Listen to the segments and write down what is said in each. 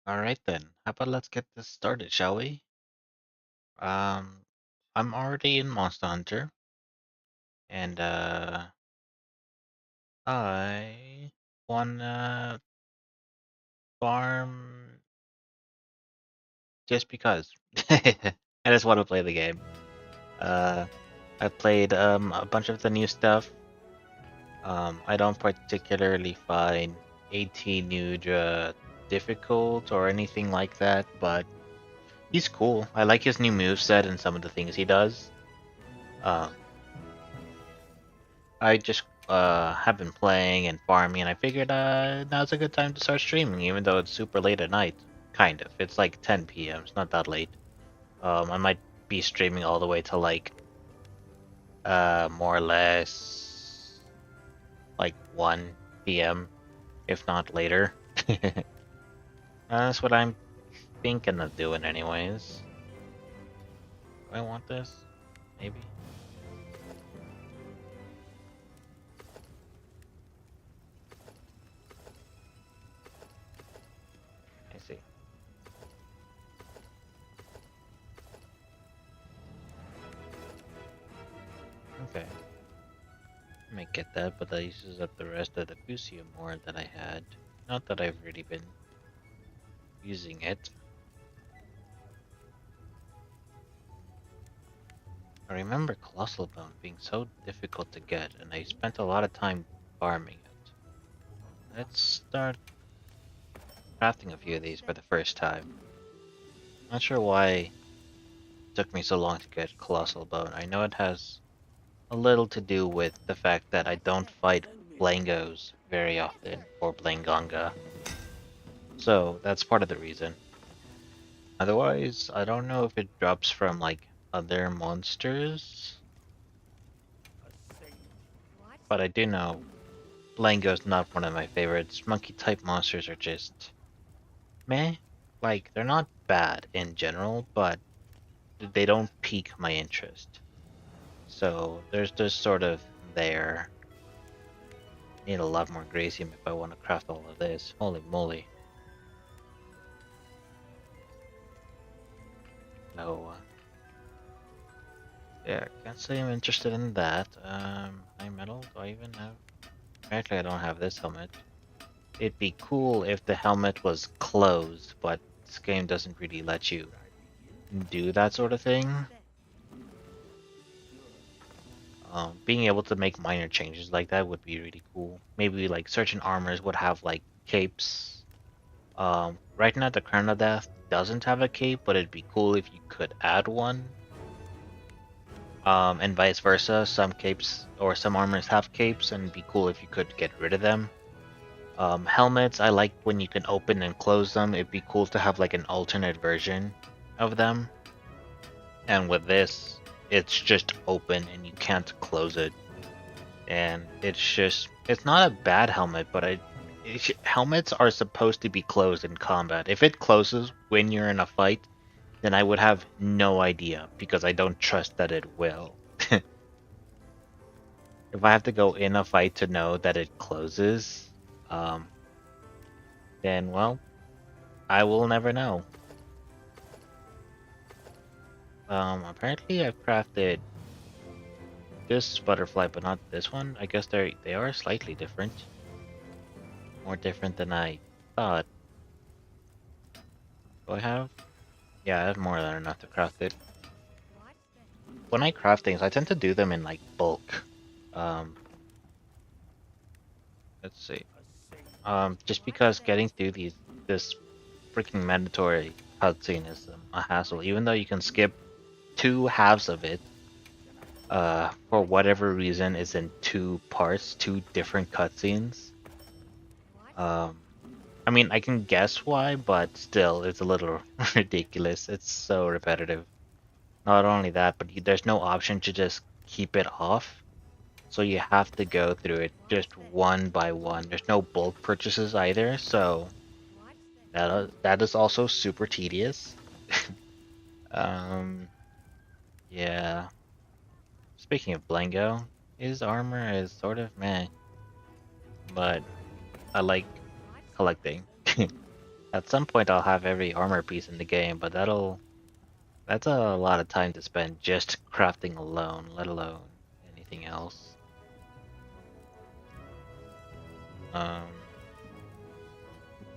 Alright then, how about let's get this started, shall we? Um, I'm already in Monster Hunter, and I wanna farm just because. I just want to play the game. Uh, I played a bunch of the new stuff. I don't particularly find 18 Nudra difficult or anything like that, but he's cool. I like his new moveset and some of the things he does. Um, I just have been playing and farming, and I figured now's a good time to start streaming, even though it's super late at night. Kind of. It's like 10 p.m. It's not that late. I might be streaming all the way to like more or less like 1 p.m. if not later. That's what I'm thinking of doing, anyways. Do I want this? Maybe. I see. Okay. I might get that, but that uses up the rest of the Fusium ore that I had. Not that I've really been using it. I remember Colossal Bone being so difficult to get, and I spent a lot of time farming it. Let's start crafting a few of these for the first time. Not sure why it took me so long to get Colossal Bone. I know it has a little to do with the fact that I don't fight Blangos very often, or Blanganga. So that's part of the reason. Otherwise, I don't know if it drops from like other monsters, but I do know Blango's not one of my favorites. Monkey type monsters are just meh. Like, they're not bad in general, but they don't pique my interest. So there's just sort of there. Need a lot more Gracium if I want to craft all of this. Holy moly. No. Yeah, can't say I'm interested in that. High metal? Do I even have? Actually, I don't have this helmet. It'd be cool if the helmet was closed, but this game doesn't really let you do that sort of thing. Being able to make minor changes like that would be really cool. Maybe like certain armors would have like capes. Right now the Crown of Death doesn't have a cape, but it'd be cool if you could add one. And vice versa, some capes or some armors have capes, and it'd be cool if you could get rid of them. Helmets, I like when you can open and close them. It'd be cool to have like an alternate version of them. And with this, it's just open and you can't close it. And it's not a bad helmet, but helmets are supposed to be closed in combat. If it closes when you're in a fight, then I would have no idea because I don't trust that it will. If I have to go in a fight to know that it closes, um, then well, I will never know. Apparently I've crafted this butterfly, but not this one. I guess they are slightly different. More different than I thought. Do I have? Yeah, I have more than enough to craft it. When I craft things, I tend to do them in like bulk. Um, let's see. Just because getting through this freaking mandatory cutscene is a hassle. Even though you can skip two halves of it, for whatever reason, is in two parts, two different cutscenes. Um, I mean, I can guess why, but still, it's a little ridiculous. It's so repetitive. Not only that, but there's no option to just keep it off. So you have to go through it just one by one. There's no bulk purchases either, so that is also super tedious. um, yeah. Speaking of Blango, his armor is sort of meh, but I like collecting. At some point, I'll have every armor piece in the game, but that's a lot of time to spend just crafting alone, let alone anything else. Um.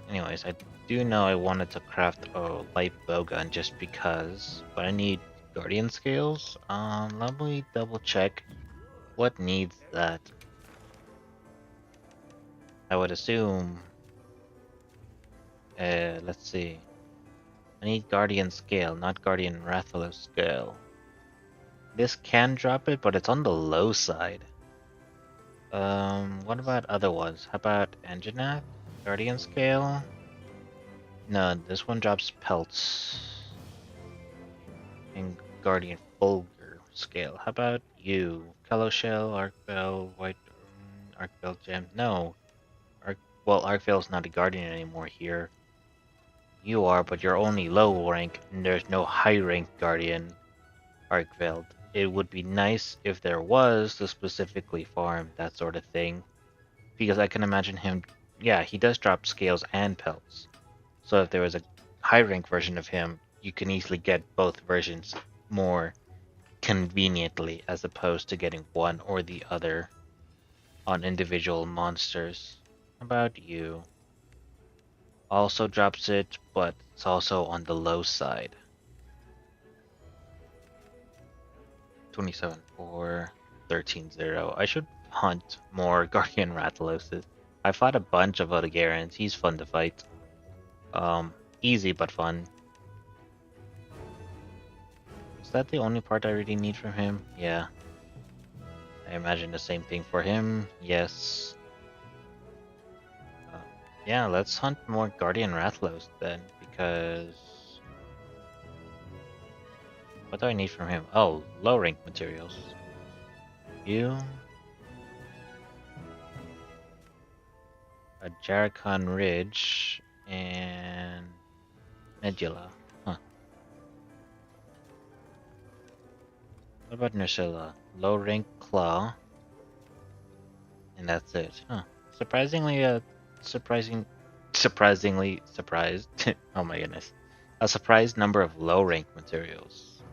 Anyways, I do know I wanted to craft a light bowgun just because, but I need guardian scales. Let me double check what needs that. I would assume. Let's see. I need guardian scale, not guardian Rathalos scale. This can drop it, but it's on the low side. What about other ones? How about Engineath? Guardian scale? No, this one drops pelts. And Guardian Fulgur scale. How about you? Kello Shell, Arcvale, White Arcvale Gem. No. Well, Arcvale's not a Guardian anymore here. You are, but you're only low rank, and there's no high rank Guardian Arcvale. It would be nice if there was to specifically farm that sort of thing. Because I can imagine him, yeah, he does drop scales and pelts. So if there was a high rank version of him, you can easily get both versions more conveniently as opposed to getting one or the other on individual monsters. How about you? Also drops it, but it's also on the low side. 27-4, 13-0. I should hunt more Guardian Rathaloses. I fought a bunch of Odogarans. He's fun to fight. Easy but fun. Is that the only part I really need from him? Yeah. I imagine the same thing for him. Yes. Uh, yeah, let's hunt more Guardian Rathalos then, because... What do I need from him? Oh, low rank materials. You... A Jarkon Ridge, and... Nebula. Huh. What about Nursilla? Low rank Claw. And that's it. Huh. Surprisingly surprised. Oh my goodness. A surprised number of low rank materials.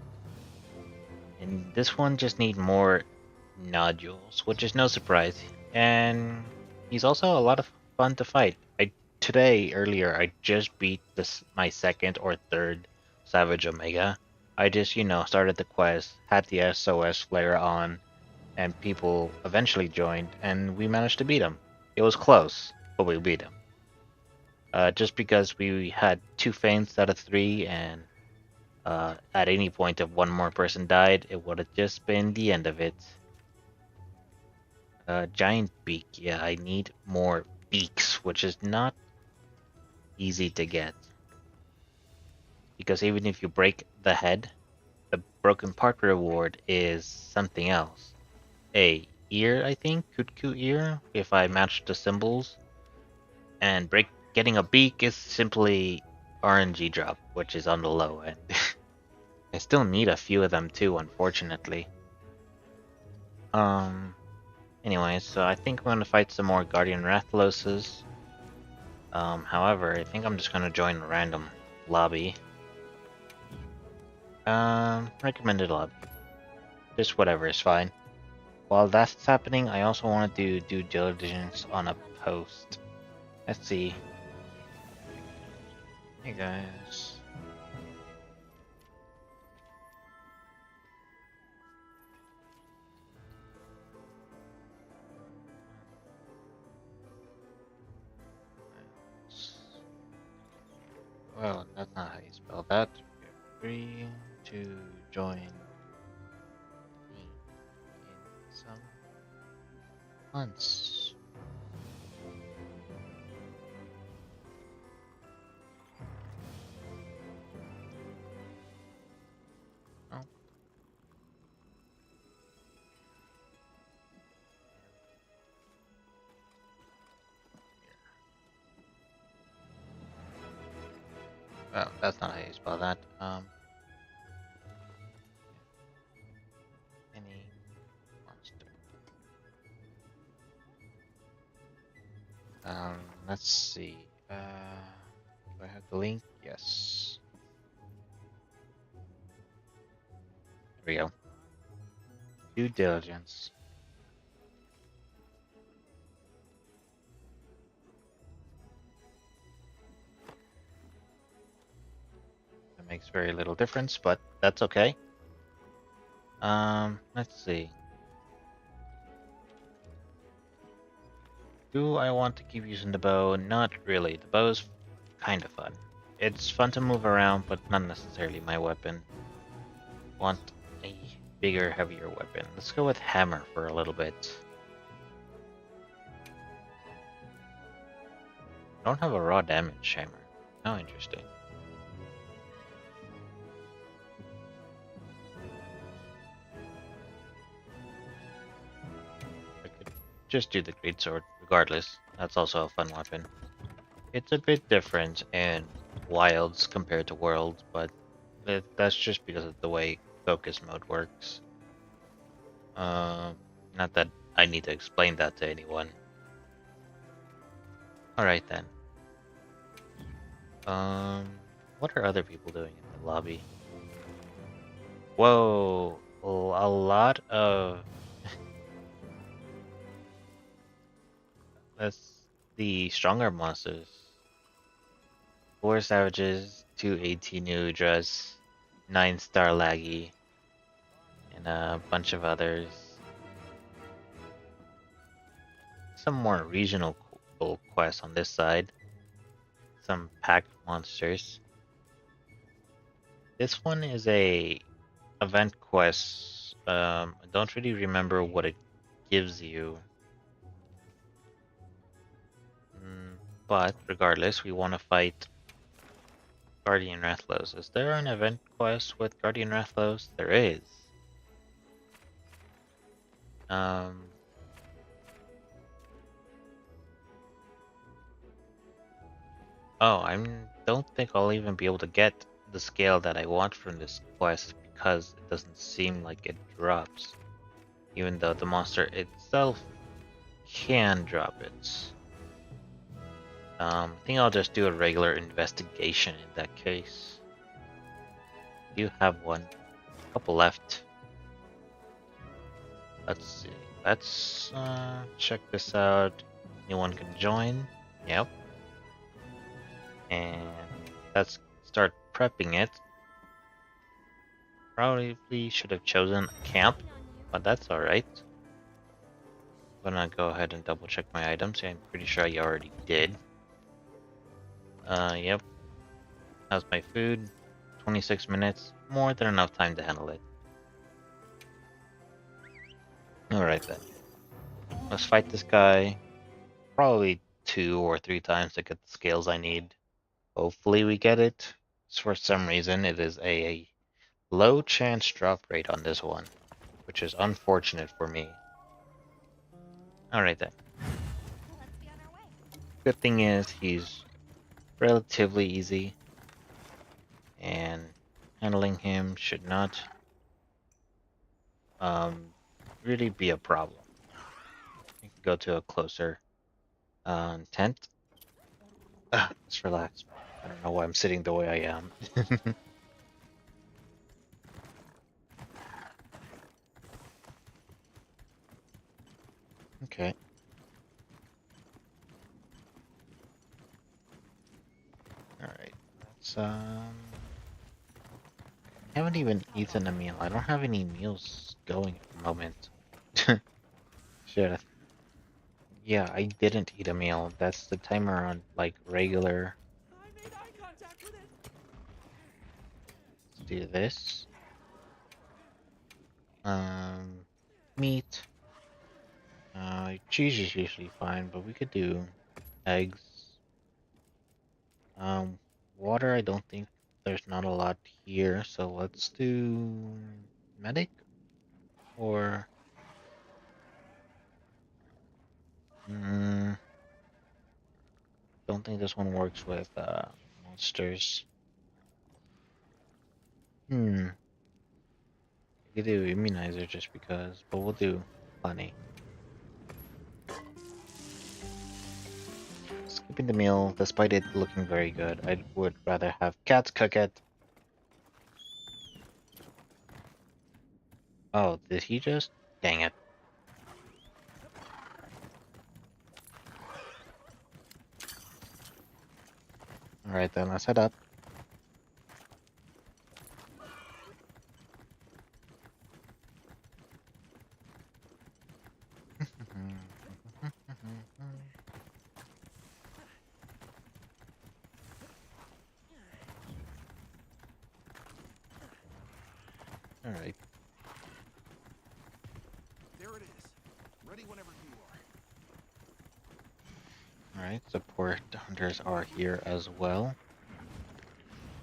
And this one just need more nodules, which is no surprise. And he's also a lot of fun to fight. Earlier I just beat my second or third Savage Omega. I just, started the quest, had the SOS flare on, and people eventually joined, and we managed to beat him. It was close, but we beat him. Just because we had 2 feints out of 3, and at any point if one more person died, it would have just been the end of it. Giant beak, yeah, I need more beaks, which is not easy to get. Because even if you break the head, the broken part reward is something else. A ear, I think, Kutku ear, if I match the symbols. And getting a beak is simply RNG drop, which is on the low end. I still need a few of them too, unfortunately. Anyways, so I think I'm gonna fight some more Guardian Rathaloses. However, I think I'm just gonna join a random lobby. Recommended lobby. Just whatever is fine. While that's happening, I also want to do due diligence on a post. Let's see. Hey guys. Well, that's not how you spell that. Feel free to join me in some months. Oh. Well, that's not how you spell that. Any monster. Let's see. Do I have the link? Yes. There we go. Due diligence. That makes very little difference, but that's okay. Let's see. Do I want to keep using the bow? Not really. The bow is kind of fun. It's fun to move around, but not necessarily my weapon. Want a bigger, heavier weapon. Let's go with hammer for a little bit. I don't have a raw damage hammer. How interesting. I could just do the greatsword regardless. That's also a fun weapon. It's a bit different in Wilds compared to Worlds, but that's just because of the way focus mode works. Not that I need to explain that to anyone. Alright then. What are other people doing in the lobby? Whoa, a lot of... That's the stronger monsters. 4 savages, 2 18 Udras, 9 star laggy, and a bunch of others. Some more regional quests on this side. Some packed monsters. This one is a event quest. I don't really remember what it gives you. But regardless, we want to fight Guardian Rathlos. Is there an event quest with Guardian Rathlos? There is. Oh, I don't think I'll even be able to get the scale that I want from this quest because it doesn't seem like it drops. Even though the monster itself can drop it. I think I'll just do a regular investigation in that case. You have one. A couple left. Let's see. Let's check this out. Anyone can join. Yep. And let's start prepping it. Probably should have chosen a camp, but that's alright. I'm gonna go ahead and double check my items. I'm pretty sure I already did. Yep. How's my food? 26 minutes. More than enough time to handle it. Alright then. Let's fight this guy. Probably 2 or 3 times to get the scales I need. Hopefully we get it. For some reason, it is a low chance drop rate on this one, which is unfortunate for me. Alright then. Good thing is he's relatively easy, and handling him should not really be a problem. We can go to a closer tent. Let's relax. I don't know why I'm sitting the way I am. Okay. Alright. Let's I haven't even eaten a meal. I don't have any meals going at the moment. Shit. Yeah, I didn't eat a meal. That's the timer on like regular. Let's do this. Meat. Cheese is usually fine, but we could do eggs. Water, I don't think there's not a lot here, so let's do medic or don't think this one works with monsters. We could do immunizer just because, but we'll do plenty. skipping the meal, despite it looking very good. I would rather have cats cook it. Oh, did he just? Dang it. Alright then, let's head up. Alright. There it is. Ready whenever you are. Alright, support hunters are here as well.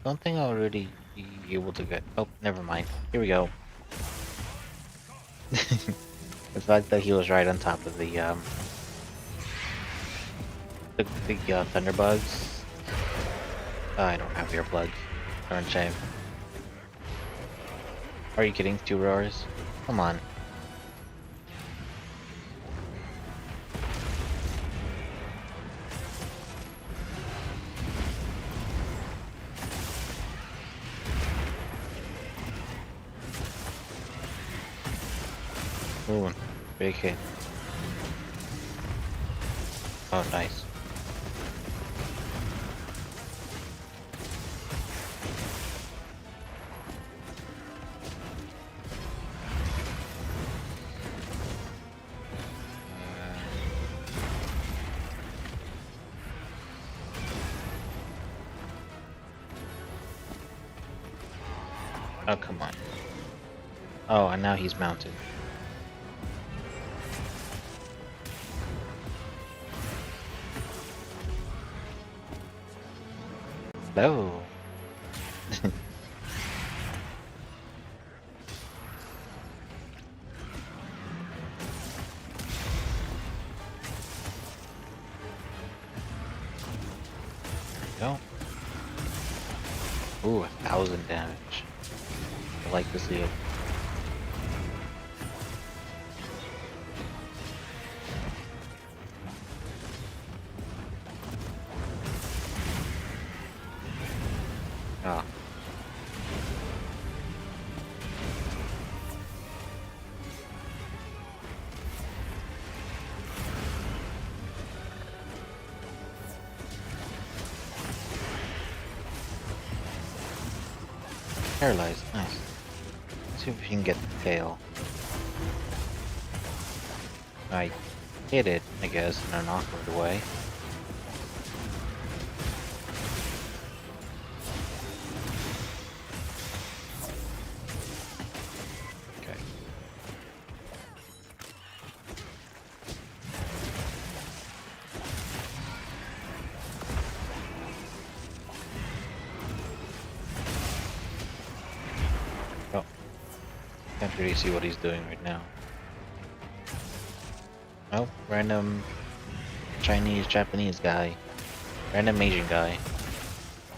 Don't think I'll really be able to get. Oh, never mind. Here we go. The fact that he was right on top of the thunderbugs. I don't have earplugs. Darn shame. Are you kidding? 2 roars? Come on. Ooh, big hit. Oh, nice. Oh, come on. Oh, and now he's mounted. Hello. Go. Ooh, 1,000 damage. I like to see it. Ah. Paralyzed, nice. Let's see if we can get the tail. I hit it, I guess, in an awkward way. Okay. Oh. Can't really see what he's doing right now. Oh, random Chinese, Japanese guy. Random Asian guy.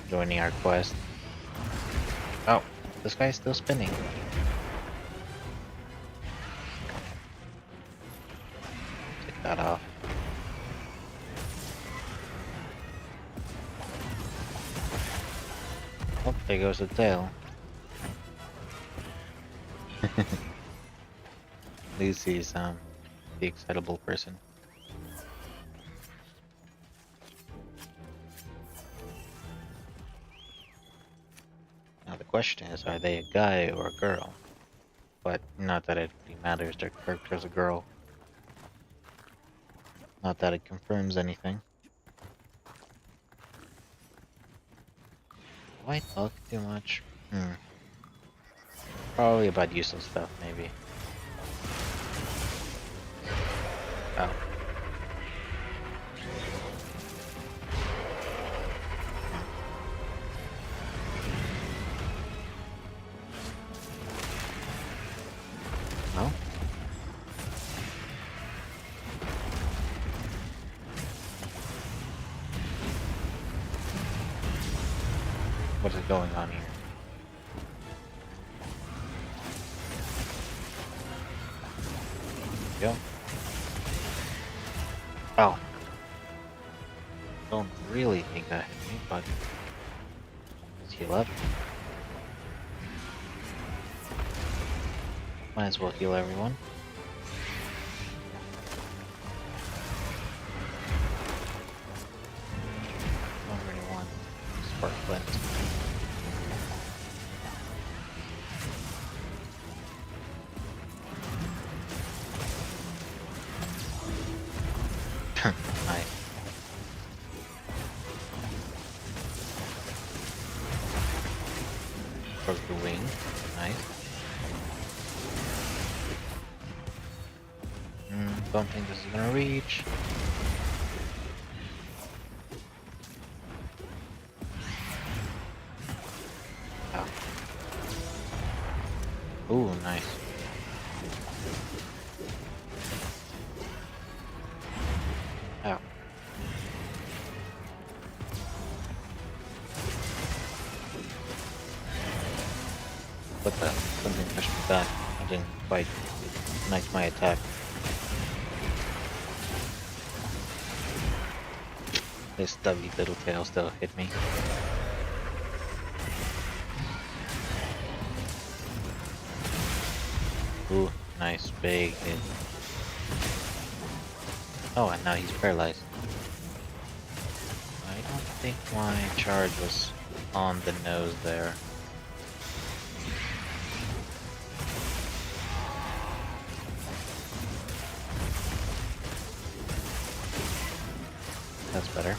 Joining our quest. Oh, this guy's still spinning. Take that off. Oh, there goes the tail. Lucy's the excitable person. Now the question is, are they a guy or a girl? But not that it really matters, their character's a girl. Not that it confirms anything. Do I talk too much? Probably about useless stuff, maybe. Oh. No? What is going on here? Go. Oh. Don't really think that hit me, but let's heal up. Might as well heal everyone. Don't really want spark flint. Nice. Broke the wing. Nice. Don't think this is gonna reach. Oh. Ooh, nice. Ow. What the? Something pushed me back. I didn't quite connect my attack. This stubby little tail still hit me. Ooh, nice big hit. Oh, and now he's paralyzed. I don't think my charge was on the nose there. That's better.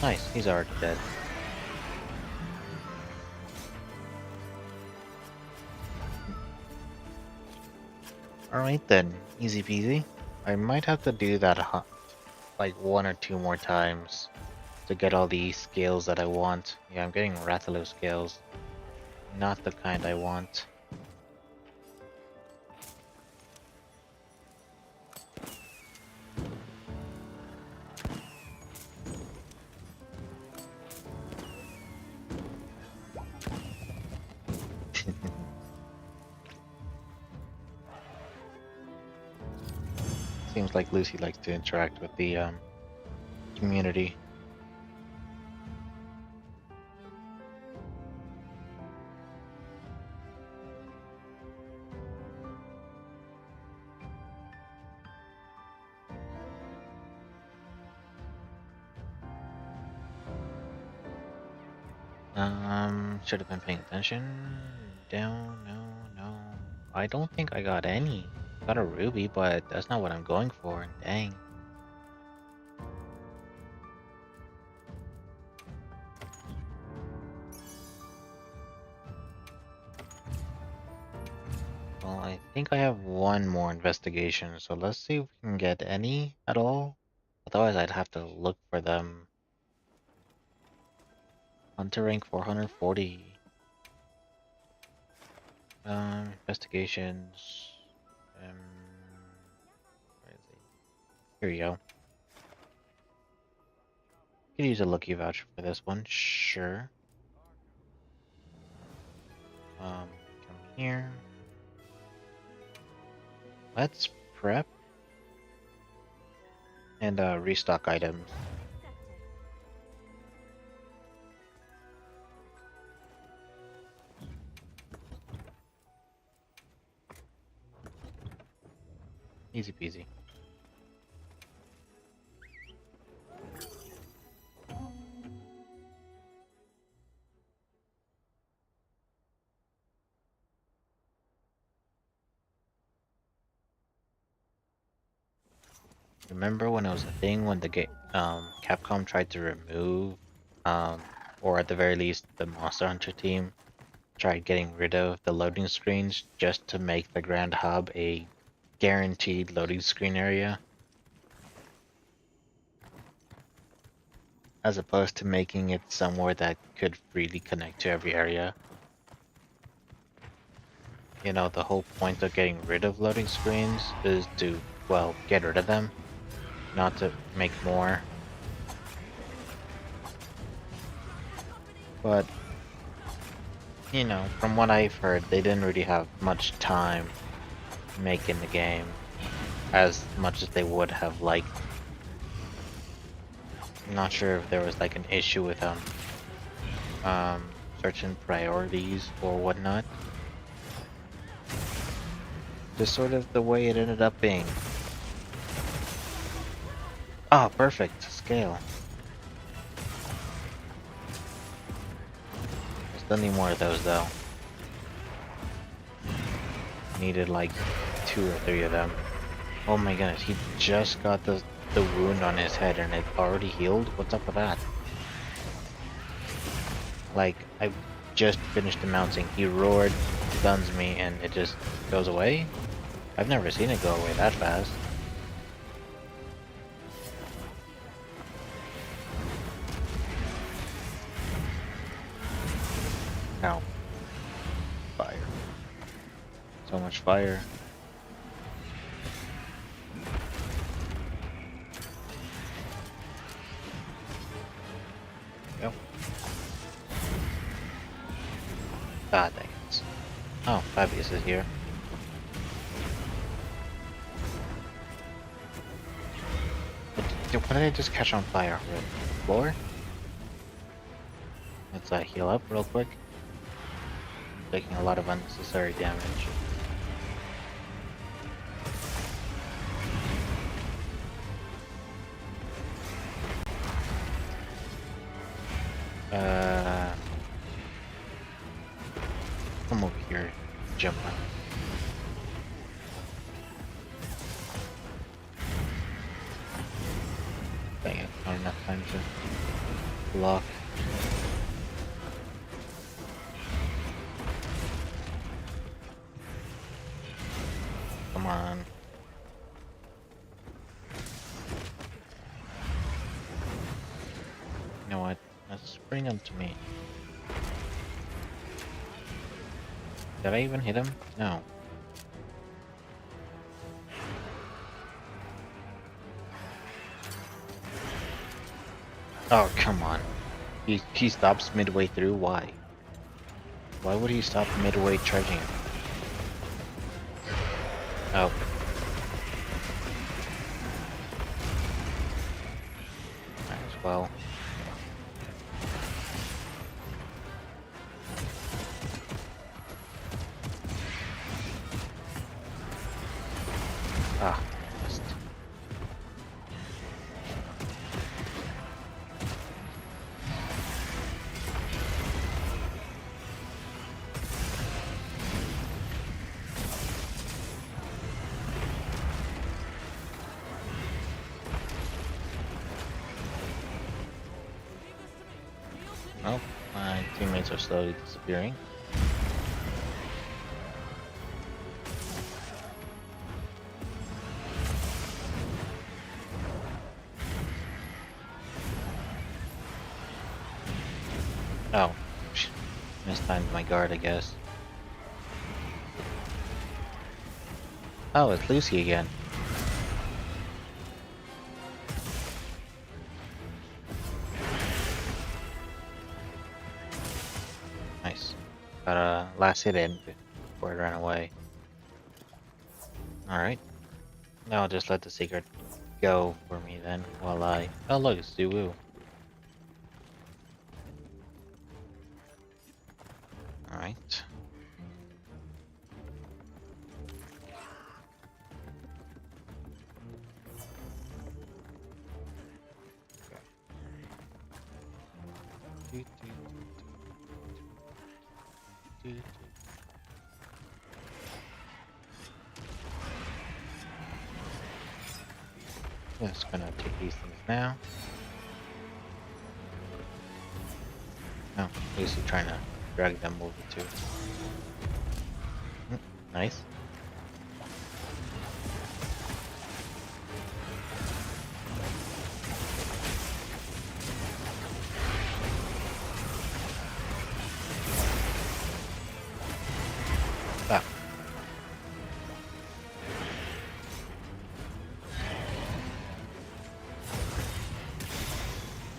Nice, he's already dead. Alright then, easy peasy. I might have to do that like 1 or 2 more times to get all the scales that I want. Yeah, I'm getting Rathalos scales. Not the kind I want. Seems like Lucy likes to interact with the community. Should have been paying attention. Down, no. I don't think I got any. Got a ruby, but that's not what I'm going for. Dang. Well, I think I have 1 more investigation, so let's see if we can get any at all. Otherwise, I'd have to look for them. Hunter rank 440. Investigations. Where is he? Here we go. Could use a lucky voucher for this one, sure. Come here. Let's prep and restock items. Easy peasy. Remember when it was a thing when the Capcom tried to remove, or at the very least, the Monster Hunter team tried getting rid of the loading screens just to make the Grand Hub a guaranteed loading screen area, as opposed to making it somewhere that could freely connect to every area. You know, the whole point of getting rid of loading screens is to, well, get rid of them, not to make more. But, you know, from what I've heard, they didn't really have much time making the game. as much as they would have liked. I'm not sure if there was like an issue with certain priorities or whatnot. Just sort of the way it ended up being. Oh, perfect scale. I still need more of those though. Needed like 2 or 3 of them. Oh my goodness, he just got the wound on his head and it already healed? What's up with that? Like, I just finished the mounting. He roared, stuns me, and it just goes away? I've never seen it go away that fast. Ow. Fire. So much fire. Yep. Ah, dang it. Oh, Fabius is here. What did I just catch on fire? The floor? Let's heal up real quick. Taking a lot of unnecessary damage. Come over here, jump on. Dang it, not enough time to block. Come on. You know what? Let's bring him to me. Did I even hit him? No. Oh, come on. He stops midway through? Why? Why would he stop midway charging him? Oh. Might as well. Ah, missed. Oh, my teammates are slowly disappearing. Oh, mistimed my guard, I guess. Oh, it's Lucy again. Nice. Got a last hit in before it ran away. Alright. Now I'll just let the secret go for me then while I... Oh look, it's Zuwu. Alright. Just gonna take these things now. Oh, Lucy trying to drag them over too. Nice. Ah.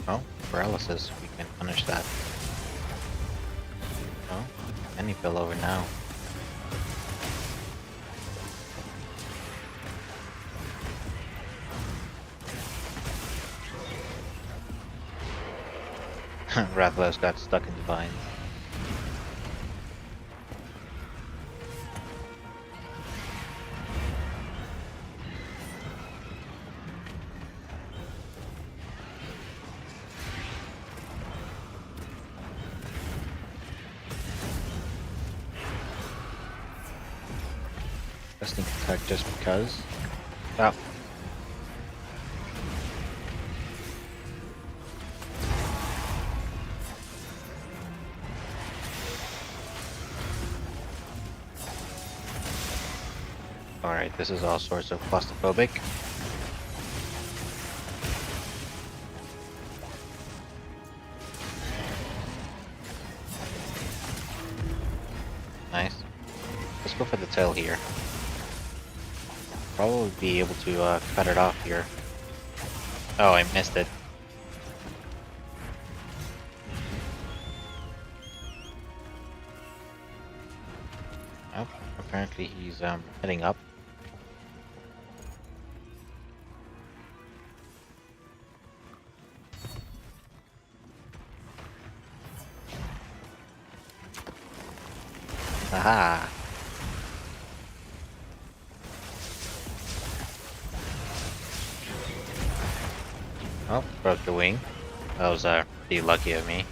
Oh, paralysis. We can punish that. Oh, any fell over now. Rathalos got stuck in the vines. A sneak attack just because. Oh. Alright, this is all sorts of claustrophobic. Nice. Let's go for the tail here. Probably be able to cut it off here. Oh, I missed it. Oh, apparently he's heading up. Aha! Oh, broke the wing. That was pretty lucky of me.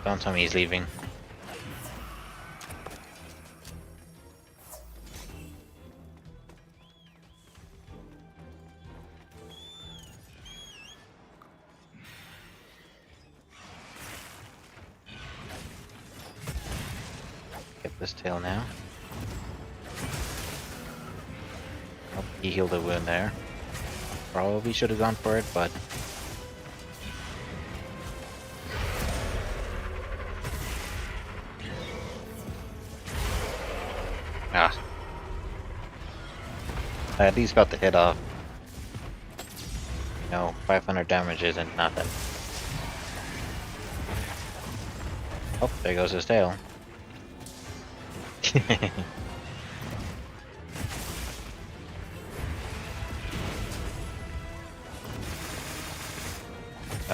Don't tell me he's leaving. Get this tail now. Oh, he healed a wound there. Probably should have gone for it, but ah, I at least got the hit off. You know, 500 damage isn't nothing. Oh, there goes his tail.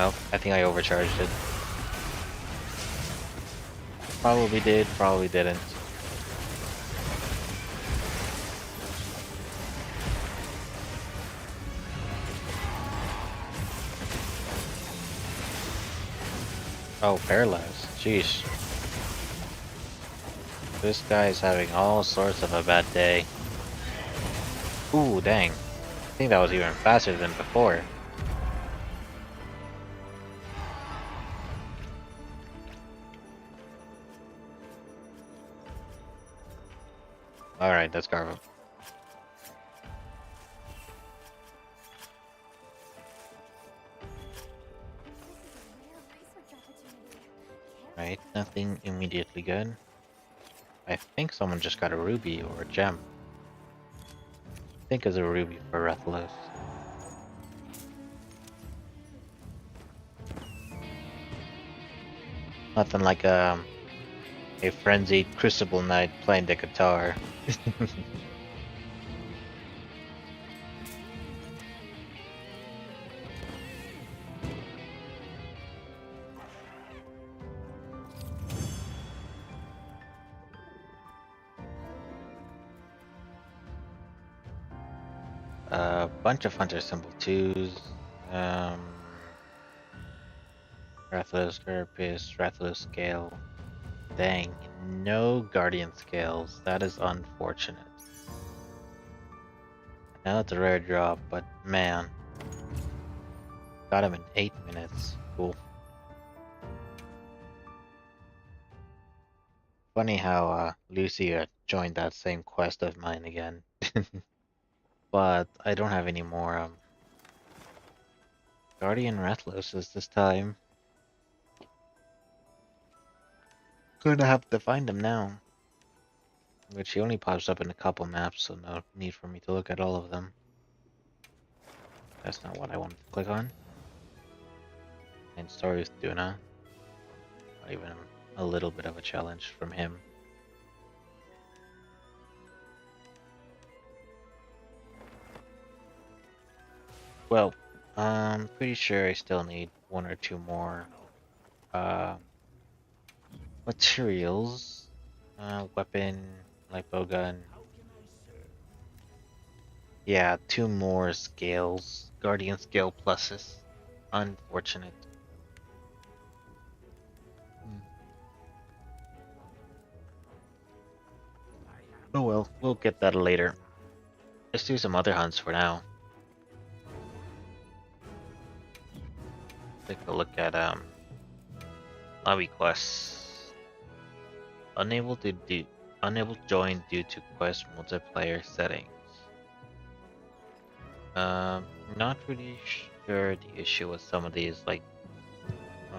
Oh, I think I overcharged it. Probably did, probably didn't. Oh, paralyzed. Sheesh. This guy's having all sorts of a bad day. Ooh, dang. I think that was even faster than before. Alright, let's carve him. Right, nothing immediately good. I think someone just got a ruby or a gem. I think it's a ruby for Rathalos. Nothing like a frenzied Crucible Knight playing the guitar. A bunch of Hunter Symbol 2s. Rathalos Carapace, Rathalos Scale. Dang, no Guardian Scales. That is unfortunate. Now it's a rare drop, but man. Got him in 8 minutes. Cool. Funny how Lucy joined that same quest of mine again. But I don't have any more Guardian Rathaloses this time. Gonna have to find him now. Which he only pops up in a couple maps, so no need for me to look at all of them. That's not what I wanted to click on. And story with Duna. Not even a little bit of a challenge from him. Well, I'm pretty sure I still need one or two more. Materials. Weapon, lipo gun. Yeah, two more scales. Guardian scale pluses. Unfortunate. Oh well, we'll get that later. Let's do some other hunts for now. Take a look at lobby quests. Unable to join due to quest multiplayer settings. Not really sure the issue with some of these. Like,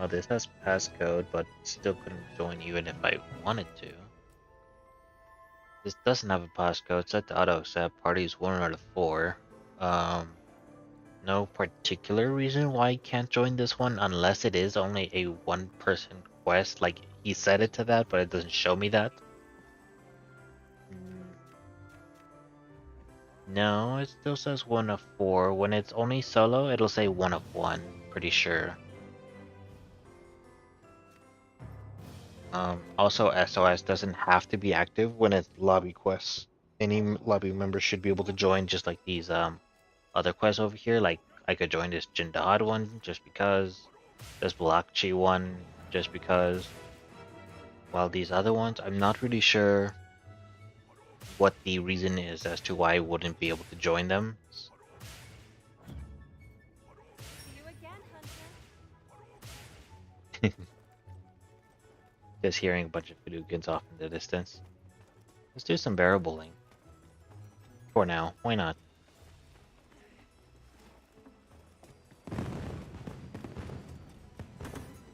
this has passcode, but still couldn't join even if I wanted to. This doesn't have a passcode. Set to auto accept. Parties 1 out of 4. No particular reason why I can't join this one unless it is only a one-person quest. Like, he set it to that, but it doesn't show me that. No, it still says 1 of 4. When it's only solo, it'll say 1 of 1. Pretty sure. Also, SOS doesn't have to be active when it's lobby quests. Any lobby member should be able to join, just like these other quests over here. Like, I could join this Jindad one just because, this Blakchi one just because. While these other ones, I'm not really sure what the reason is as to why I wouldn't be able to join them. You again, Hunter. Just hearing a bunch of Hadougens off in the distance. Let's do some barrel bowling. For now, why not?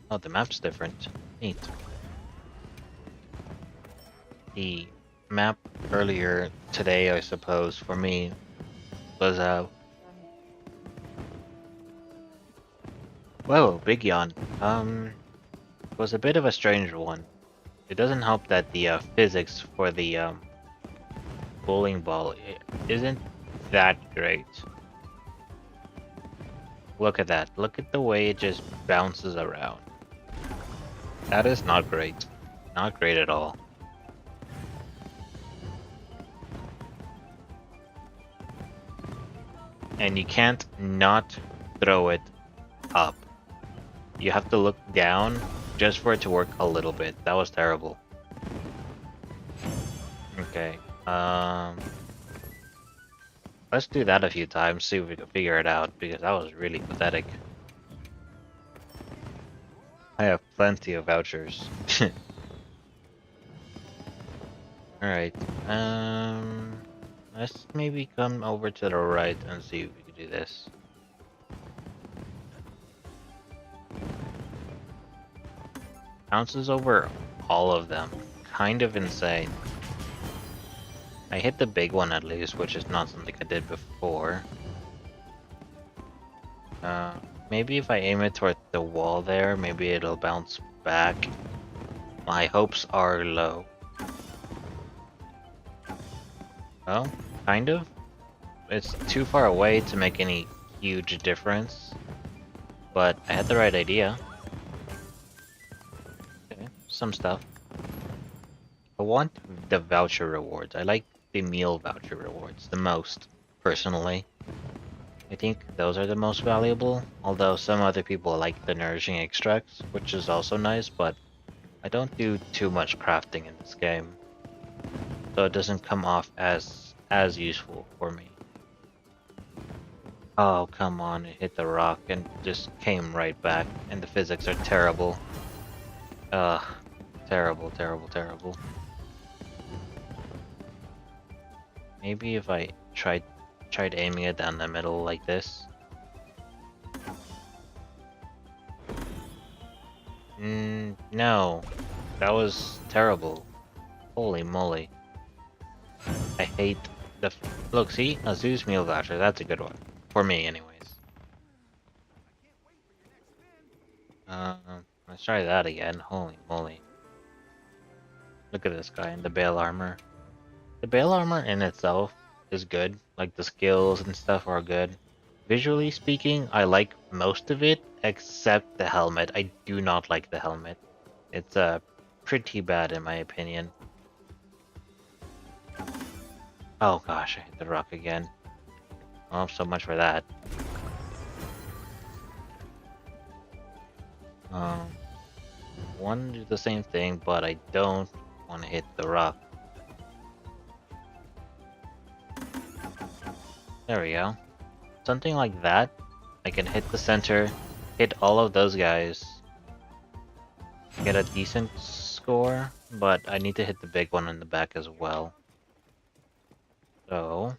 Oh, the map's different. Neat. The map earlier today, I suppose, for me, was whoa, big yawn. Was a bit of a strange one. It doesn't help that the physics for the bowling ball isn't that great. Look at that. Look at the way it just bounces around. That is not great. Not great at all. And you can't not throw it up. You have to look down just for it to work a little bit. That was terrible. Okay. Let's do that a few times, see if we can figure it out, because that was really pathetic. I have plenty of vouchers. Alright. Let's maybe come over to the right and see if we can do this. Bounces over all of them. Kind of insane. I hit the big one at least, which is not something I did before. Maybe if I aim it toward the wall there, maybe it'll bounce back. My hopes are low. Well, kind of. It's too far away to make any huge difference. But I had the right idea. Okay, some stuff. I want the voucher rewards. I like the meal voucher rewards the most, personally. I think those are the most valuable, although some other people like the nourishing extracts, which is also nice, but I don't do too much crafting in this game, so it doesn't come off as useful for me. Oh, come on, it hit the rock and just came right back, and the physics are terrible. Ugh, terrible, terrible, terrible. Maybe if I tried aiming it down the middle like this. No. That was terrible. Holy moly. I hate the... Look, see? A Zeus meal voucher. That's a good one. For me, anyways. Let's try that again. Holy moly. Look at this guy in the Bale armor. The Bale armor in itself is good. Like, the skills and stuff are good. Visually speaking, I like most of it except the helmet. I do not like the helmet. It's pretty bad in my opinion. Oh gosh, I hit the rock again. Oh, so much for that. Um, want to do the same thing, but I don't want to hit the rock. There we go. Something like that. I can hit the center, hit all of those guys, get a decent score, but I need to hit the big one in the back as well. So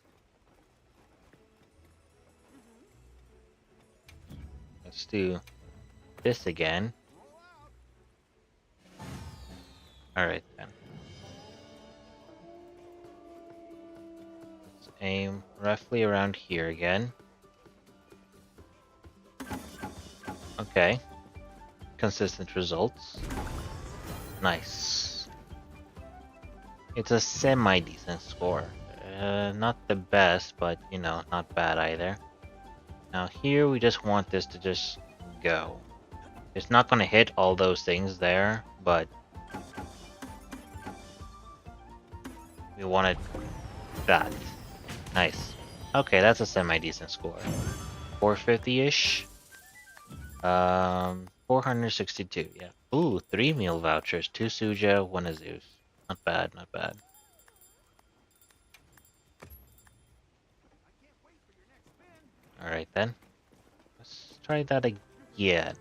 let's do this again. Alright then. Let's aim roughly around here again. Okay. Consistent results. Nice. It's a semi-decent score. Not the best, but you know, not bad either. Now here we just want this to just go. It's not gonna hit all those things there, but we wanted that. Nice. Okay, that's a semi-decent score. 450-ish. 462, yeah. Ooh, 3 meal vouchers. 2 Suja, 1 Azus. Not bad, not bad. Alright then. Let's try that again.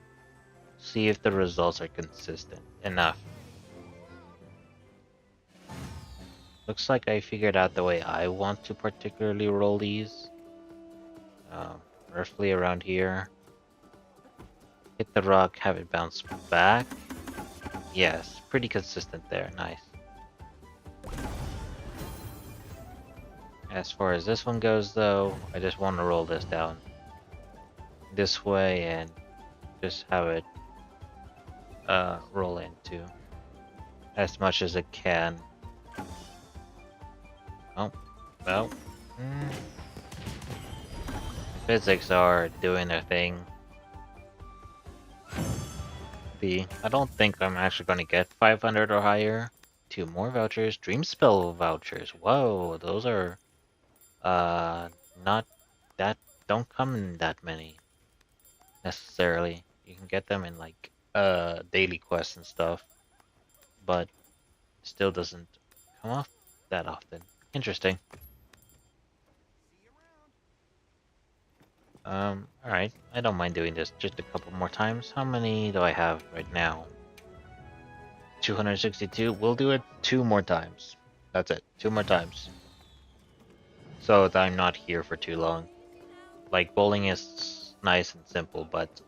See if the results are consistent enough. Looks like I figured out the way I want to particularly roll these. Roughly around here. Hit the rock, have it bounce back. Yes, pretty consistent there, nice. As far as this one goes though, I just want to roll this down this way and just have it roll into as much as it can. Oh, well. Physics are doing their thing. I don't think I'm actually going to get 500 or higher. 2 more vouchers. Dreamspell vouchers. Whoa, those are not that, don't come in that many necessarily. You can get them in like daily quests and stuff, but still doesn't come off that often. Interesting. Alright. I don't mind doing this just a couple more times. How many do I have right now? 262. We'll do it 2 more times. That's it. 2 more times. So that I'm not here for too long. Like, bowling is nice and simple, but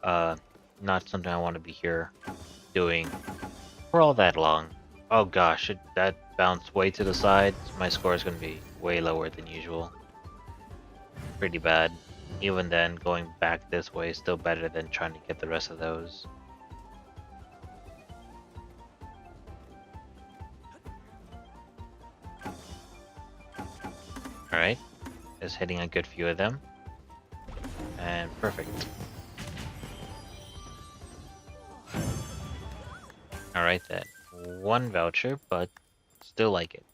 not something I want to be here doing for all that long. Oh gosh, that bounced way to the side. My score is going to be way lower than usual. Pretty bad. Even then, going back this way is still better than trying to get the rest of those. Alright, just hitting a good few of them. And perfect. Alright then, 1 voucher, but still like it.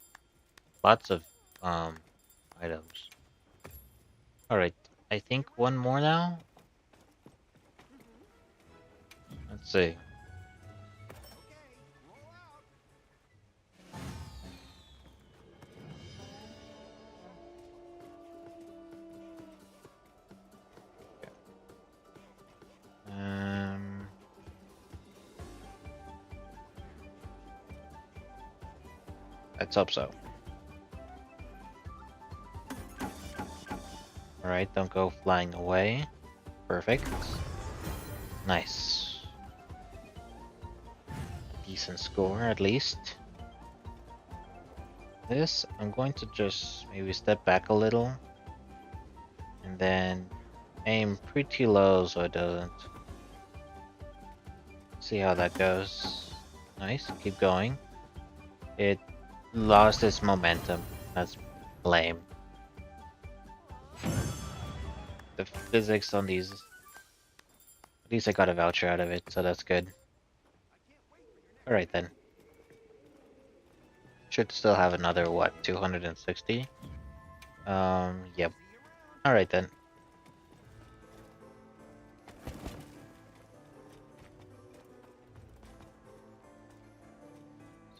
Lots of items. Alright, I think 1 more now? Let's see. Let's hope so. Alright, don't go flying away. Perfect. Nice. Decent score, at least. This, I'm going to just maybe step back a little. And then aim pretty low so it doesn't. See how that goes. Nice, keep going. It lost its momentum. That's lame. the physics on these. At least I got a voucher out of it, so that's good. Alright then. Should still have another, what, 260? Yep. Alright then.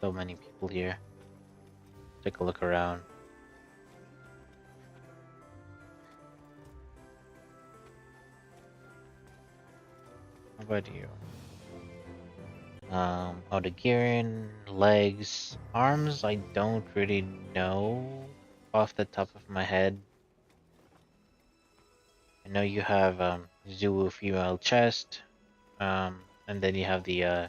So many people here. Take a look around. How about you? Oh, the gearing, legs, arms, I don't really know off the top of my head. I know you have, Zulu female chest, and then you have the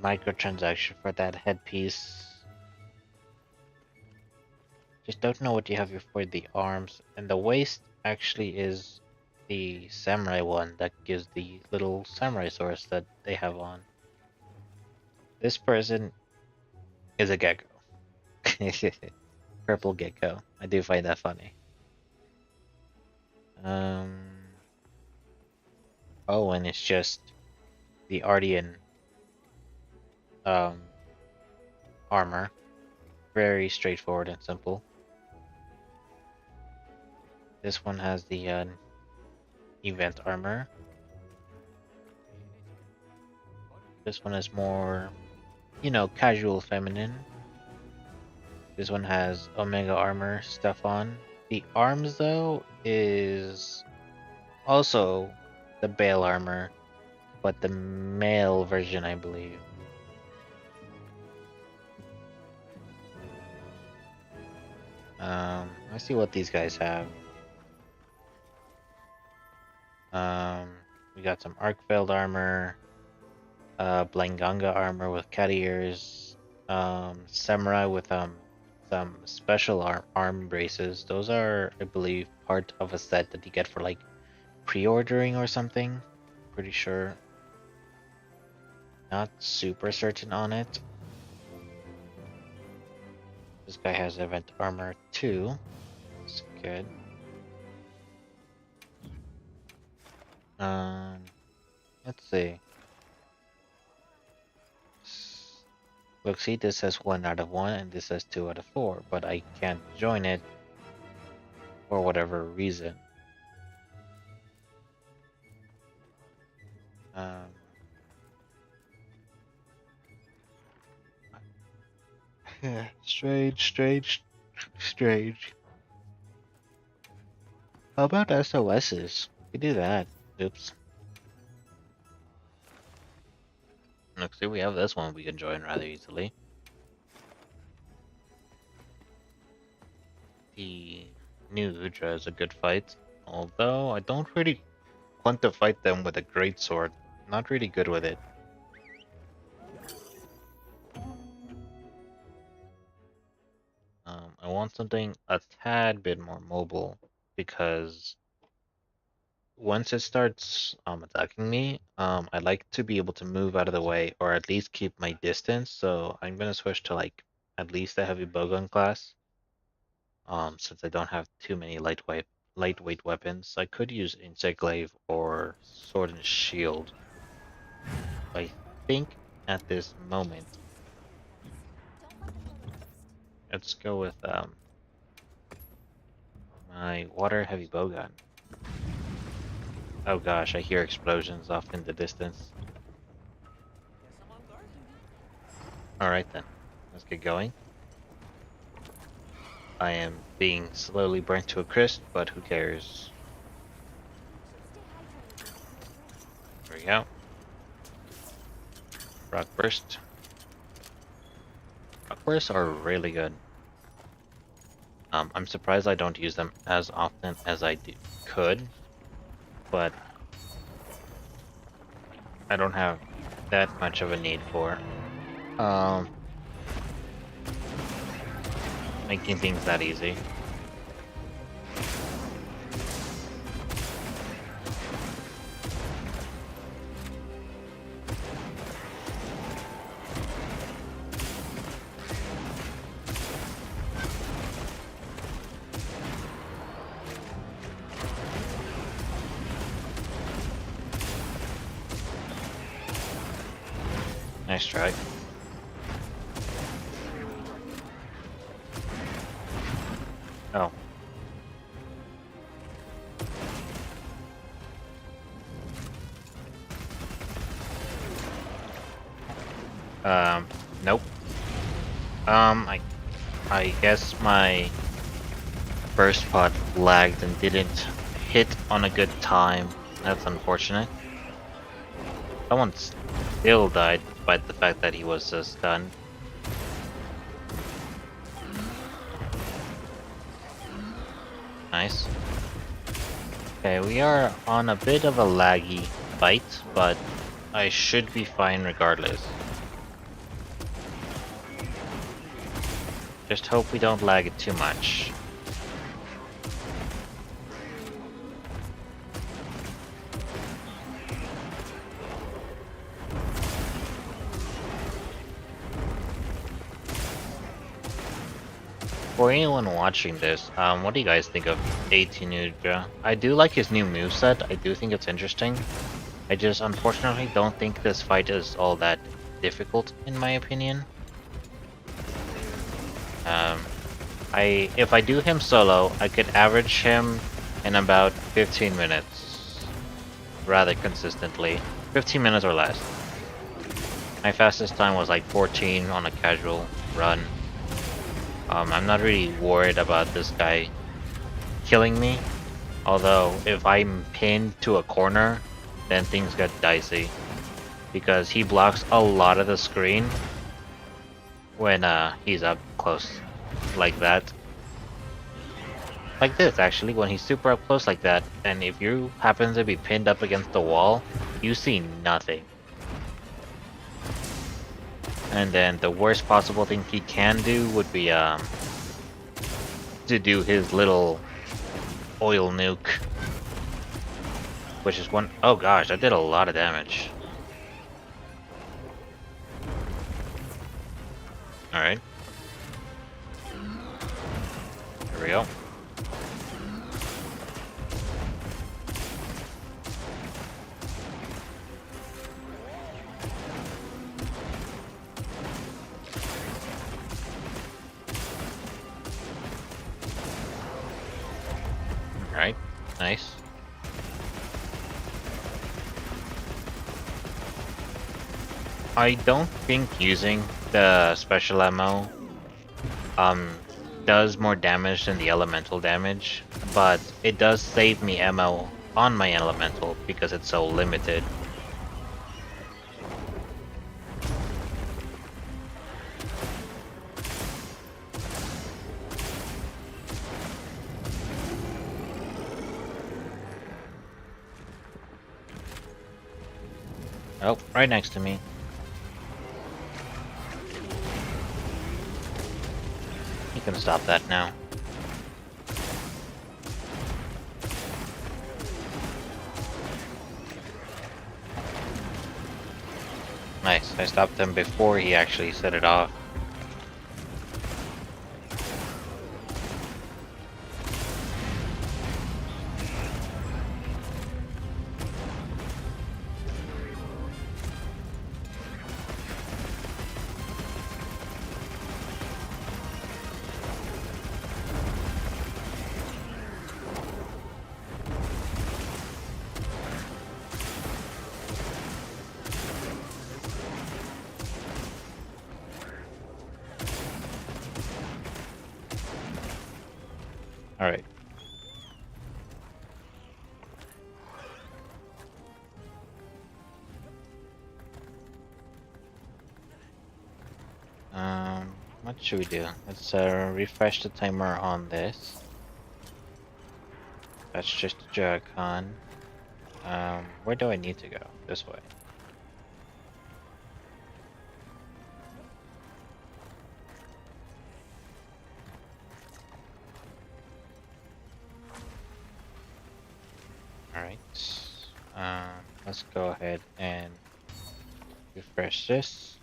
microtransaction for that headpiece. Just don't know what you have for the arms, and the waist actually is the samurai one that gives the little samurai swords that they have on. This person is a gecko. Purple gecko. I do find that funny. Oh, and it's just the Ardian armor. Very straightforward and simple. This one has the event armor. This one is more, you know, casual feminine. This one has Omega armor stuff on. The arms, though, is also the Bale armor, but the male version, I believe. Let's see what these guys have. We got some Arkfeld armor, Blanganga armor with cat ears, Samurai with some special arm braces. Those are, I believe, part of a set that you get for like pre-ordering or something. Pretty sure. Not super certain on it. This guy has event armor too. That's good. Let's see. Look, see, this says 1 out of 1 and this says 2 out of 4, but I can't join it for whatever reason. Strange. How about SOSs? We do that. Oops. Look, see, we have this one we can join rather easily. The new Udra is a good fight, although I don't really want to fight them with a greatsword. Not really good with it. I want something a tad bit more mobile, because once it starts attacking me, I like to be able to move out of the way or at least keep my distance. So I'm gonna switch to like at least a heavy bowgun class. Since I don't have too many lightweight weapons, I could use insect glaive or sword and shield. I think at this moment, let's go with my water heavy bowgun. Oh gosh, I hear explosions off in the distance. Alright then, let's get going. I am being slowly burnt to a crisp, but who cares? There we go. Rock burst. Rock bursts are really good. I'm surprised I don't use them as often as I could, but I don't have that much of a need for making things that easy. Nice try. Oh. Nope. I guess my first pot lagged and didn't hit on a good time. That's unfortunate. Someone still died despite the fact that he was stunned. Nice. Okay, we are on a bit of a laggy fight, but I should be fine regardless. Just hope we don't lag it too much. For anyone watching this, what do you guys think of 18 Nudra? I do like his new moveset, I do think it's interesting. I just unfortunately don't think this fight is all that difficult in my opinion. If I do him solo, I could average him in about 15 minutes. Rather consistently. 15 minutes or less. My fastest time was like 14 on a casual run. I'm not really worried about this guy killing me. Although, if I'm pinned to a corner, then things get dicey. Because he blocks a lot of the screen when he's up close like that. Like this, actually, when he's super up close like that, and if you happen to be pinned up against the wall, you see nothing. And then the worst possible thing he can do would be to do his little oil nuke. Which is one... Oh gosh, that did a lot of damage. Alright. There we go. Alright, nice. I don't think using the special ammo does more damage than the elemental damage, but it does save me ammo on my elemental because it's so limited. Oh, right next to me. You can stop that now. Nice, I stopped him before he actually set it off. Alright. What should we do? Let's refresh the timer on this. That's just a Jacon. Where do I need to go? This way. Alright. Let's go ahead and refresh this.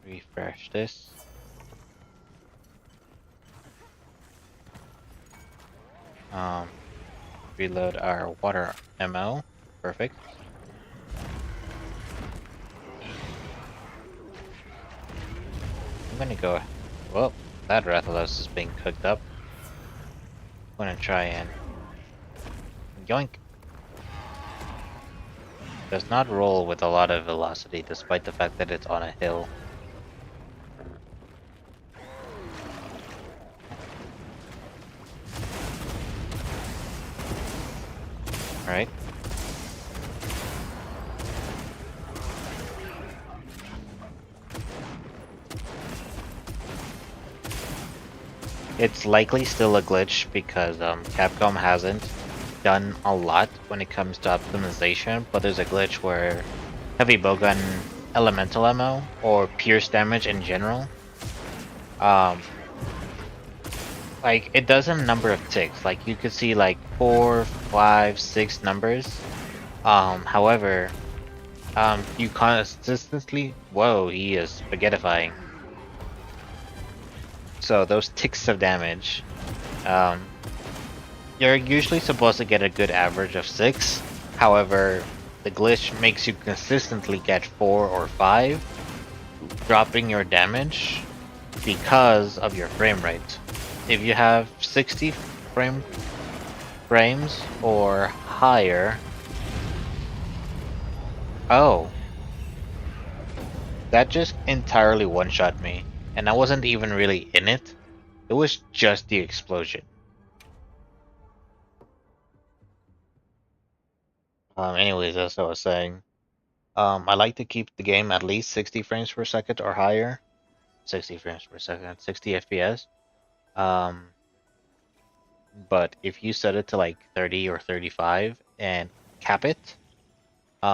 Refresh this. Reload our water ammo. Perfect. gonna go. Well, that Rathalos is being cooked up. I'm gonna try and yoink. Does not roll with a lot of velocity, despite the fact that it's on a hill. Alright. It's likely still a glitch because Capcom hasn't done a lot when it comes to optimization, but there's a glitch where heavy bowgun elemental ammo or pierce damage in general, like it does a number of ticks. Like you could see like 4, 5, 6 numbers. However, you consistently. Whoa, he is spaghettifying. So those ticks of damage, you're usually supposed to get a good average of 6. However, the glitch makes you consistently get 4 or 5, dropping your damage because of your frame rate. If you have 60 frames or higher. Oh. That just entirely one-shot me. And I wasn't even really in it. It was just the explosion. Anyways, as I was saying, I like to keep the game at least 60 frames per second or higher. 60 frames per second, 60 FPS. But if you set it to like 30 or 35 and cap it,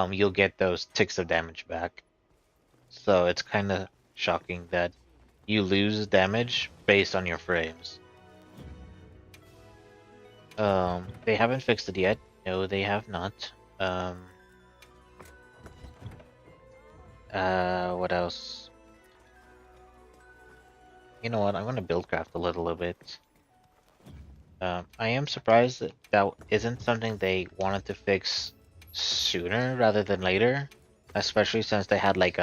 you'll get those ticks of damage back. So it's kind of shocking that you lose damage based on your frames. They haven't fixed it yet. No, they have not. What else? You know what? I'm gonna buildcraft a little bit. I am surprised that that isn't something they wanted to fix sooner rather than later, especially since they had like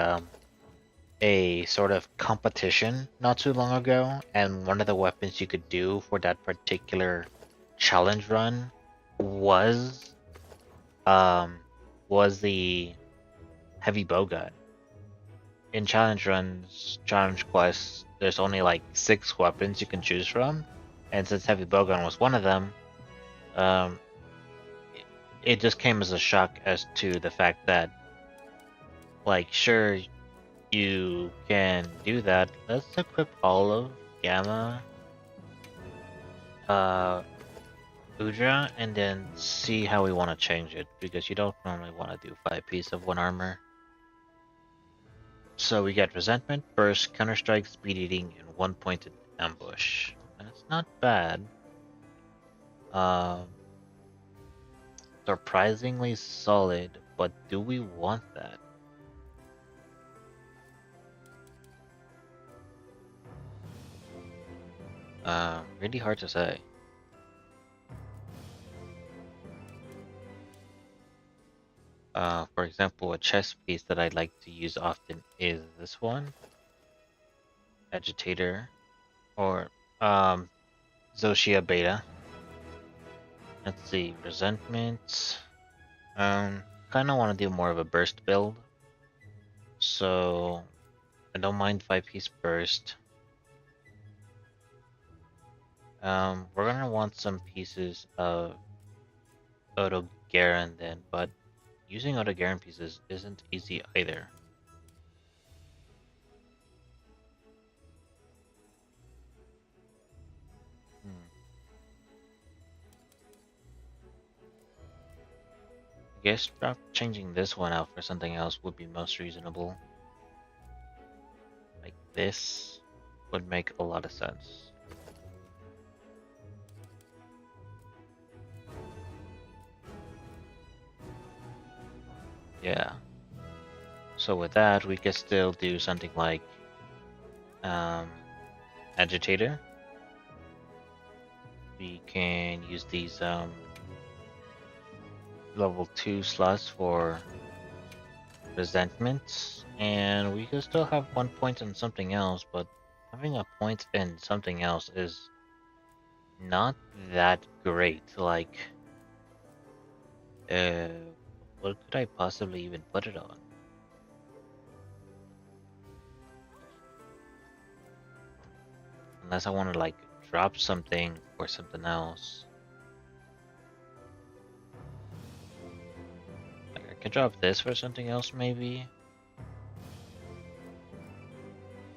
a sort of competition not too long ago, and one of the weapons you could do for that particular challenge run was the heavy bowgun. In challenge runs, challenge quests, there's only like 6 weapons you can choose from, and since heavy bowgun was one of them, um, it just came as a shock as to the fact that, like, sure, you can do that. Let's equip Olive, Gamma, Udra, and then see how we want to change it, because you don't normally want to do 5-piece of 1 armor. So we get Resentment, Burst, Counterstrike, Speed Eating, and 1-pointed Ambush. That's not bad. Surprisingly solid, but do we want that? Really hard to say. For example, a chess piece that I like to use often is this one. Agitator. Or, Zoshia Beta. Let's see, Resentment. Kinda wanna do more of a burst build. So, I don't mind 5-piece burst. We're gonna want some pieces of Auto Garen then, but using Auto Garen pieces isn't easy either. I guess changing this one out for something else would be most reasonable. Like this would make a lot of sense. Yeah. So with that, we can still do something like Agitator. We can use these level 2 slots for Resentment, and we can still have 1 point on something else, but having a point in something else is not that great. Like, uh, what could I possibly even put it on? Unless I want to like drop something or something else. Like I could drop this for something else maybe.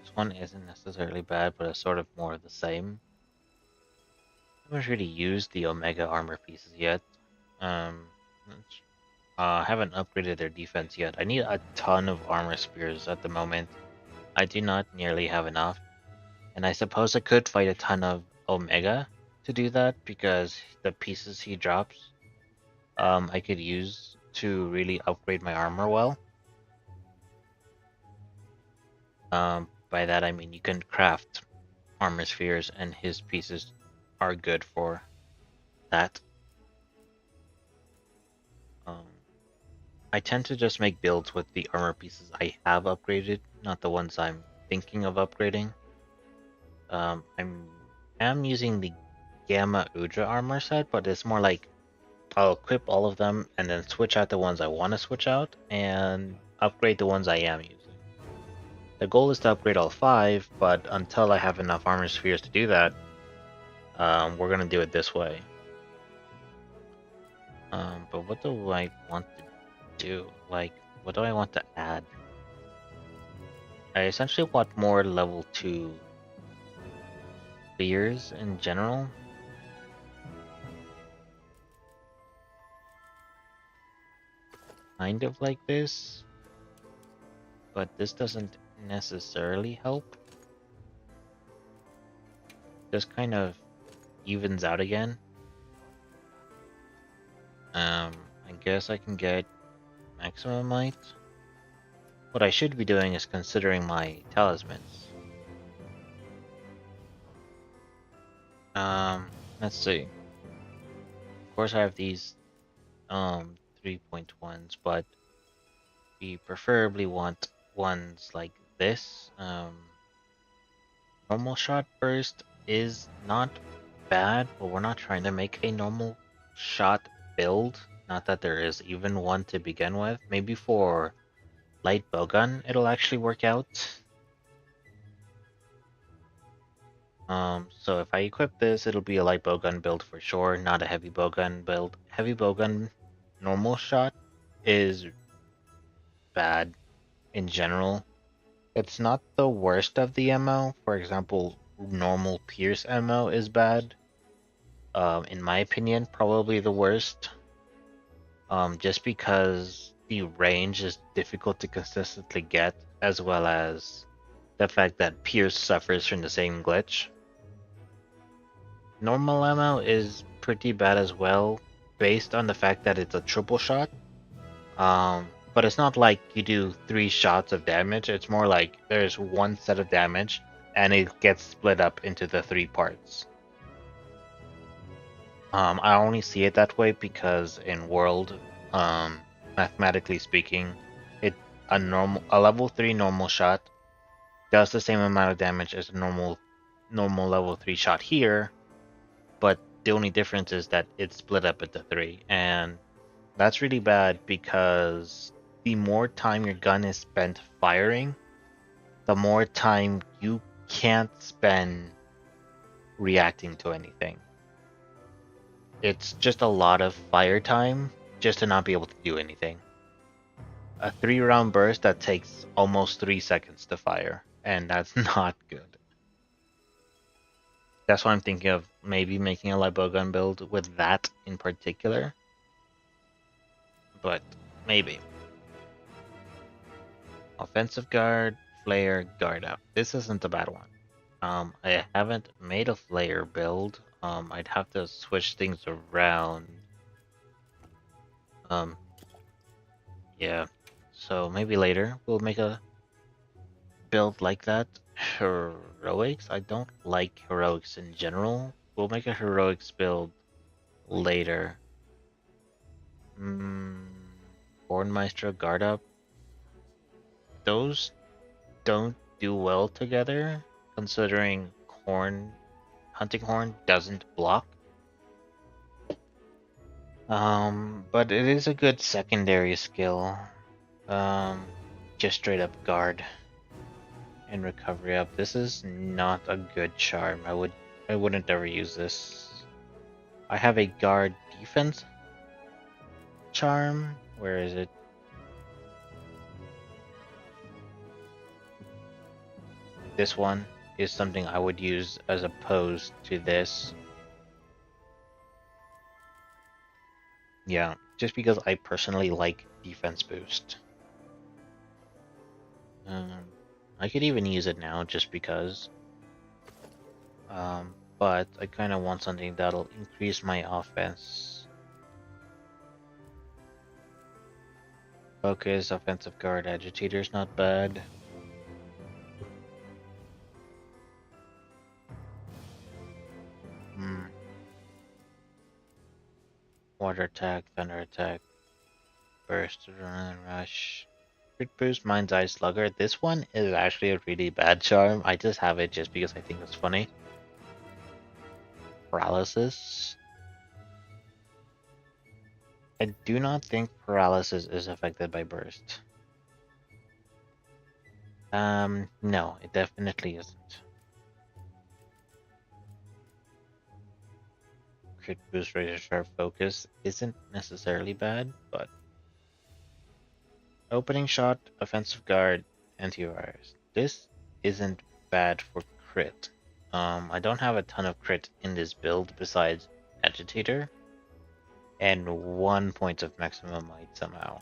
This one isn't necessarily bad, but it's sort of more of the same. I haven't really used the Omega armor pieces yet. Um, haven't upgraded their defense yet. I need a ton of armor spears at the moment. I do not nearly have enough. And I suppose I could fight a ton of Omega to do that because the pieces he drops, I could use to really upgrade my armor well. By that I mean you can craft armor spheres, and his pieces are good for that. Um, I tend to just make builds with the armor pieces I have upgraded, not the ones I'm thinking of upgrading. I'm using the Gamma Udra armor set, but it's more like I'll equip all of them and then switch out the ones I want to switch out and upgrade the ones I am using. The goal is to upgrade all 5, but until I have enough armor spheres to do that, we're gonna do it this way. But what do I want to do? Like, what do I want to add? I essentially want more level 2 spheres in general. Kind of like this, but this doesn't necessarily help. Just kind of evens out again. I guess I can get maximum might. What I should be doing is considering my talismans. Let's see. Of course I have these 3.1s, but we preferably want ones like this. Normal shot burst is not bad, but we're not trying to make a normal shot build. Not that there is even one to begin with. Maybe for light bowgun it'll actually work out. So if I equip this, it'll be a light bowgun build for sure, not a heavy bowgun build. Heavy bowgun normal shot is bad in general. It's not the worst of the MO. For example, normal Pierce MO is bad. In my opinion, probably the worst. Just because the range is difficult to consistently get, as well as the fact that Pierce suffers from the same glitch. Normal ammo is pretty bad as well, based on the fact that it's a triple shot. But it's not like you do 3 shots of damage, it's more like there's one set of damage, and it gets split up into the 3 parts. I only see it that way because in World, mathematically speaking, a level 3 normal shot does the same amount of damage as a normal level 3 shot here, but the only difference is that it's split up into 3, and that's really bad because the more time your gun is spent firing, the more time you can't spend reacting to anything. It's just a lot of fire time just to not be able to do anything. A 3-round burst that takes almost 3 seconds to fire, and that's not good. That's why I'm thinking of maybe making a light bowgun build with that in particular. But maybe. Offensive guard, flare, guard up. This isn't a bad one. I haven't made a flare build. I'd have to switch things around. Um, yeah. So maybe later we'll make a build like that. Heroics? I don't like heroics in general. We'll make a heroics build later. Bornmeister, guard up. Those don't do well together. considering hunting horn doesn't block. But it is a good secondary skill. Um, just straight up guard and recovery up. This is not a good charm. I wouldn't ever use this. I have a guard defense charm. Where is it? This one is something I would use as opposed to this. Yeah, just because I personally like defense boost. Um, I could even use it now just because. But I kind of want something that'll increase my offense. Focus, offensive guard, agitator's not bad. Water attack, thunder attack, burst, run, rush. Crit boost, mind's eye, slugger. This one is actually a really bad charm. I just have it just because I think it's funny. Paralysis. I do not think paralysis is affected by burst. No, it definitely isn't. Crit boost, razor sharp focus isn't necessarily bad, but opening shot, offensive guard, antivirus. This isn't bad for crit. I don't have a ton of crit in this build besides agitator and 1 point of maximum might somehow.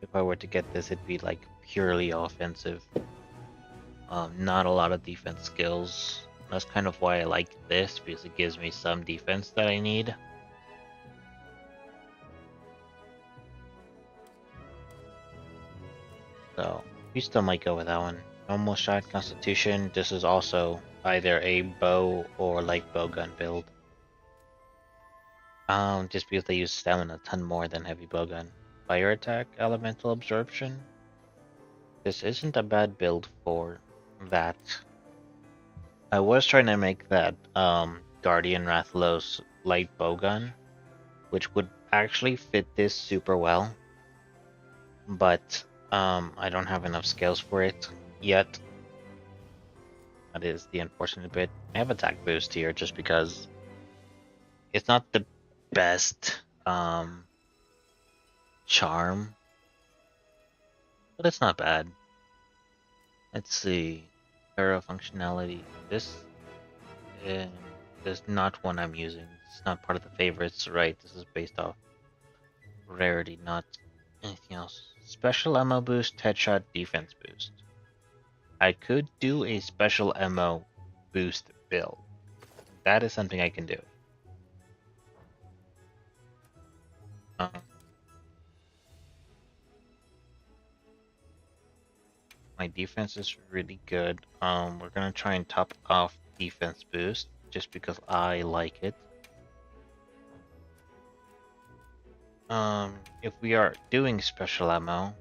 If I were to get this, it'd be like purely offensive. Not a lot of defense skills. That's kind of why I like this, because it gives me some defense that I need. So, we still might go with that one. Normal shot constitution. This is also either a bow or like bowgun build. Just because they use stamina a ton more than heavy bowgun. Fire attack, elemental absorption. This isn't a bad build for that. I was trying to make that Guardian Rathalos light bowgun, which would actually fit this super well, but I don't have enough skills for it yet. That is the unfortunate bit. I have attack boost here just because it's not the best charm, but it's not bad. Let's see. Hero functionality. This is not one I'm using. It's not part of the favorites, right? This is based off rarity, not anything else. Special ammo boost, headshot, defense boost. I could do a special ammo boost build. That is something I can do. My defense is really good. We're gonna try and top off defense boost just because I like it. If we are doing special ammo,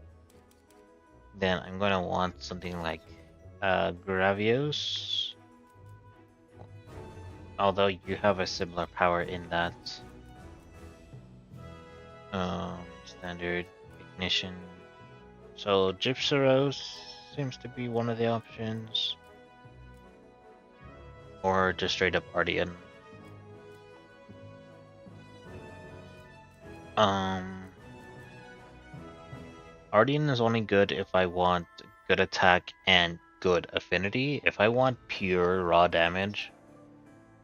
then I'm gonna want something like Gravios. Although you have a similar power in that. Standard ignition. So Gypsyros seems to be one of the options. Or just straight up Ardian. Ardian is only good if I want good attack and good affinity. If I want pure raw damage,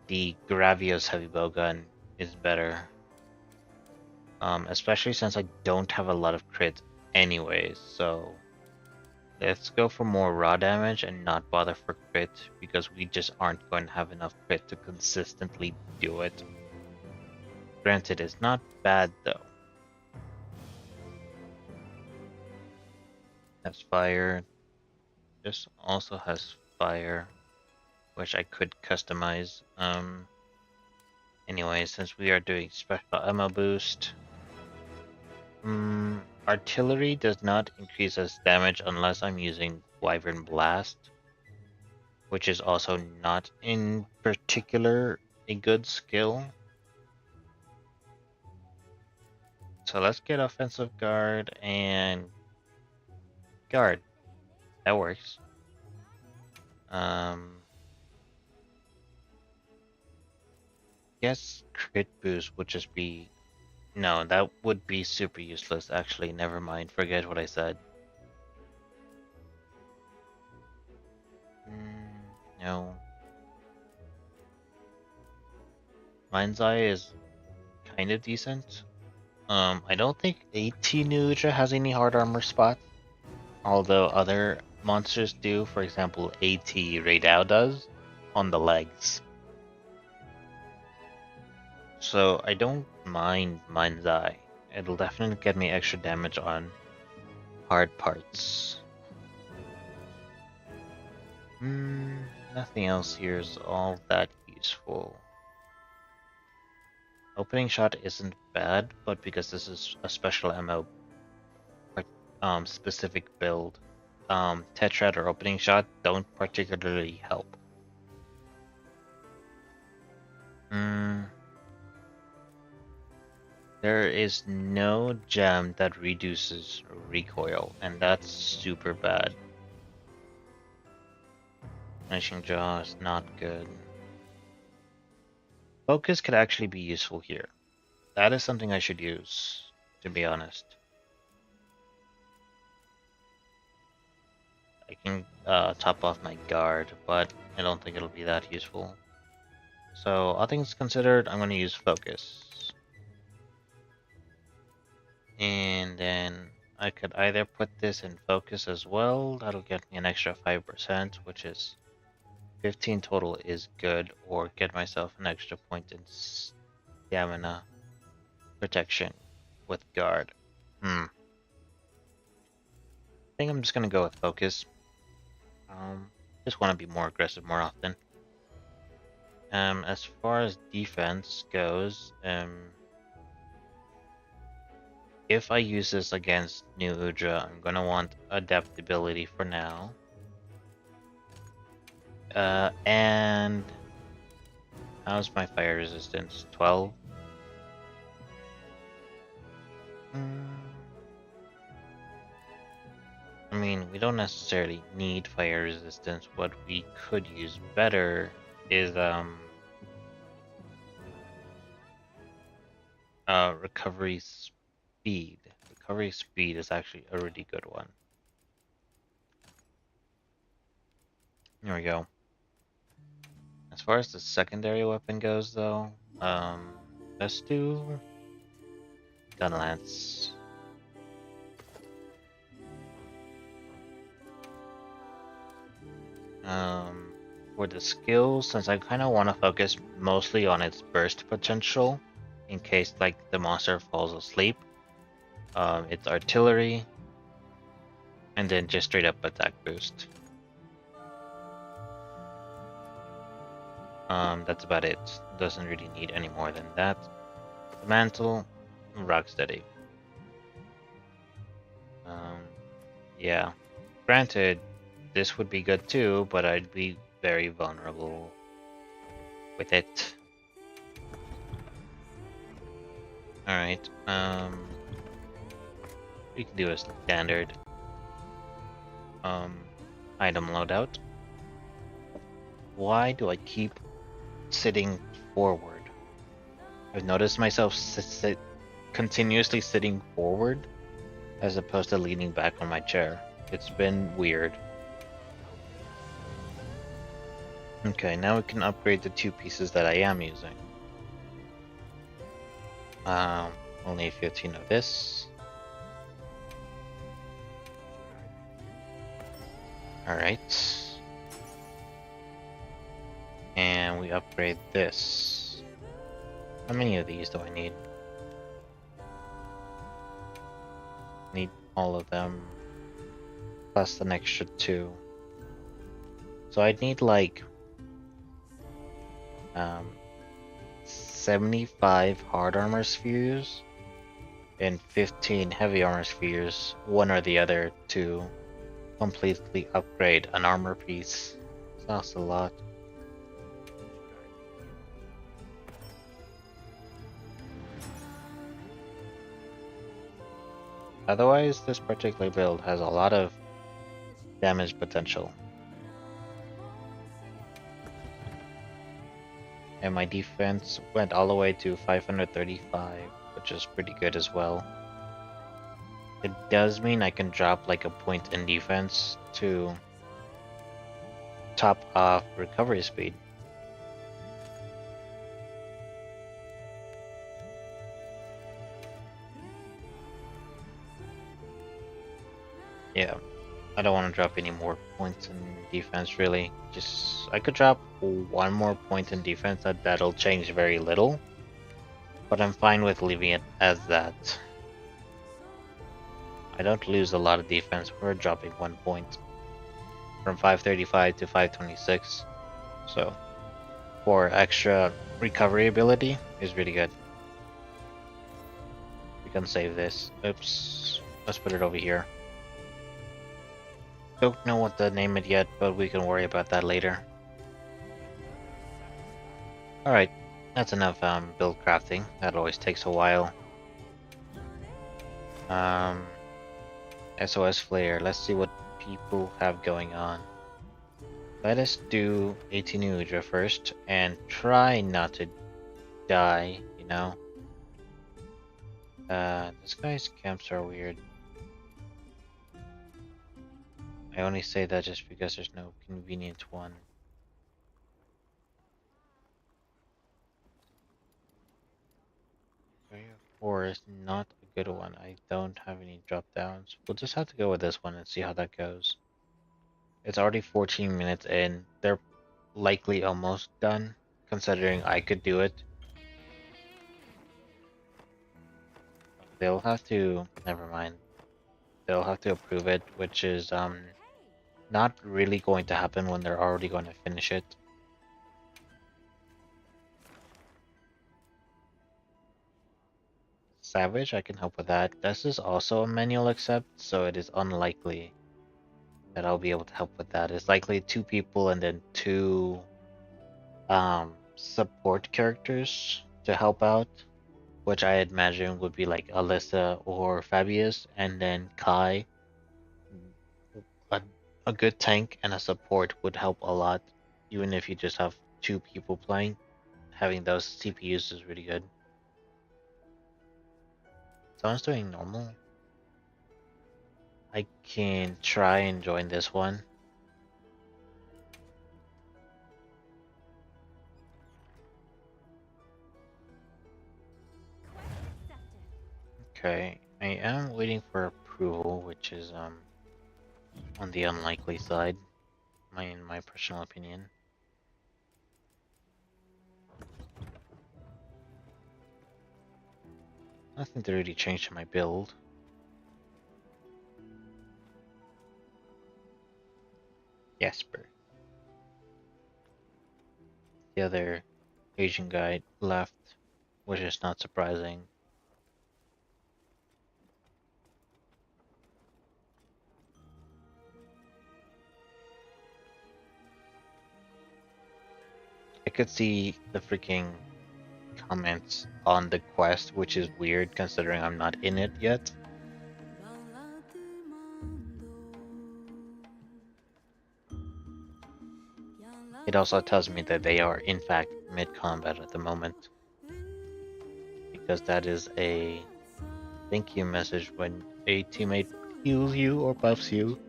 the Gravios heavy bowgun is better. Especially since I don't have a lot of crit anyways, so let's go for more raw damage and not bother for crit, because we just aren't going to have enough crit to consistently do it. Granted, it's not bad though. Has fire. This also has fire, which I could customize. Anyway, since we are doing special ammo boost, artillery does not increase its damage unless I'm using Wyvern Blast, which is also not in particular a good skill. So let's get offensive guard and guard. That works. Guess crit boost would just be no, that would be super useless. Actually, never mind. Forget what I said. No. Mind's Eye is kind of decent. I don't think AT Nuja has any hard armor spots, although other monsters do. For example, AT Raidao does on the legs. So I don't mind Mind's Eye. It'll definitely get me extra damage on hard parts. Nothing else here is all that useful. Opening shot isn't bad, but because this is a special MO specific build, Tetrad or opening shot don't particularly help. There is no gem that reduces recoil, and that's super bad. Finishing Jaw is not good. Focus could actually be useful here. That is something I should use, to be honest. I can top off my guard, but I don't think it'll be that useful. So, all things considered, I'm going to use Focus. And then I could either put this in Focus as well, that'll get me an extra 5%, which is 15 total is good, or get myself an extra point in stamina protection with guard. I think I'm just gonna go with Focus. Just want to be more aggressive more often. As far as defense goes, if I use this against New Udra, I'm gonna want adaptability for now. And how's my fire resistance? 12? I mean, we don't necessarily need fire resistance. What we could use better is recovery speed. Recovery speed is actually a really good one. There we go. As far as the secondary weapon goes, though, let's do Gun Lance. For the skills, since I kind of want to focus mostly on its burst potential, in case like the monster falls asleep, it's artillery, and then just straight up attack boost. That's about it. Doesn't really need any more than that. The mantle, rocksteady. Yeah. Granted, this would be good too, but I'd be very vulnerable with it. Alright, we can do a standard item loadout. Why do I keep sitting forward? I've noticed myself continuously sitting forward as opposed to leaning back on my chair. It's been weird. Okay, now we can upgrade the 2 pieces that I am using. Only 15 of this. Alright. And we upgrade this. How many of these do I need? Need all of them. Plus an extra 2. So I'd need like 75 hard armor spheres and 15 heavy armor spheres, one or the other, to completely upgrade an armor piece. Sounds a lot. Otherwise, this particular build has a lot of damage potential. And my defense went all the way to 535, which is pretty good as well. It does mean I can drop like a point in defense to top off recovery speed. Yeah, I don't want to drop any more points in defense really. Just I could drop one more point in defense, that'll change very little. But I'm fine with leaving it as that. I don't lose a lot of defense, we're dropping 1 point. From 535 to 526. So for extra recovery ability is really good. We can save this. Oops. Let's put it over here. Don't know what to name it yet, but we can worry about that later. Alright, that's enough build crafting. That always takes a while. SOS Flare, let's see what people have going on. Let us do 18 Udra first and try not to die, you know? This guy's camps are weird. I only say that just because there's no convenient one. 3 or 4 is not a good one. I don't have any drop downs. We'll just have to go with this one and see how that goes. It's already 14 minutes in. They're likely almost done, considering I could do it. They'll have to, never mind. They'll have to approve it, which is not really going to happen when they're already going to finish it. Savage, I can help with that. This is also a manual accept, so it is unlikely that I'll be able to help with that. It's likely 2 people and then 2 support characters to help out, which I imagine would be like Alyssa or Fabius, and then Kai. A good tank and a support would help a lot, even if you just have 2 people playing. Having those CPUs is really good. Someone's doing normal. I can try and join this one. Okay, I am waiting for approval, which is on the unlikely side, in my personal opinion. Nothing to really change to my build. Jasper. The other Asian guy left, which is not surprising. I could see the freaking comments on the quest, which is weird considering I'm not in it yet. It also tells me that they are in fact mid-combat at the moment, because that is a thank you message when a teammate heals you or buffs you.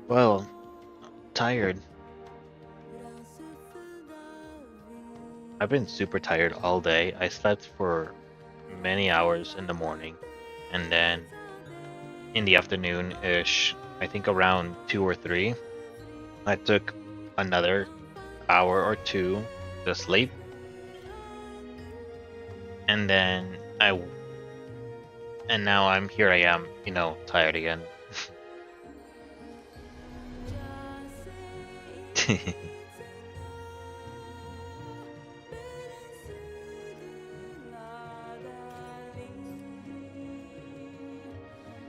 Well, tired. I've been super tired all day. I slept for many hours in the morning, and then in the afternoon-ish, I think around 2 or 3, I took another hour or 2 to sleep, and then and now here I am, you know, tired again.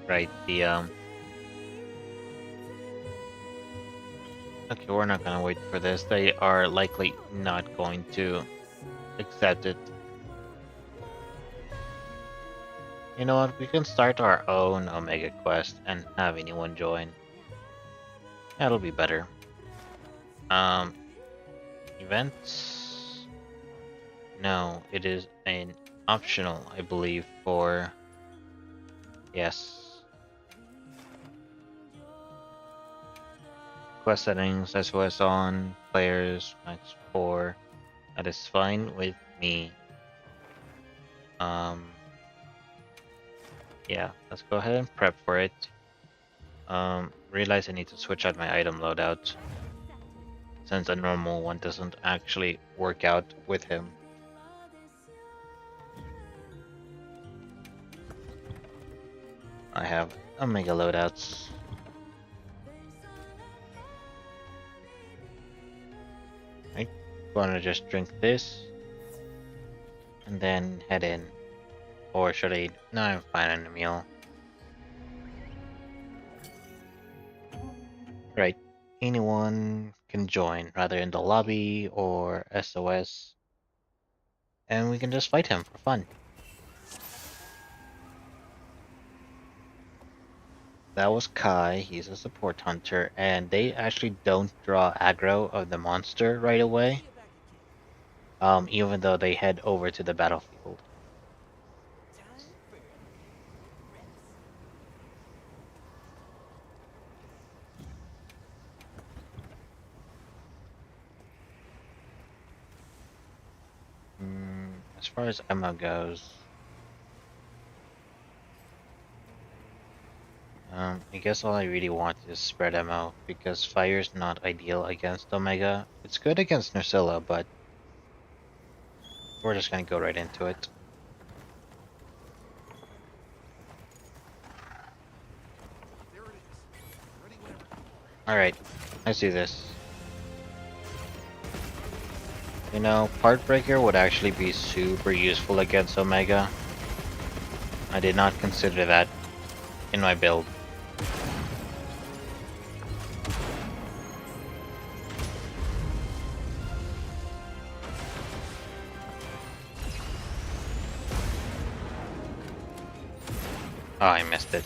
Right, the okay, we're not gonna wait for this. They are likely not going to accept it. You know what? We can start our own Omega quest and have anyone join. That'll be better. Um, events? No, it is an optional, I believe, for... Yes. Quest settings, SOS on, players, max 4. That is fine with me. Yeah, let's go ahead and prep for it. Realize I need to switch out my item loadout, since a normal one doesn't actually work out with him. I have Omega loadouts. I'm gonna just drink this and then head in. Or should I? No, I'm fine on the meal. Right. Anyone can join, rather in the lobby or SOS. And we can just fight him for fun. That was Kai, he's a support hunter, and they actually don't draw aggro of the monster right away. Even though they head over to the battlefield. As far as ammo goes, I guess all I really want is spread ammo, because fire's not ideal against Omega. It's good against Nursilla, but we're just gonna go right into it. There it is. Ready whenever. Alright, let's do this. You know, Part Breaker would actually be super useful against Omega. I did not consider that in my build. Oh, I missed it.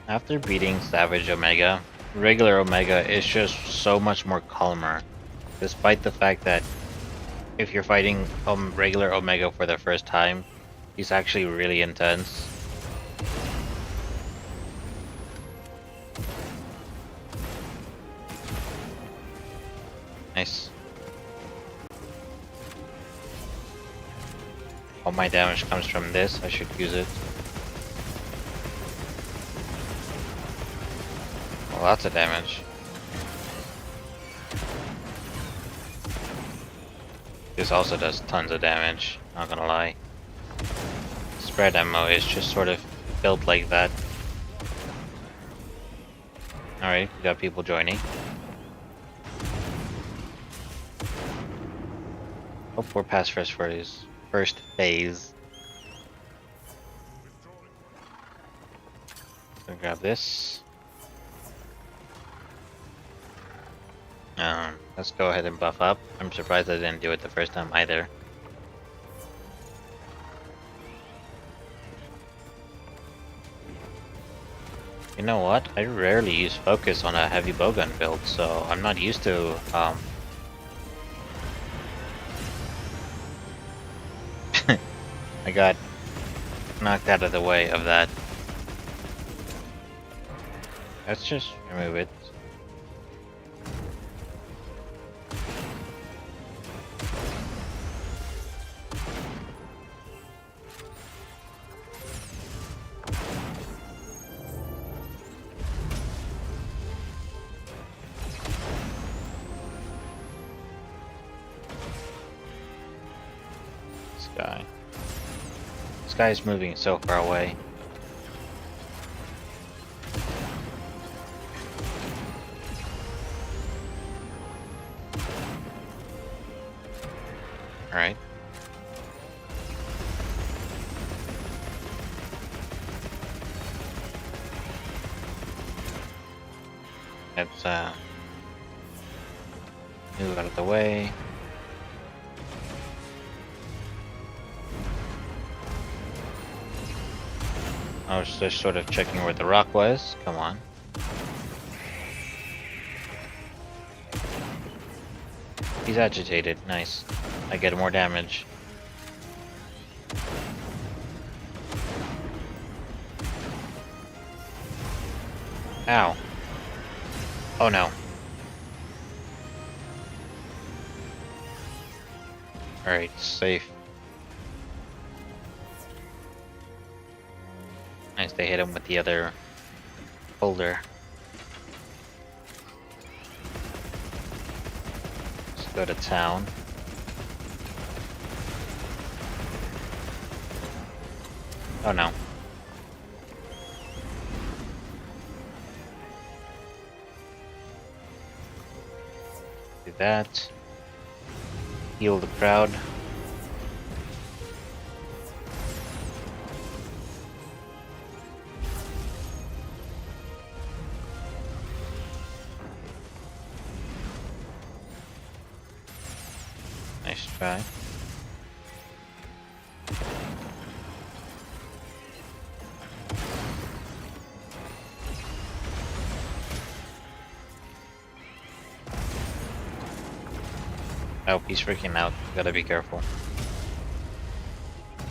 After beating Savage Omega, regular Omega is just so much more calmer, despite the fact that if you're fighting regular Omega for the first time, he's actually really intense. Nice. All my damage comes from this, I should use it. Well, lots of damage. This also does tons of damage, not gonna lie. Spread ammo is just sort of built like that. Alright, we got people joining. Hope we're past for his first phase. So grab this. Let's go ahead and buff up. I'm surprised I didn't do it the first time either. You know what? I rarely use focus on a heavy bowgun build, so I'm not used to I got knocked out of the way of that. Let's just remove it. guy. This guy's moving so far away. Alright. Let's move out of the way. I was just sort of checking where the rock was. Come on. He's agitated. Nice. I get more damage. Ow. Oh no. Alright, safe. Nice, they hit him with the other boulder. Let's go to town. Oh no. Do that. Heal the crowd. Nice try. Oh, he's freaking out. Gotta be careful.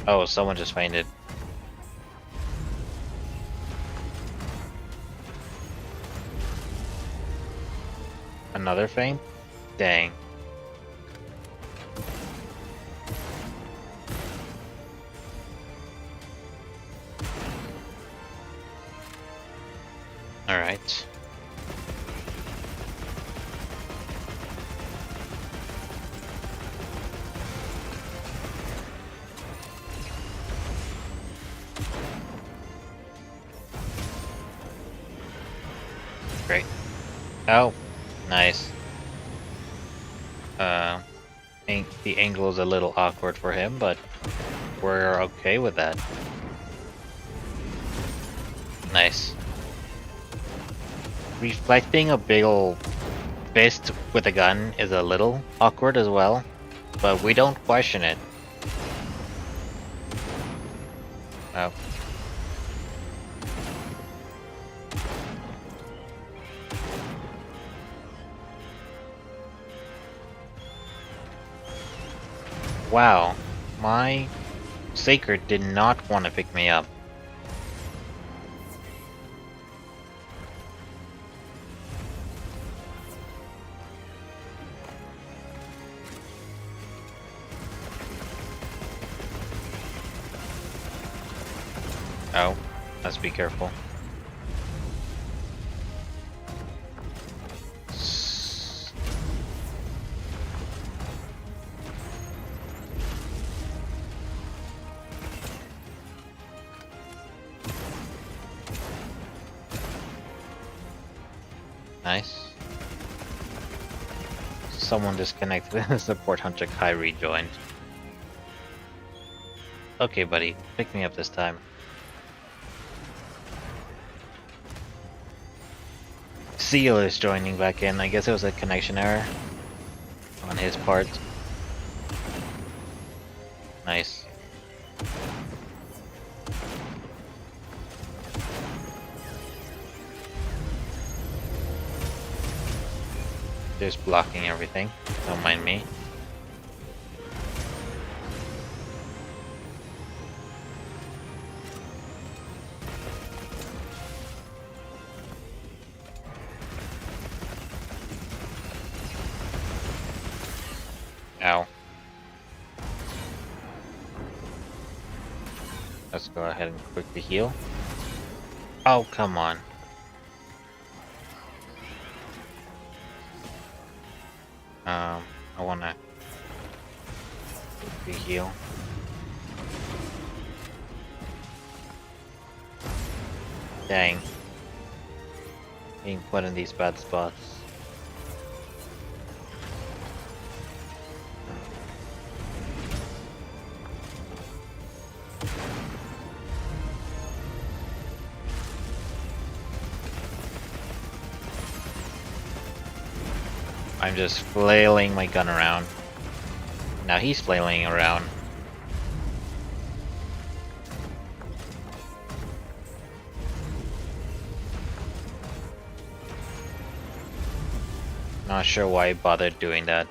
Oh, someone just fainted. Another faint? Dang. Alright. Great. Oh, nice. The angle is a little awkward for him, but we're okay with that. Nice. Reflecting a big ol' fist with a gun is a little awkward as well, but we don't question it. Oh. Wow, my Sacred did not want to pick me up. Oh, let's be careful. Nice. Someone disconnected. Support Hunter Kai rejoined. Okay, buddy, pick me up this time. Seal is joining back in. I guess it was a connection error on his part. Nice. Just blocking everything. Don't mind me. Ow. Let's go ahead and quickly heal. Oh, come on. I wanna quickly heal. Dang. Being put in these bad spots. I'm just flailing my gun around. Now he's flailing around. Not sure why I bothered doing that.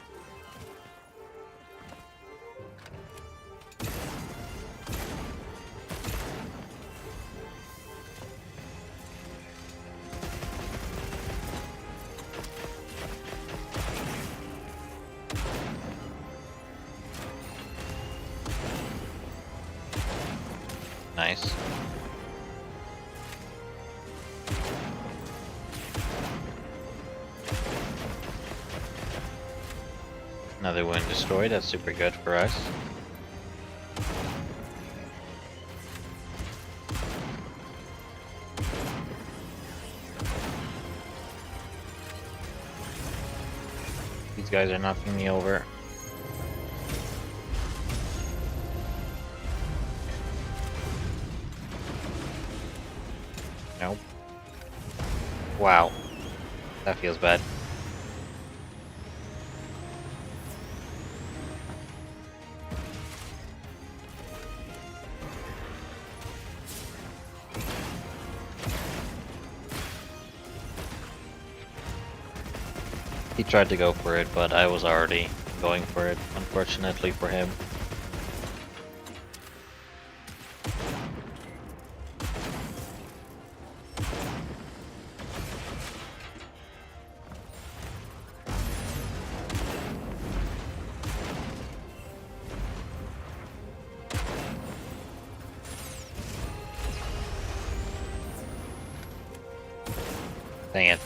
Nice. Another one destroyed, that's super good for us. These guys are knocking me over. Nope. Wow. That feels bad. He tried to go for it, but I was already going for it, unfortunately for him. Dang it.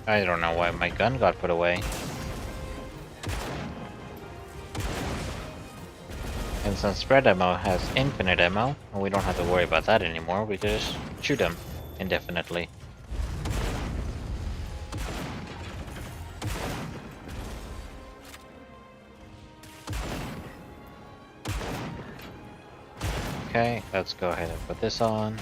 I don't know why my gun got put away. And since spread ammo has infinite ammo, we don't have to worry about that anymore, we can just shoot them indefinitely. Okay, let's go ahead and put this on.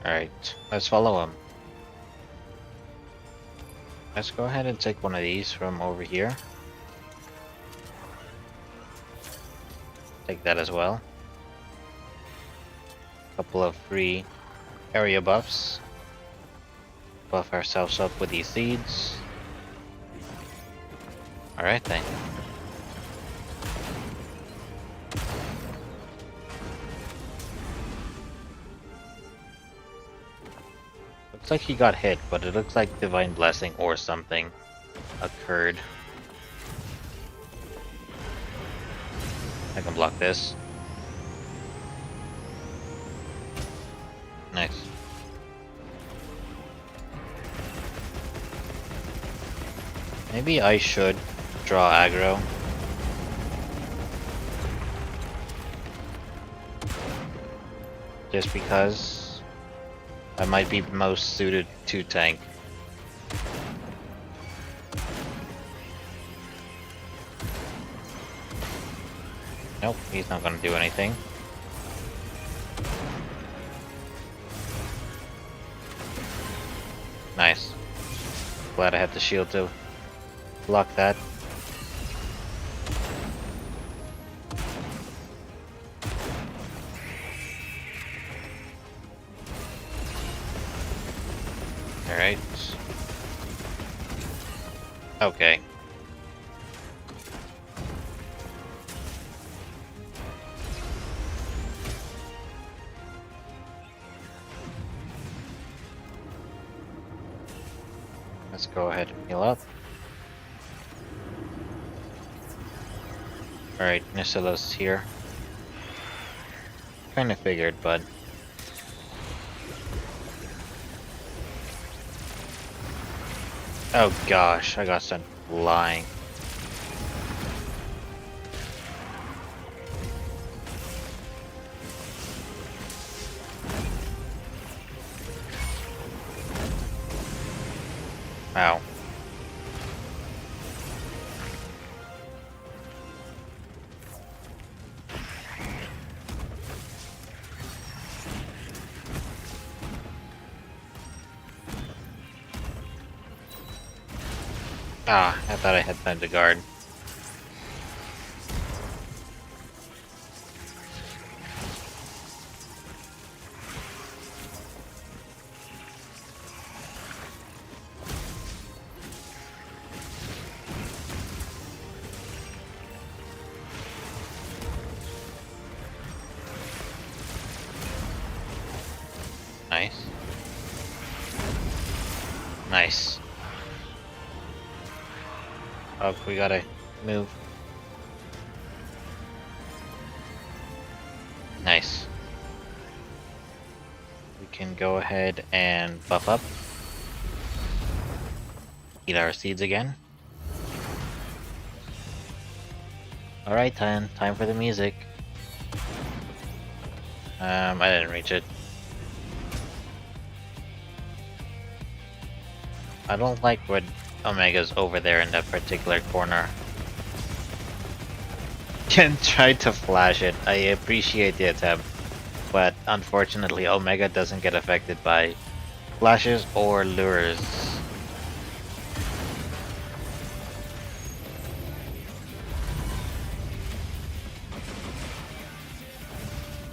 Alright, let's follow him. Let's go ahead and take one of these from over here. Take that as well. Couple of free area buffs. Buff ourselves up with these seeds. Alright then. Looks like he got hit, but it looks like Divine Blessing or something occurred. I can block this. Nice. Maybe I should draw aggro. Just because I might be most suited to tank. Nope, he's not gonna do anything. Nice. Glad I had the shield to block that. Alright. Okay. Let's go ahead and heal up. Alright, Nisila's here. kind of figured, but oh gosh, I got sent flying. Ow. Ah, I thought I had time to guard. Nice. Nice. Oh, we gotta move. Nice. We can go ahead and buff up. Eat our seeds again. Alright, time for the music. I didn't reach it. I don't like when Omega's over there in that particular corner. Ken tried to flash it. I appreciate the attempt, but unfortunately Omega doesn't get affected by flashes or lures.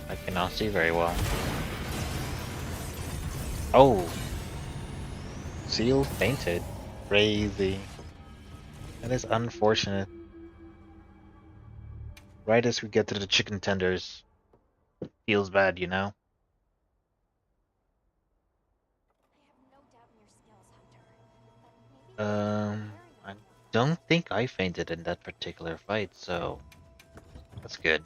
I cannot see very well. Oh! Seal fainted. Crazy. That is unfortunate. Right as we get to the chicken tenders. Feels bad, you know? I don't think I fainted in that particular fight, so that's good.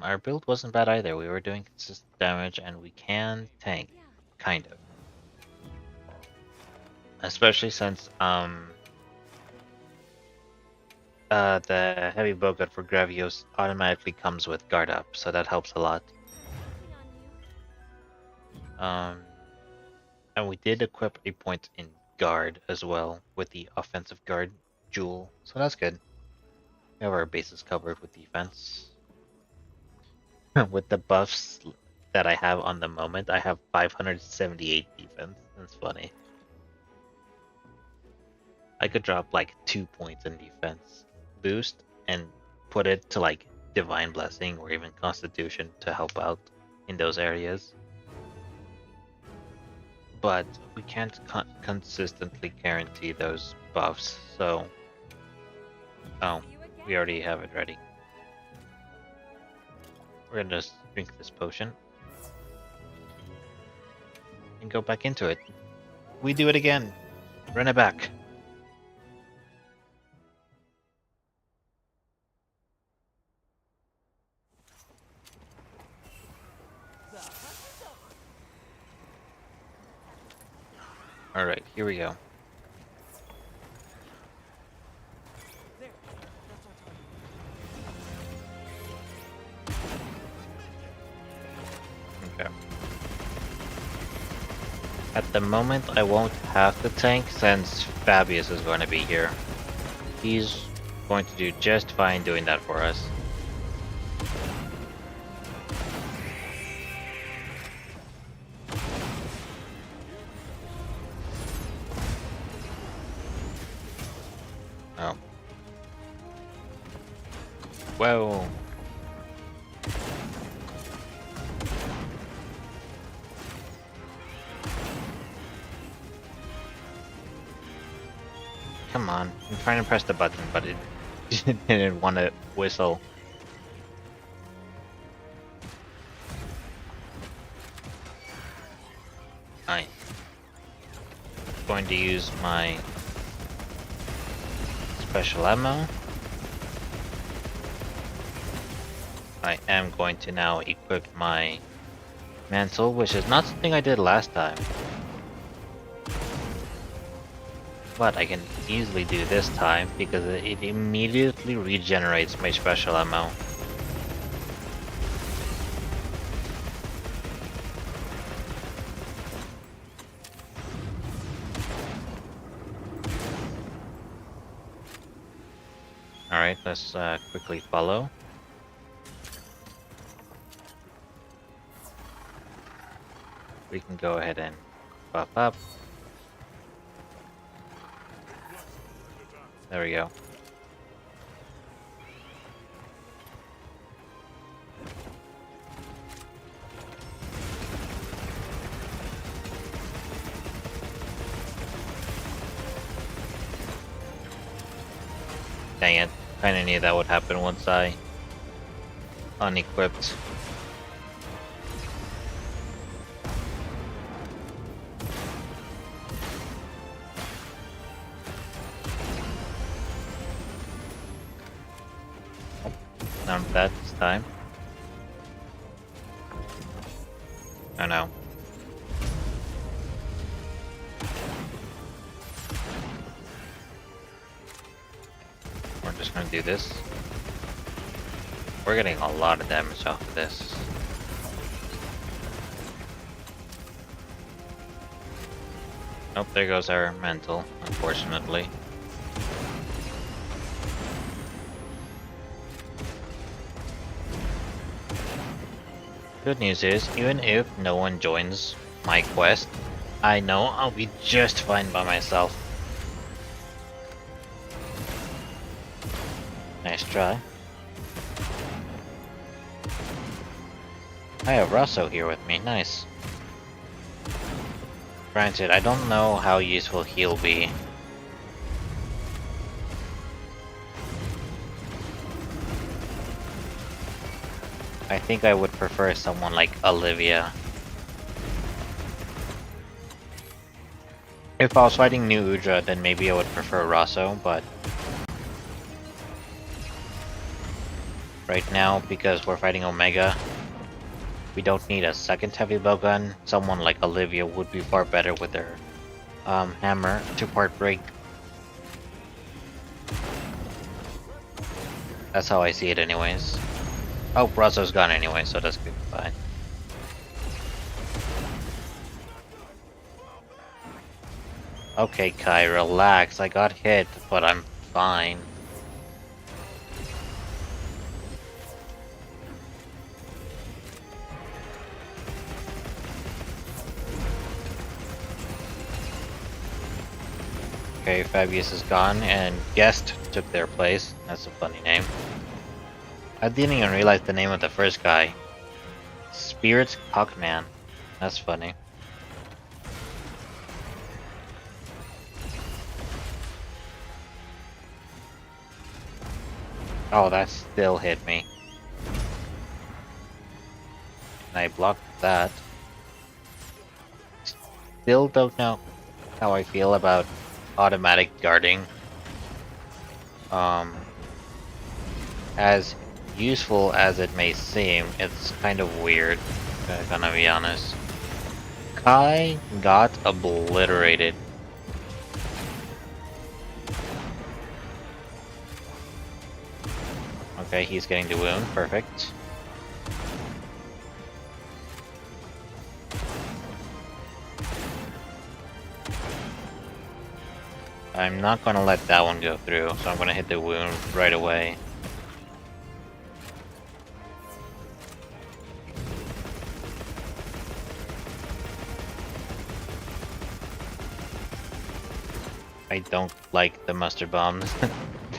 Our build wasn't bad either. We were doing consistent damage and we can tank. Kind of. Especially since, the heavy bowgun for Gravios automatically comes with guard up, so that helps a lot. And we did equip a point in guard as well with the offensive guard jewel, so that's good. We have our bases covered with defense. With the buffs that I have on the moment, I have 578 defense. That's funny. I could drop like 2 points in defense boost and put it to like Divine Blessing or even Constitution to help out in those areas. But we can't consistently guarantee those buffs, so... Oh, we already have it ready. We're gonna just drink this potion. And go back into it. We do it again! Run it back! Alright, here we go. Okay. At the moment, I won't have to tank since Fabius is going to be here. He's going to do just fine doing that for us. Oh. Whoa. Come on. I'm trying to press the button, but it didn't want to whistle. I'm going to use my special ammo I am going to now equip my mantle, which is not something I did last time. But I can easily do this time because it immediately regenerates my special ammo. Alright, let's quickly follow. We can go ahead and buff up. There we go. Dang it. Kinda knew that would happen once I unequipped. None of that this time. Oh no. We're just gonna do this. We're getting a lot of damage off of this. Oh, there goes our mental, unfortunately. Good news is, even if no one joins my quest, I know I'll be just fine by myself. Nice try. I have Russo here with me, nice. Granted, I don't know how useful he'll be. I think I would prefer someone like Olivia. If I was fighting New Udra, then maybe I would prefer Rosso, but right now, because we're fighting Omega, we don't need a second heavy bowgun. Someone like Olivia would be far better with her hammer, two-part break. That's how I see it anyways. Oh, Rosso's gone anyway, so that's good. Fine. Okay, Kai, relax. I got hit, but I'm fine. Okay, Fabius is gone, and Guest took their place. That's a funny name. I didn't even realize the name of the first guy. Spirit's Hawkman. That's funny. Oh, that still hit me. And I blocked that. Still don't know how I feel about automatic guarding. As useful as it may seem, it's kind of weird, gonna be honest. Kai got obliterated. Okay, he's getting the wound, perfect. I'm not gonna let that one go through, so I'm gonna hit the wound right away. I don't like the mustard bombs.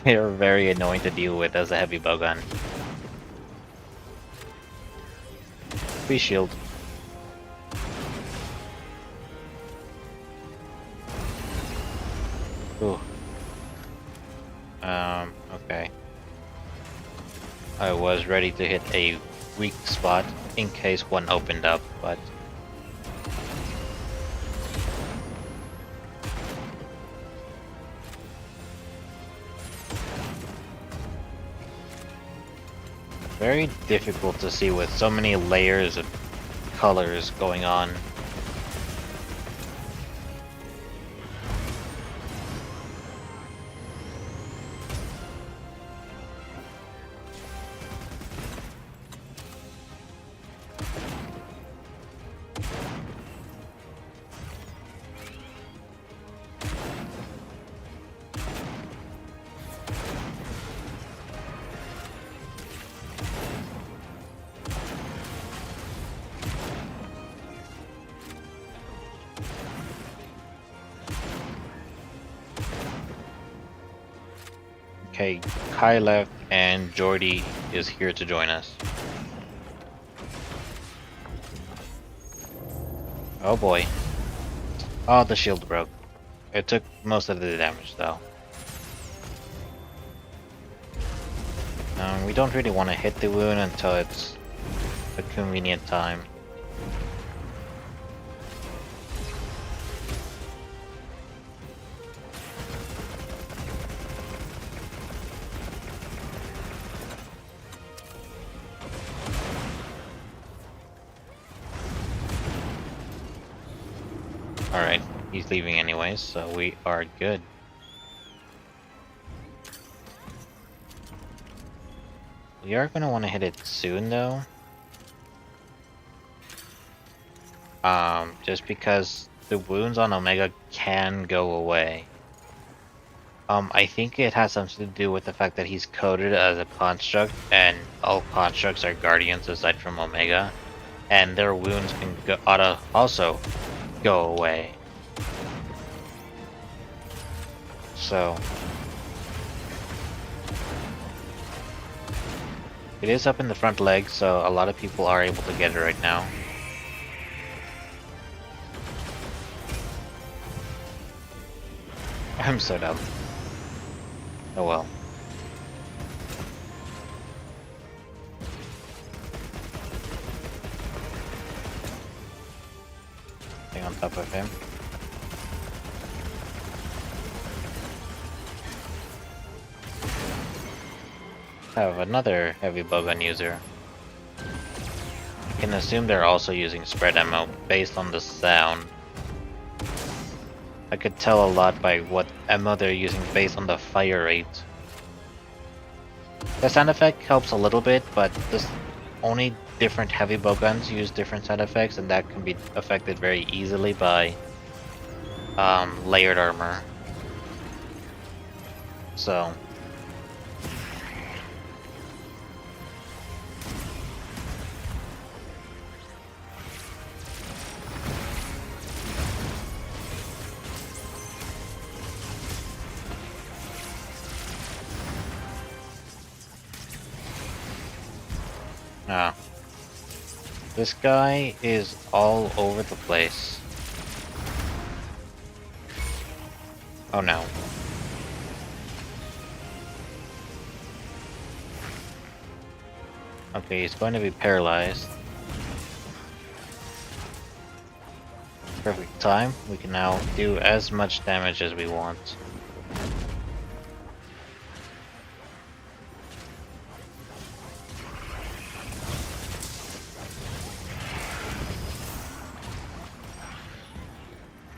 They're very annoying to deal with as a heavy bowgun. Free shield. Ooh. Okay. I was ready to hit a weak spot in case one opened up, but very difficult to see with so many layers of colors going on. Okay, Kai left and Jordy is here to join us. Oh boy. Oh, the shield broke. It took most of the damage though. We don't really want to hit the wound until it's a convenient time. Alright, he's leaving anyways, so we are good. We are gonna want to hit it soon though. Just because the wounds on Omega can go away. I think it has something to do with the fact that he's coded as a construct, and all constructs are guardians aside from Omega, and their wounds can also go away. So it is up in the front leg, so a lot of people are able to get it right now. I'm so dumb. Oh well. Stay on top of him. Have another heavy bowgun user. I can assume they're also using spread ammo based on the sound. I could tell a lot by what ammo they're using based on the fire rate. The sound effect helps a little bit, but this only different heavy bowguns use different sound effects, and that can be affected very easily by layered armor. So this guy is all over the place. Oh no. Okay, he's going to be paralyzed. Perfect time. We can now do as much damage as we want.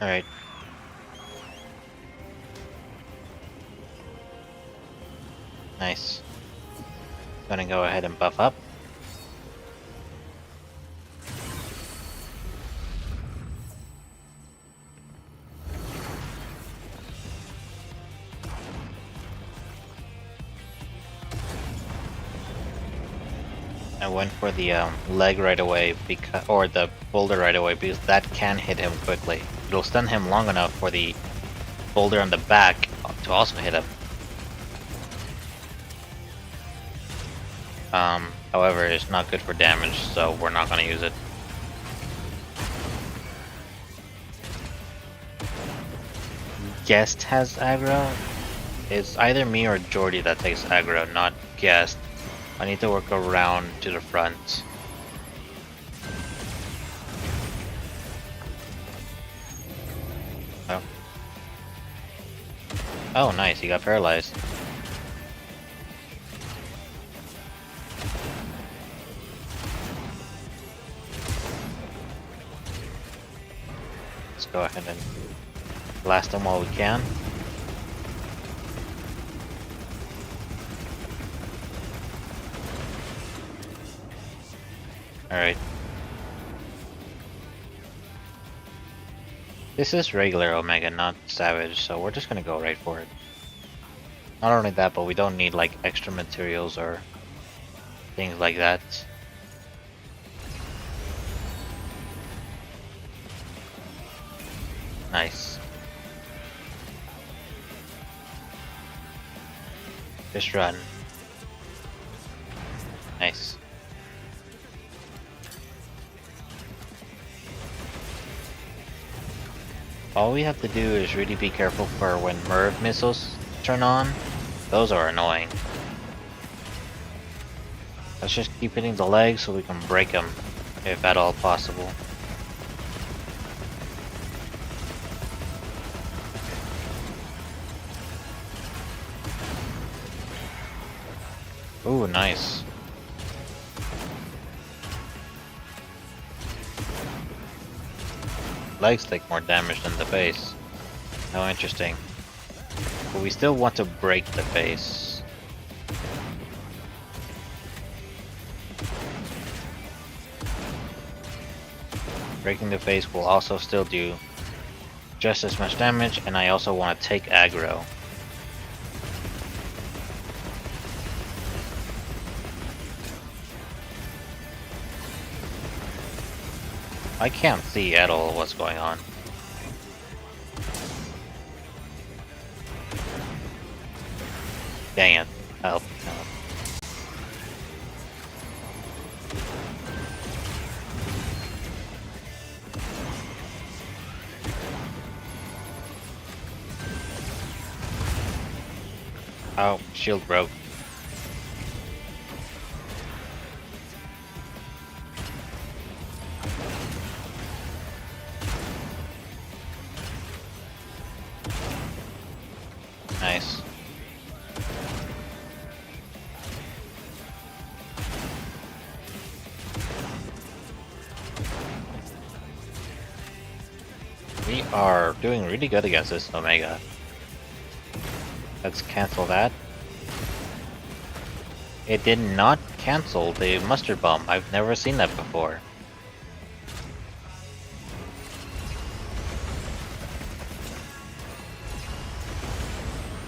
Alright. Nice. Gonna go ahead and buff up. I went for the leg right away or the boulder right away because that can hit him quickly. It'll stun him long enough for the boulder on the back to also hit him. However, it's not good for damage, so we're not gonna use it. Guest has aggro. It's either me or Jordy that takes aggro, not Guest. I need to work around to the front. Oh. Oh, nice, he got paralyzed. Let's go ahead and blast them while we can. Alright. This is regular Omega, not Savage, so we're just gonna go right for it. Not only that, but we don't need like extra materials or things like that. Nice. Just run. Nice. All we have to do is really be careful for when Merv missiles turn on. Those are annoying. Let's just keep hitting the legs so we can break them, if at all possible. Ooh, nice. Legs take more damage than the face. How interesting. But we still want to break the face. Breaking the face will also still do just as much damage, and I also want to take aggro. I can't see at all what's going on. Dang it. Help. Help. Oh, shield broke. Nice. We are doing really good against this Omega. Let's cancel that. It did not cancel the mustard bomb. I've never seen that before.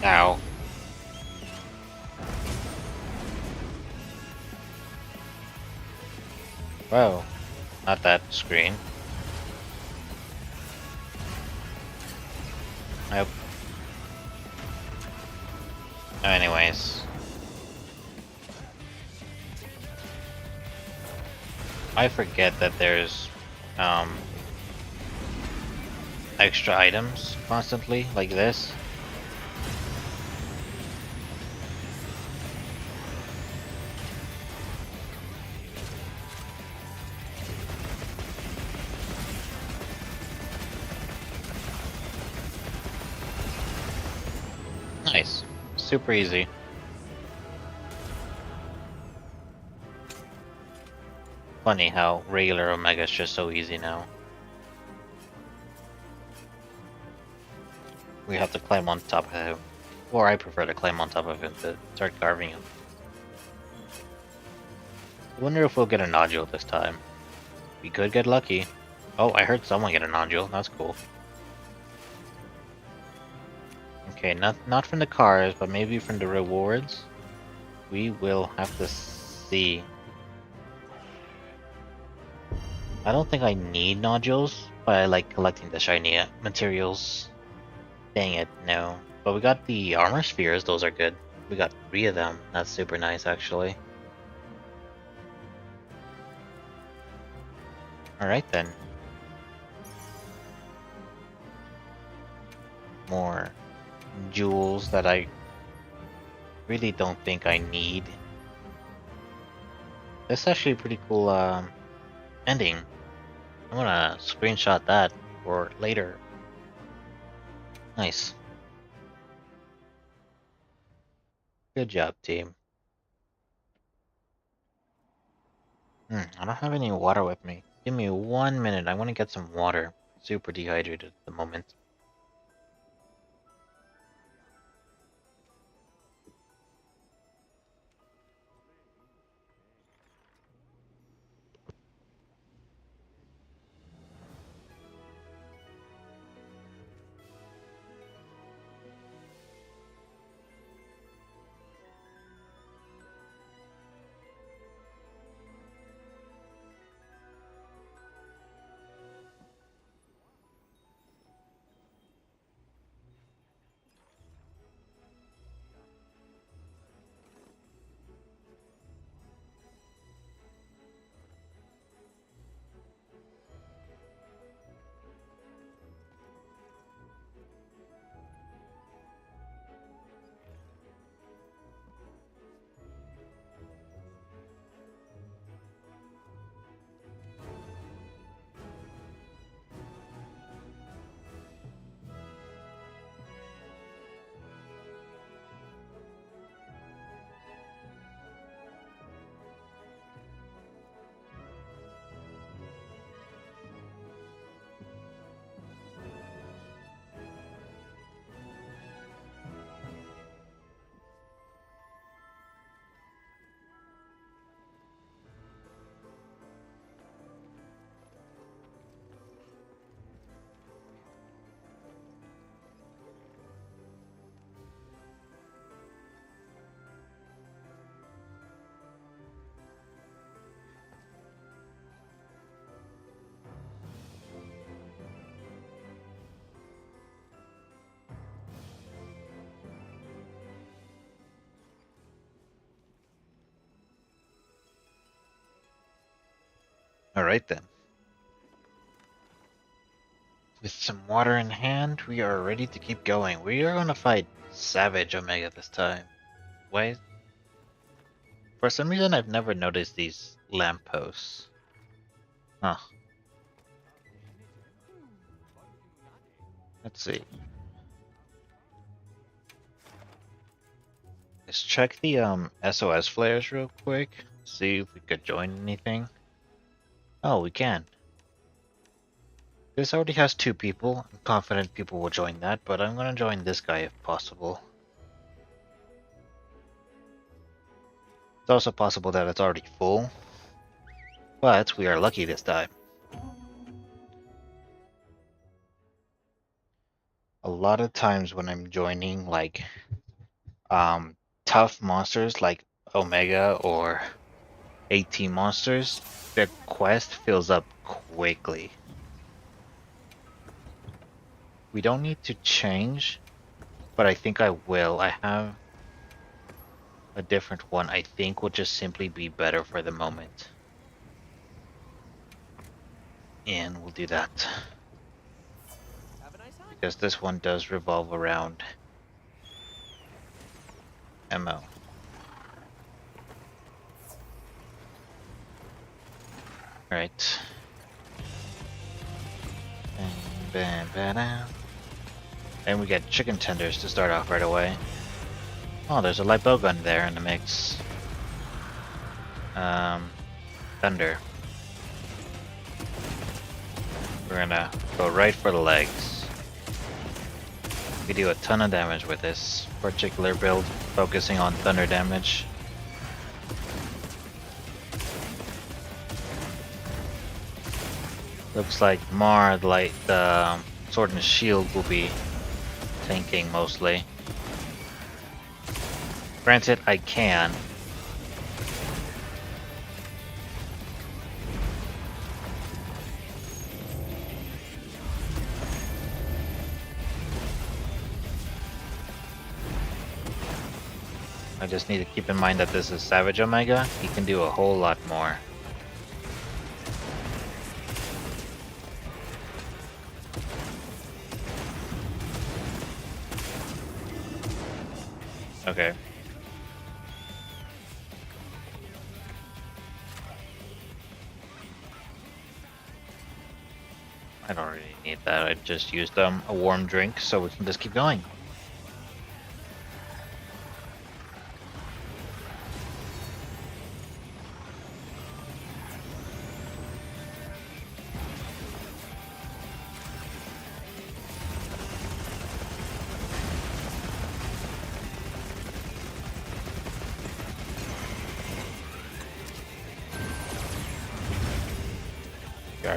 Ow. Whoa. Not that screen. Nope. Anyways. I forget that there's extra items constantly like this. Nice. Super easy. Funny how regular Omega is just so easy now. We have to climb on top of him. Or I prefer to climb on top of him to start carving him. I wonder if we'll get a nodule this time. We could get lucky. Oh, I heard someone get a nodule. That's cool. Okay, not from the cars, but maybe from the rewards. We will have to see. I don't think I need nodules, but I like collecting the shiny materials. Dang it, no. But we got the armor spheres, those are good. We got 3 of them. That's super nice, actually. Alright then. More jewels that I really don't think I need. This is actually a pretty cool ending. I'm gonna screenshot that for later. Nice. Good job, team. I don't have any water with me. Give me 1 minute. I want to get some water. super dehydrated at the moment. Alright then. With some water in hand, we are ready to keep going. We are gonna fight Savage Omega this time. Why? For some reason, I've never noticed these lampposts. Huh. Let's see. Let's check the SOS flares real quick. See if we could join anything. Oh, we can. This already has 2 people. I'm confident people will join that, but I'm gonna join this guy if possible. It's also possible that it's already full, but we are lucky this time. A lot of times when I'm joining like tough monsters like Omega or 18 monsters, their quest fills up quickly. We don't need to change, but I think I will. I have a different one I think will just simply be better for the moment. And we'll do that. Have a nice time. Because this one does revolve around MO. Right. Bam, bam, bam. And we get chicken tenders to start off right away. Oh, there's a light bow gun there in the mix. Thunder. We're gonna go right for the legs. We do a ton of damage with this particular build, focusing on thunder damage. Looks like Mar, the sword and shield, will be tanking mostly. Granted, I can. I just need to keep in mind that this is Savage Omega. He can do a whole lot more. Okay. I don't really need that. I just used a warm drink, so we can just keep going.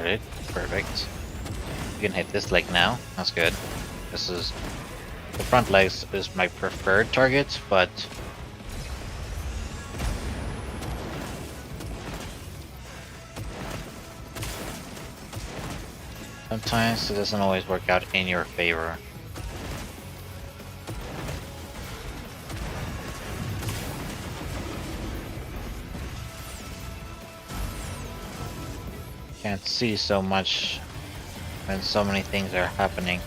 started. Perfect. You can hit this leg now. That's good. This is... The front legs is my preferred target, but... sometimes it doesn't always work out in your favor. Can't see so much when so many things are happening.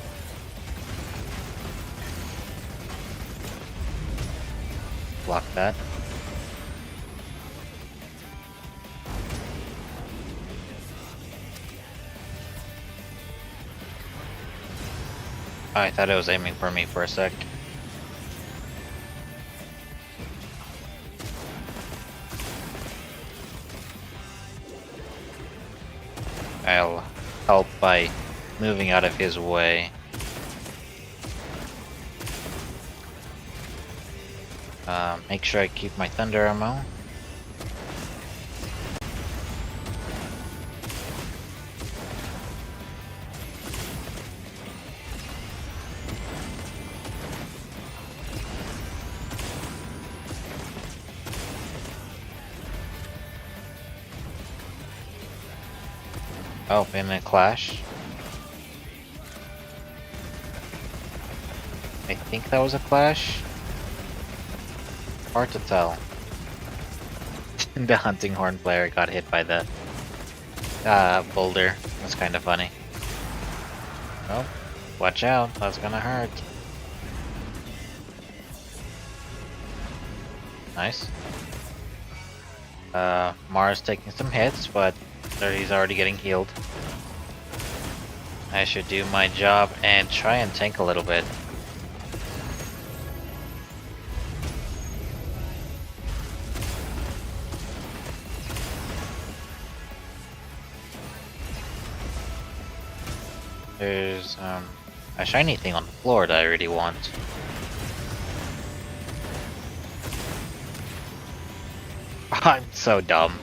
Block that. I thought it was aiming for me for a sec. I'll help by moving out of his way. Make sure I keep my thunder ammo. Oh, in a clash. I think that was a clash. Hard to tell. The hunting horn player got hit by the boulder. That's kind of funny. Oh, watch out, that's gonna hurt. Nice. Mars taking some hits, but he's already getting healed. I should do my job and try and tank a little bit. There's a shiny thing on the floor that I really want. I'm so dumb.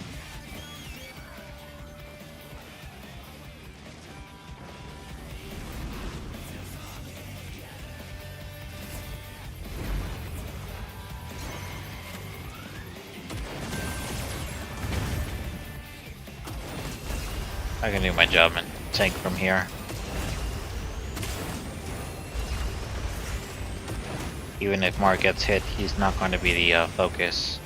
I can do my job and tank from here. Even if Mark gets hit, he's not going to be the focus.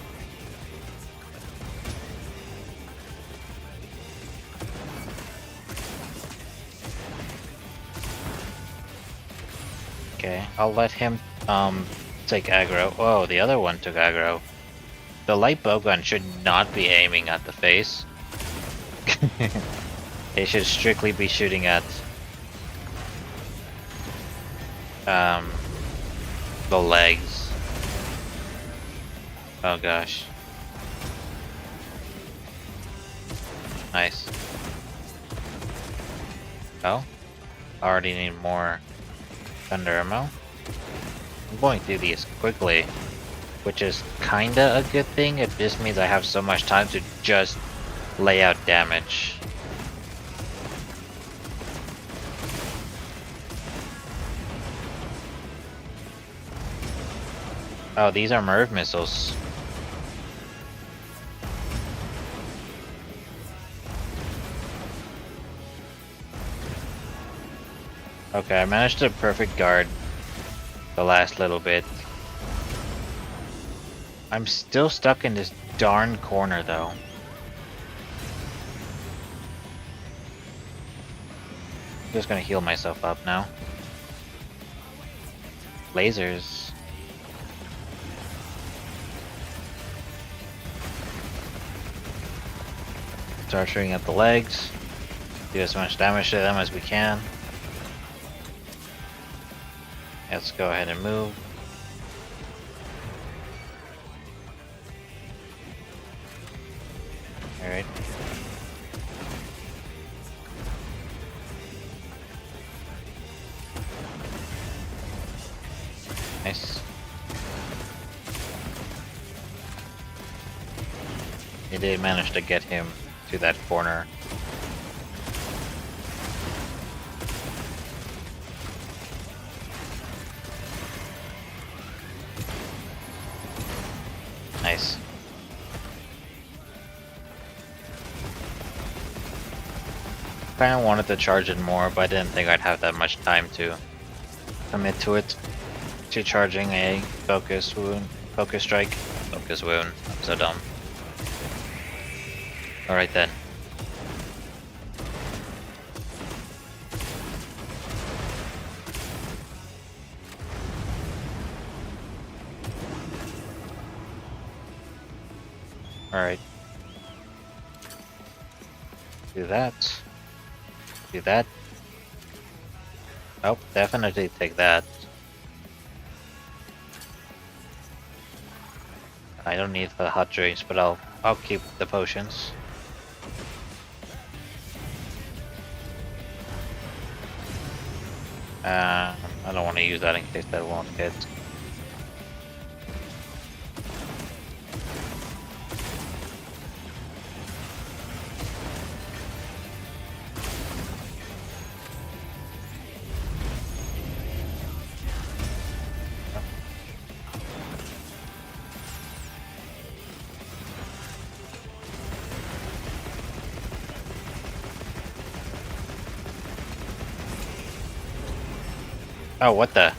Okay, I'll let him take aggro. Oh, the other one took aggro. The light bowgun should not be aiming at the face. They should strictly be shooting at the legs. Oh gosh. Nice. Oh, I already need more thunder ammo. I'm going through these quickly, which is kinda a good thing. It just means I have so much time to just lay out damage. Oh, these are Merv missiles. Okay, I managed to perfect guard the last little bit. I'm still stuck in this darn corner though. Just gonna heal myself up now. Lasers. Start shooting at the legs. Do as much damage to them as we can. Let's go ahead and move. Alright. Nice. He did manage to get him to that corner. kind of wanted to charge it more, but I didn't think I'd have that much time to commit to it. To charging a focus wound, focus strike, focus wound. I'm so dumb. All right then. All right. Do that. Do that. Oh, definitely take that. I don't need the hot drinks, but I'll keep the potions. I don't want to use that in case that won't hit. Oh, what the?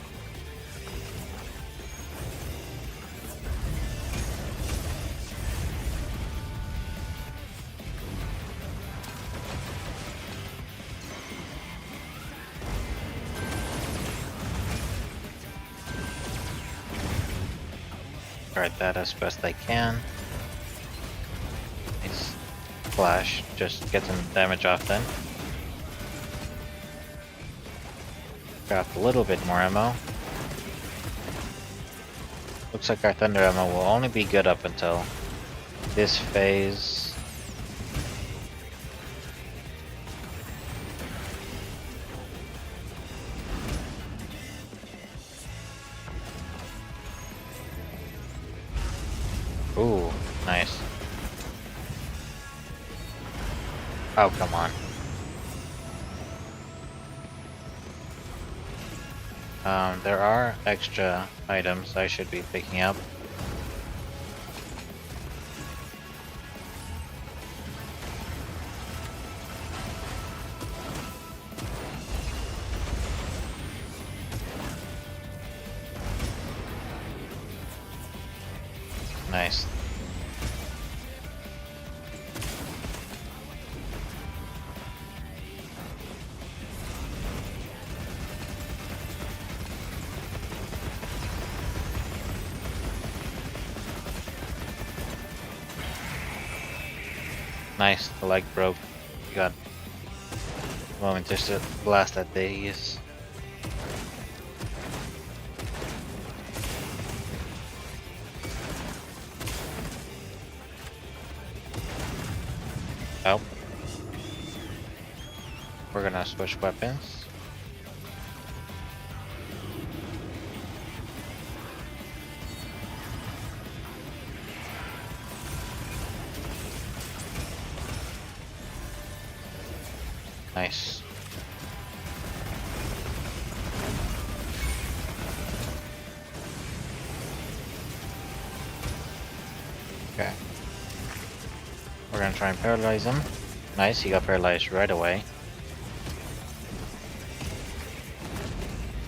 Alright, that as best I can. Nice. Flash, just get some damage off then. Got a little bit more ammo. Looks like our thunder ammo will only be good up until this phase. Ooh, nice. Oh, come on. There are extra items I should be picking up. Nice. Nice, the leg broke. You got a moment just to blast at these. Oh. We're gonna switch weapons. Nice. Okay. We're gonna try and paralyze him. Nice, he got paralyzed right away.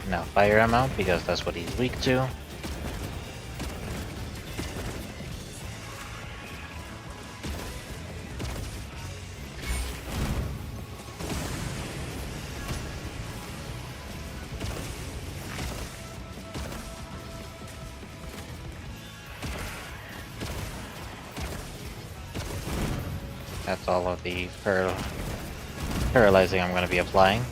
Now fire ammo, because that's what he's weak to. That's all of the paralyzing I'm going to be applying.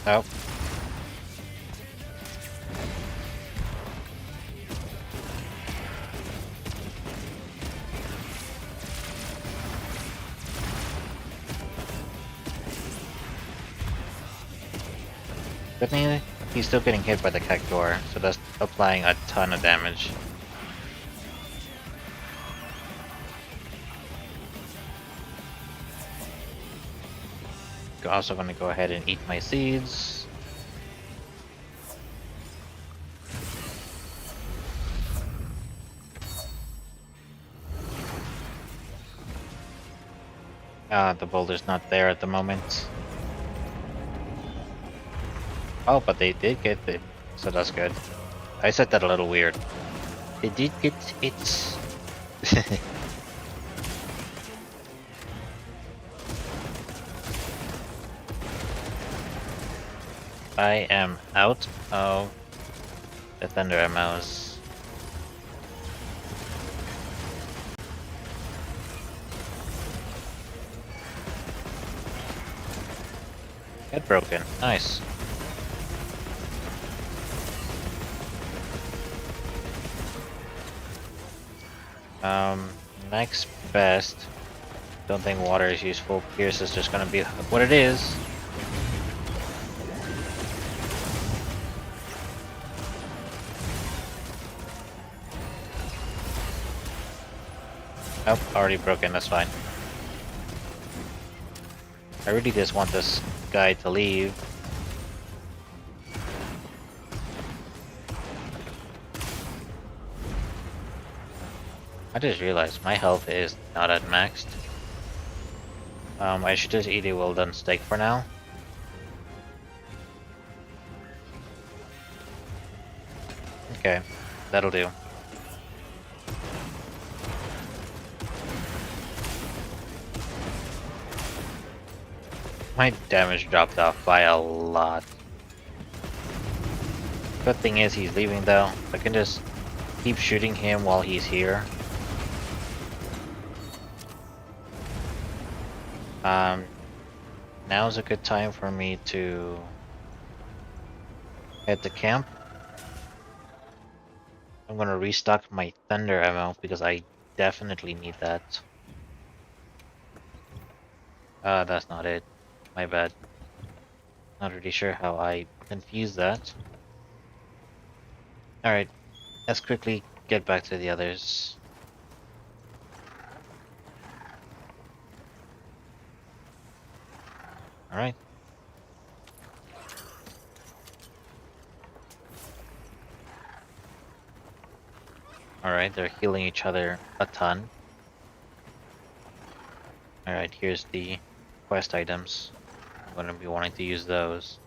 Oh. Good thing he's still getting hit by the cactuar, so that's applying a ton of damage. Also going to go ahead and eat my seeds. The boulder's not there at the moment. Oh, but they did get it, so that's good. I said that a little weird. They did get it. I am out of the thunder ammos. Get broken. Nice. Next best. Don't think water is useful. Pierce is just gonna be what it is. Nope, already broken, that's fine. I really just want this guy to leave. I just realized my health is not at maxed. I should just eat a well done steak for now. Okay, that'll do. My damage dropped off by a lot. Good thing is he's leaving though. I can just keep shooting him while he's here. Now's a good time for me to head to camp. I'm gonna restock my thunder ammo because I definitely need that. That's not it. My bad. Not really sure how I confused that. Alright, let's quickly get back to the others. Alright. Alright, they're healing each other a ton. Alright, here's the quest items. I'm gonna be wanting to use those.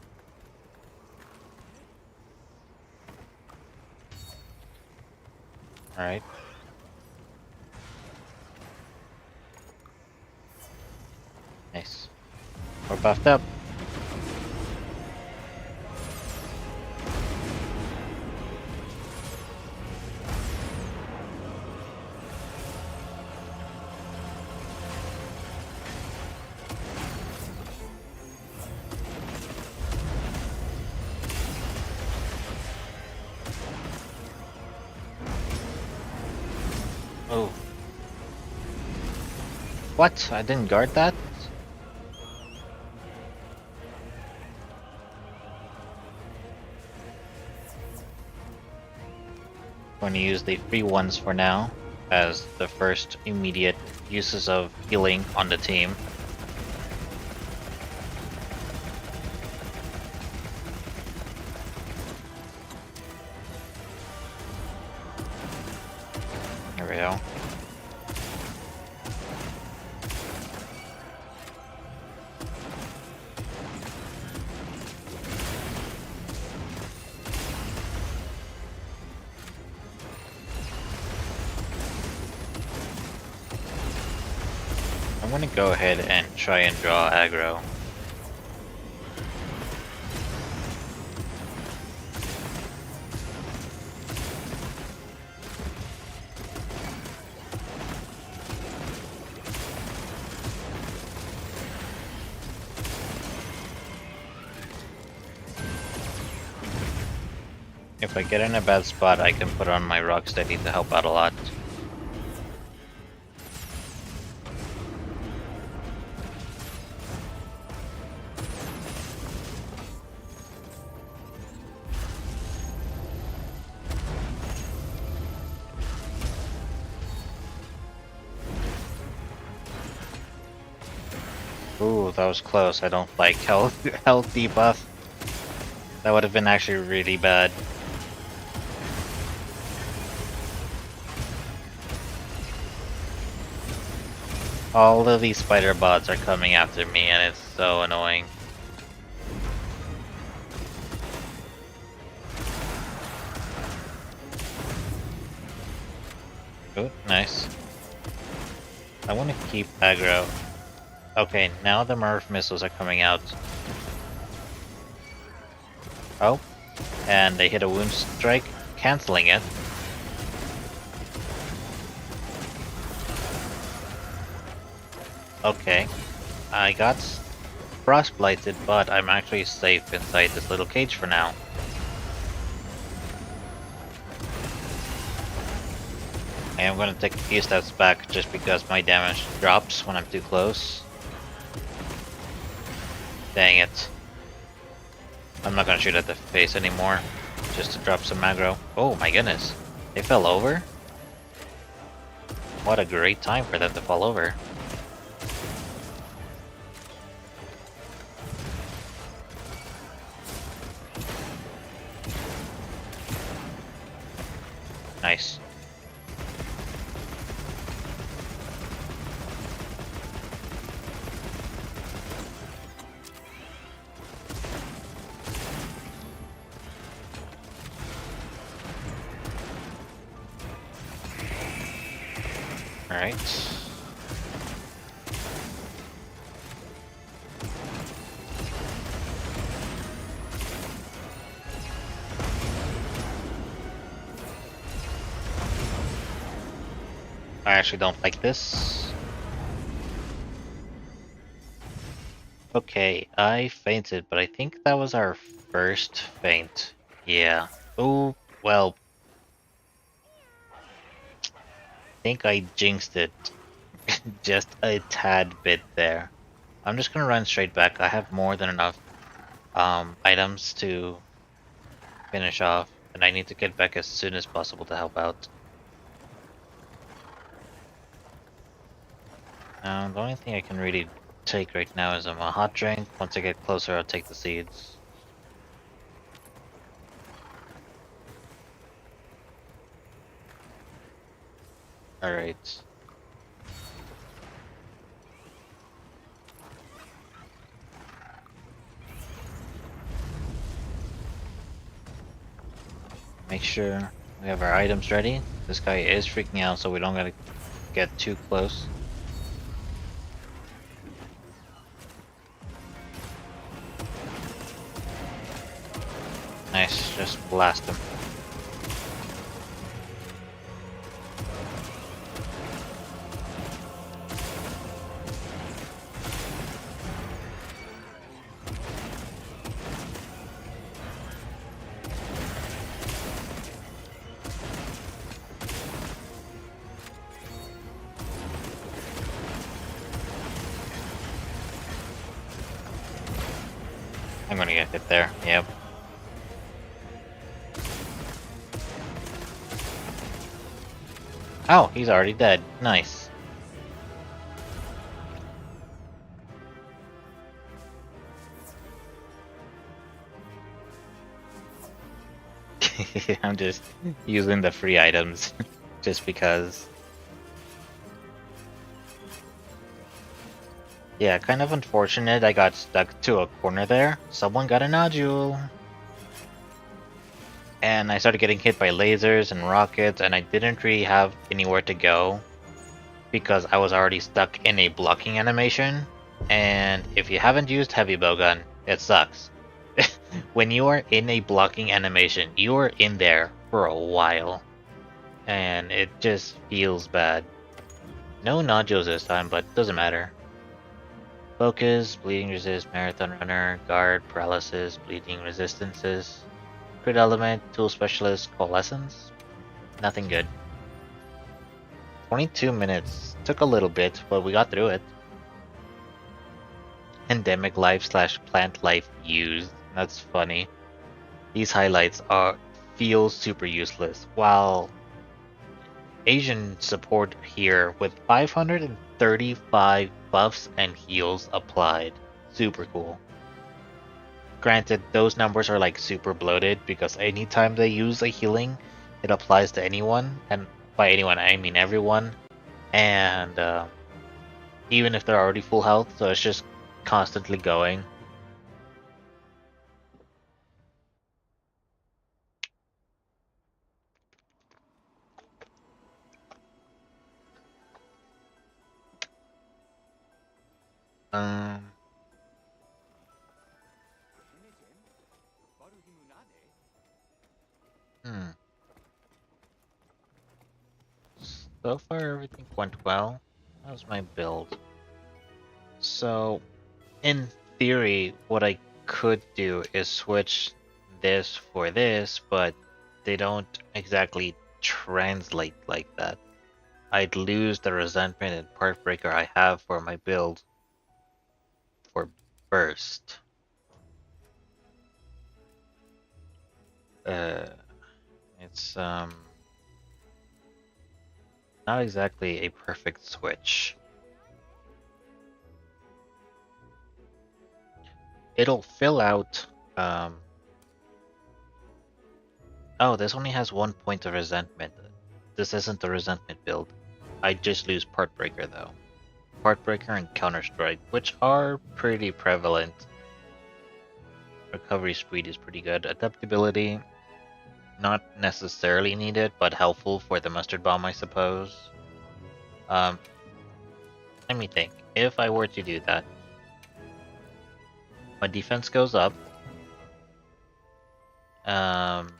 Alright. Nice. We're buffed up. Oh. What? I didn't guard that? Going to use the free ones for now as the first immediate uses of healing on the team. There we go. I'm gonna go ahead and try and draw aggro. If I get in a bad spot, I can put on my Rocksteady to help out a lot. Ooh, that was close. I don't like health debuff. That would have been actually really bad. All of these spider bots are coming after me and it's so annoying. Oh, nice. I want to keep aggro. Okay, now the Murph missiles are coming out. Oh, and they hit a wound strike, canceling it. Okay, I got frostblighted, but I'm actually safe inside this little cage for now. I am going to take a few steps back just because my damage drops when I'm too close. Dang it. I'm not going to shoot at the face anymore, just to drop some aggro. Oh my goodness, they fell over? What a great time for them to fall over. Nice. Alright. I actually don't like this. Okay, I fainted, but I think that was our first faint. Yeah. Oh, well. I think I jinxed it. Just a tad bit there. I'm just gonna run straight back. I have more than enough items to finish off, and I need to get back as soon as possible to help out. The only thing I can really take right now is a hot drink. Once I get closer, I'll take the seeds. Alright. Make sure we have our items ready. This guy is freaking out, so we don't gotta get too close. Nice, just blast him. I'm gonna get hit there, yep. Oh, he's already dead. Nice. I'm just using the free items just because. Yeah, kind of unfortunate I got stuck to a corner there. Someone got a nodule. And I started getting hit by lasers and rockets, and I didn't really have anywhere to go because I was already stuck in a blocking animation. And if you haven't used heavy bowgun, it sucks. When you are in a blocking animation, you are in there for a while, and it just feels bad. No nodules this time, but doesn't matter. Focus, bleeding resist, marathon runner, guard, paralysis, bleeding resistances. Crit element, tool specialist, coalescence. Nothing good. 22 minutes. Took a little bit, but we got through it. Endemic life / plant life used. That's funny. These highlights feel super useless. While Asian support here with 535 buffs and heals applied. Super cool. Granted, those numbers are like super bloated because anytime they use a healing, it applies to anyone, and by anyone I mean everyone. And even if they're already full health, so it's just constantly going. Um, hmm. So far, everything went well. That was my build. So, in theory, what I could do is switch this for this, but they don't exactly translate like that. I'd lose the resentment and part breaker I have for my build for burst. Uh, it's not exactly a perfect switch. It'll fill out. Oh, this only has 1 point of resentment. This isn't the resentment build. I just lose part breaker though. Part breaker and counter strike, which are pretty prevalent. Recovery speed is pretty good. Adaptability, not necessarily needed, but helpful for the mustard bomb, I suppose. Um, Let me think. If I were to do that, my defense goes up. Um,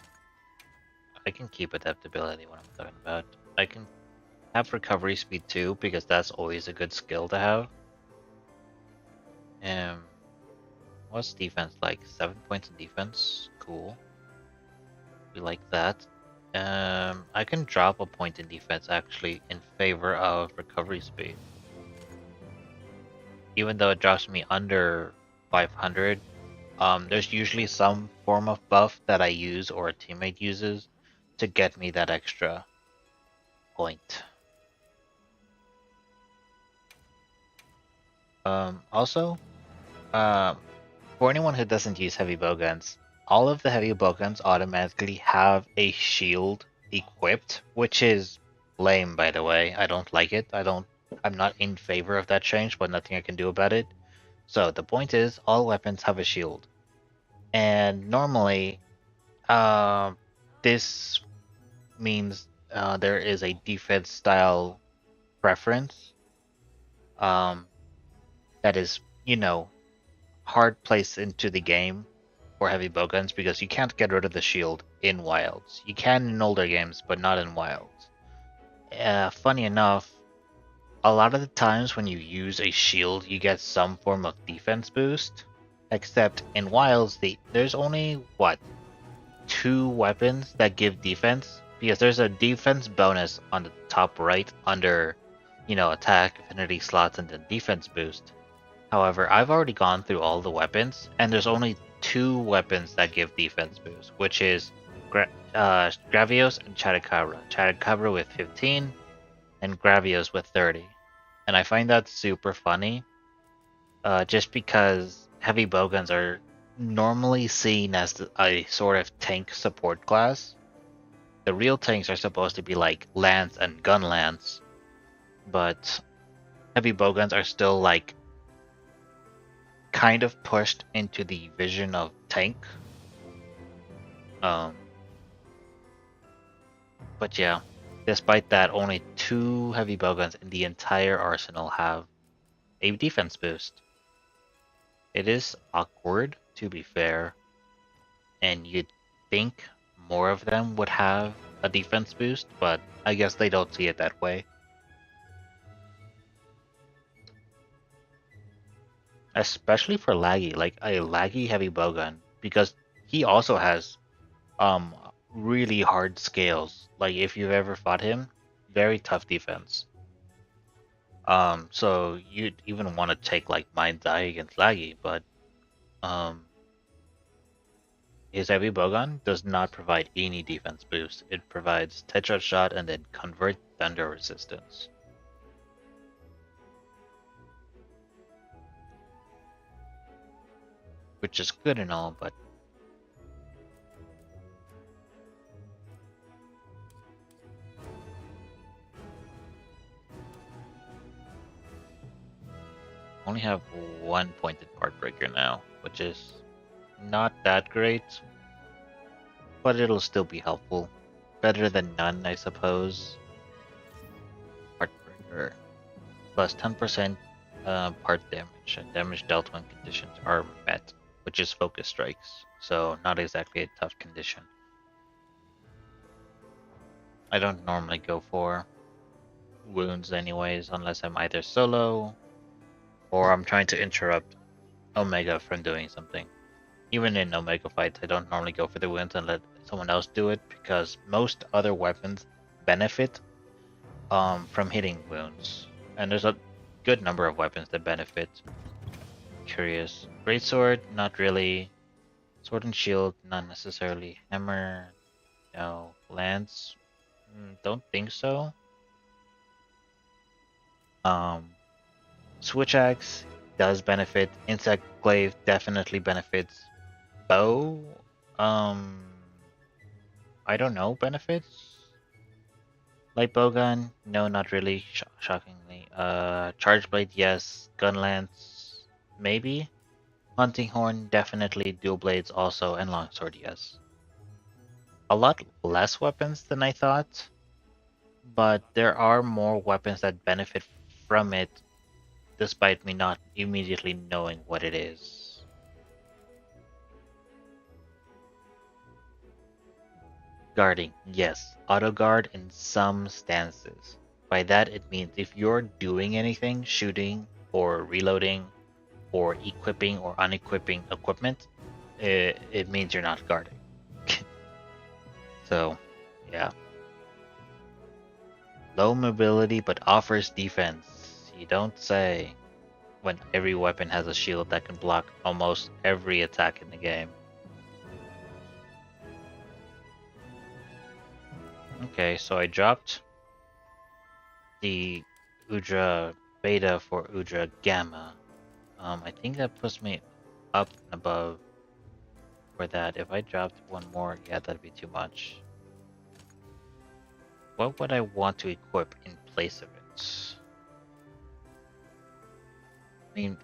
I can keep adaptability when I'm talking about. I can have recovery speed too, because that's always a good skill to have. Um, what's defense like? 7 points in defense. Cool. We like that. I can drop a point in defense actually in favor of recovery speed. Even though it drops me under 500, there's usually some form of buff that I use or a teammate uses to get me that extra point. Also, um, for anyone who doesn't use heavy bowguns, all of the heavy bowguns automatically have a shield equipped, which is lame, by the way. I don't like it. I'm not in favor of that change, but nothing I can do about it. So the point is, all weapons have a shield, and normally, this means there is a defense style preference. Um, that is, hard placed into the game for heavy bowguns because you can't get rid of the shield in wilds. You can in older games, but not in wilds. Funny enough, a lot of the times when you use a shield, you get some form of defense boost. Except in wilds, there's only what, 2 weapons that give defense, because there's a defense bonus on the top right under, attack, affinity slots, and then defense boost. However, I've already gone through all the weapons, and there's only 2 weapons that give defense boost, which is Gravios and Chadakabra. Chadakabra with 15, and Gravios with 30. And I find that super funny, just because heavy bowguns are normally seen as a sort of tank support class. The real tanks are supposed to be like Lance and Gun Lance, but heavy bowguns are still like kind of pushed into the vision of tank. Um, but yeah, despite that, only 2 heavy bowguns in the entire arsenal have a defense boost. It is awkward, to be fair, and you'd think more of them would have a defense boost, but I guess they don't see it that way. Especially for laggy, like a laggy heavy bowgun, because he also has um really hard scales. Like if you've ever fought him, very tough defense. So you'd even want to take like Mind's Eye against laggy, but um his heavy bowgun does not provide any defense boost. It provides Tetra shot and then convert thunder resistance. Which is good and all, but Only have one pointed part breaker now, which is not that great, but it'll still be helpful. Better than none, I suppose. Part breaker plus 10% part damage, and damage dealt when conditions are met, which is focus strikes, so not exactly a tough condition. I don't normally go for wounds anyways, unless I'm either solo or I'm trying to interrupt Omega from doing something. Even in Omega fights, I don't normally go for the wounds and let someone else do it because most other weapons benefit from hitting wounds. And there's a good number of weapons that benefit. Curious. Greatsword, not really. Sword and shield, not necessarily. Hammer, no. Lance, don't think so. Um, Switch axe does benefit. Insect glaive definitely benefits. Bow, um, I don't know benefits. Light bowgun, no, not really. Shockingly. Charge blade, yes. Gun lance, maybe. Hunting horn, definitely. Dual blades also, and longsword, yes. A lot less weapons than I thought, but there are more weapons that benefit from it, despite me not immediately knowing what it is. Guarding, yes. Auto guard in some stances. By that it means if you're doing anything, shooting or reloading or equipping or unequipping equipment, it means you're not guarding. So, yeah. Low mobility but offers defense. You don't say. When every weapon has a shield that can block almost every attack in the game. Okay, so I dropped the Udra Beta for Udra Gamma. I think that puts me up and above for that. If I dropped one more, yeah, that'd be too much. What would I want to equip in place of it? I mean,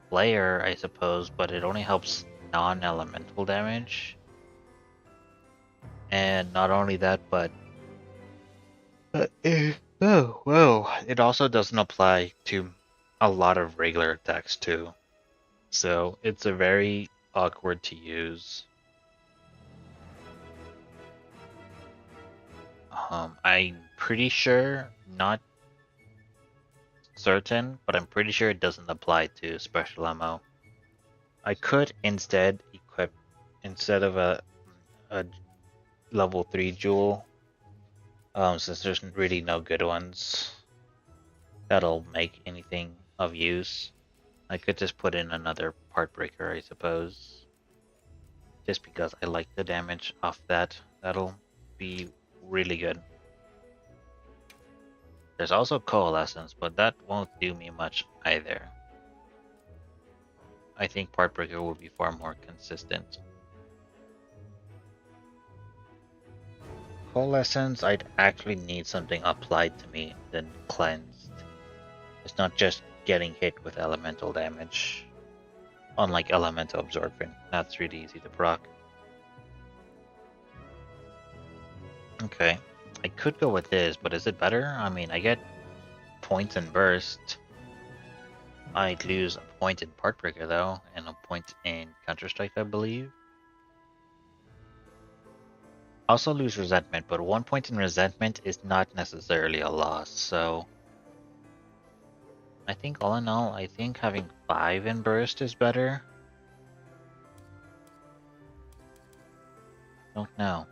Flare, I suppose, but it only helps non-elemental damage. And not only that, but oh, whoa. It also doesn't apply to a lot of regular attacks too. So it's a very awkward to use. I'm pretty sure, not certain, but I'm pretty sure it doesn't apply to special ammo. I could instead equip, instead of a level 3 jewel, since there's really no good ones that'll make anything of use. I could just put in another part breaker, I suppose. Just because I like the damage off that. That'll be really good. There's also Coalescence, but that won't do me much either. I think part breaker will be far more consistent. Coalescence, I'd actually need something applied to me than cleansed. It's not just getting hit with elemental damage. Unlike elemental absorption, that's really easy to proc. Okay, I could go with this, but is it better? I mean, I get points in burst. I'd lose a point in part breaker though, and a point in Counter Strike, I believe. Also lose resentment, but 1 point in resentment is not necessarily a loss, so I think all in all, I think having 5 in burst is better. Don't know.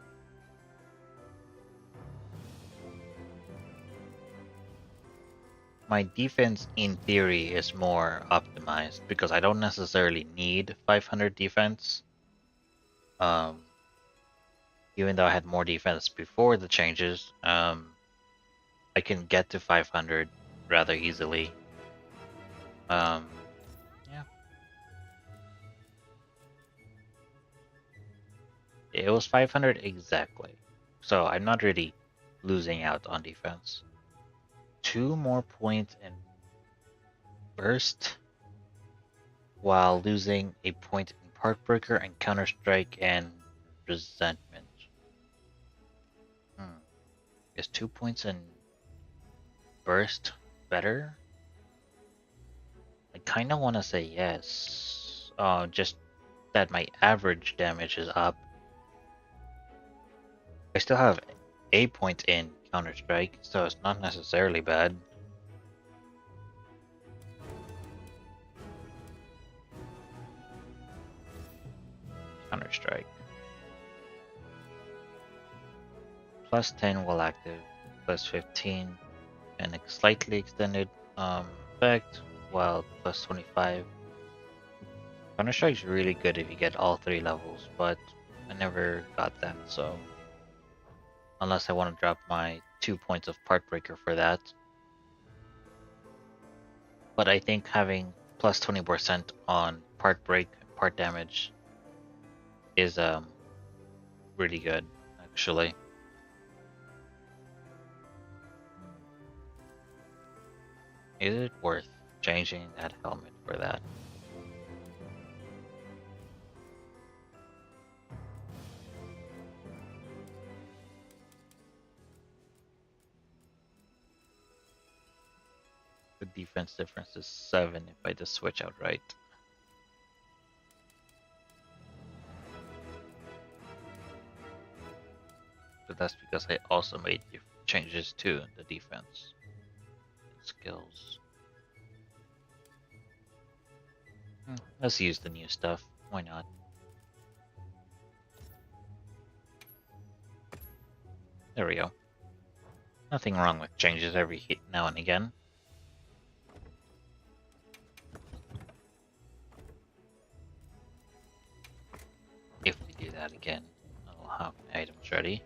My defense in theory is more optimized because I don't necessarily need 500 defense. Even though I had more defense before the changes, I can get to 500 rather easily. Yeah. It was 500 exactly. So I'm not really losing out on defense. 2 more points in burst. while losing a point in Heartbreaker and Counter Strike and Resentment. Is 2 points in Burst better? I kind of want to say yes. Just that my average damage is up. I still have a point in Counter Strike, so it's not necessarily bad. Counter Strike. Plus 10 while active, plus 15, and a slightly extended effect, while plus 25. Counter Strike's really good if you get all 3 levels, but I never got that, so unless I want to drop my 2 points of Heartbreaker for that. But I think having plus 20% on part break, part damage is really good, actually. Is it worth changing that helmet for that? The defense difference is 7 if I just switch outright. But that's because I also made changes to the defense skills. Let's use the new stuff. Why not? There we go. Nothing wrong with changes every hit now and again. If we do that again, I'll have my items ready.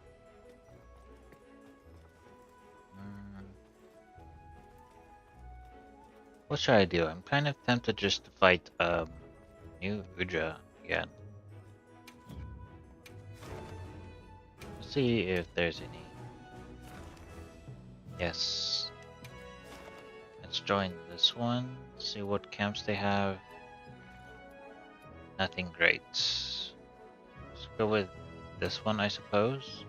What should I do? I'm kind of tempted just to fight new Udra again. Let's see if there's any. Yes. Let's join this one. See what camps they have. Nothing great. Let's go with this one, I suppose.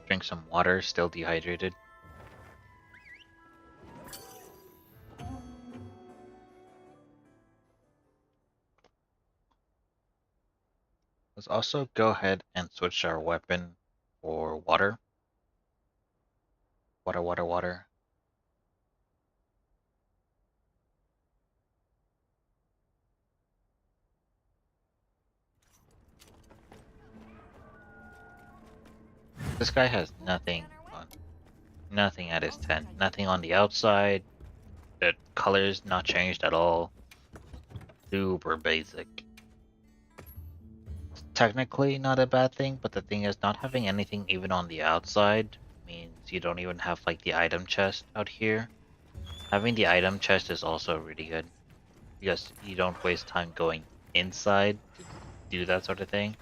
Drink some water, still dehydrated. Let's also go ahead and switch our weapon for water. Water, water, water. This guy has nothing on, nothing at his tent, nothing on the outside. The color's not changed at all. Super basic. It's technically not a bad thing, but the thing is, not having anything even on the outside means you don't even have like the item chest out here. Having the item chest is also really good because you don't waste time going inside to do that sort of thing.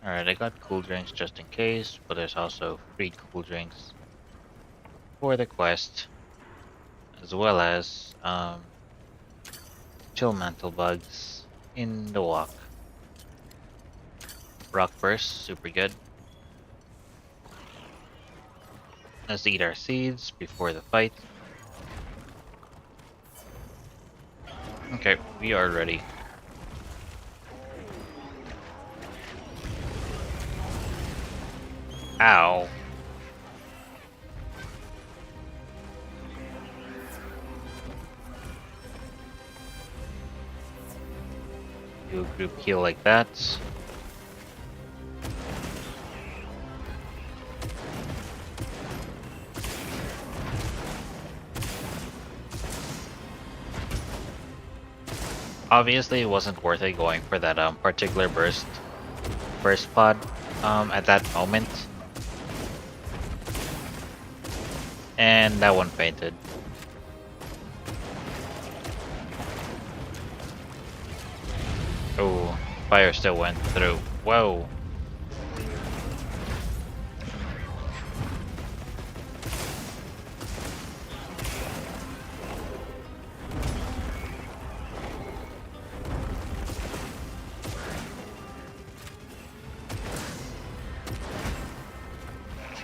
Alright, I got cool drinks just in case, but there's also free cool drinks for the quest, as well as chill mantle bugs in the walk. Rock burst, super good. Let's eat our seeds before the fight. Okay, we are ready. Ow. Do a group heal like that. Obviously, it wasn't worth it going for that particular burst pod at that moment. And that one fainted. Oh, fire still went through. Whoa.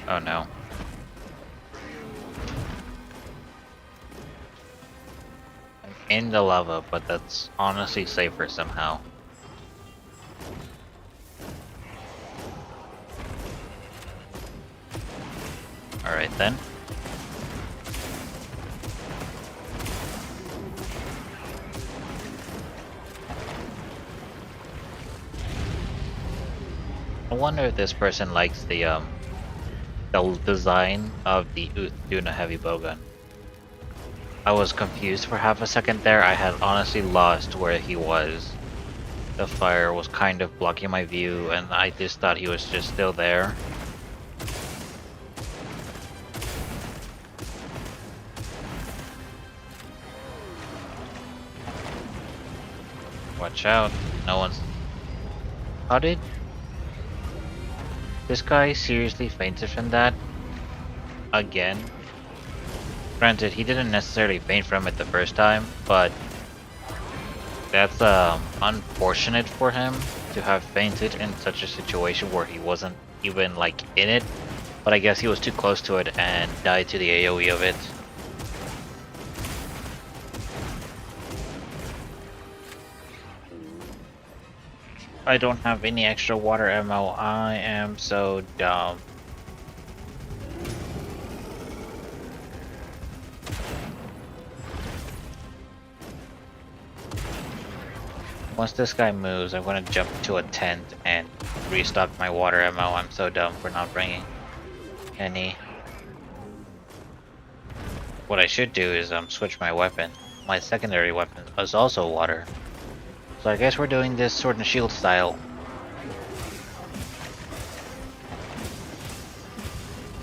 Oh no. I'm in the lava, but that's honestly safer somehow. Alright then. I wonder if this person likes the design of the Duna heavy bowgun. I was confused for half a second there. I had honestly lost where he was. The fire was kind of blocking my view, and I just thought he was just still there. Watch out. No one's... How did... This guy seriously fainted from that? Again? Granted, he didn't necessarily faint from it the first time, but... That's unfortunate for him to have fainted in such a situation where he wasn't even like in it. But I guess he was too close to it and died to the AoE of it. I don't have any extra water ammo. I am so dumb. Once this guy moves, I'm gonna jump to a tent and restock my water ammo. I'm so dumb for not bringing any. What I should do is switch my weapon. My secondary weapon is also water. So I guess we're doing this sword and shield style.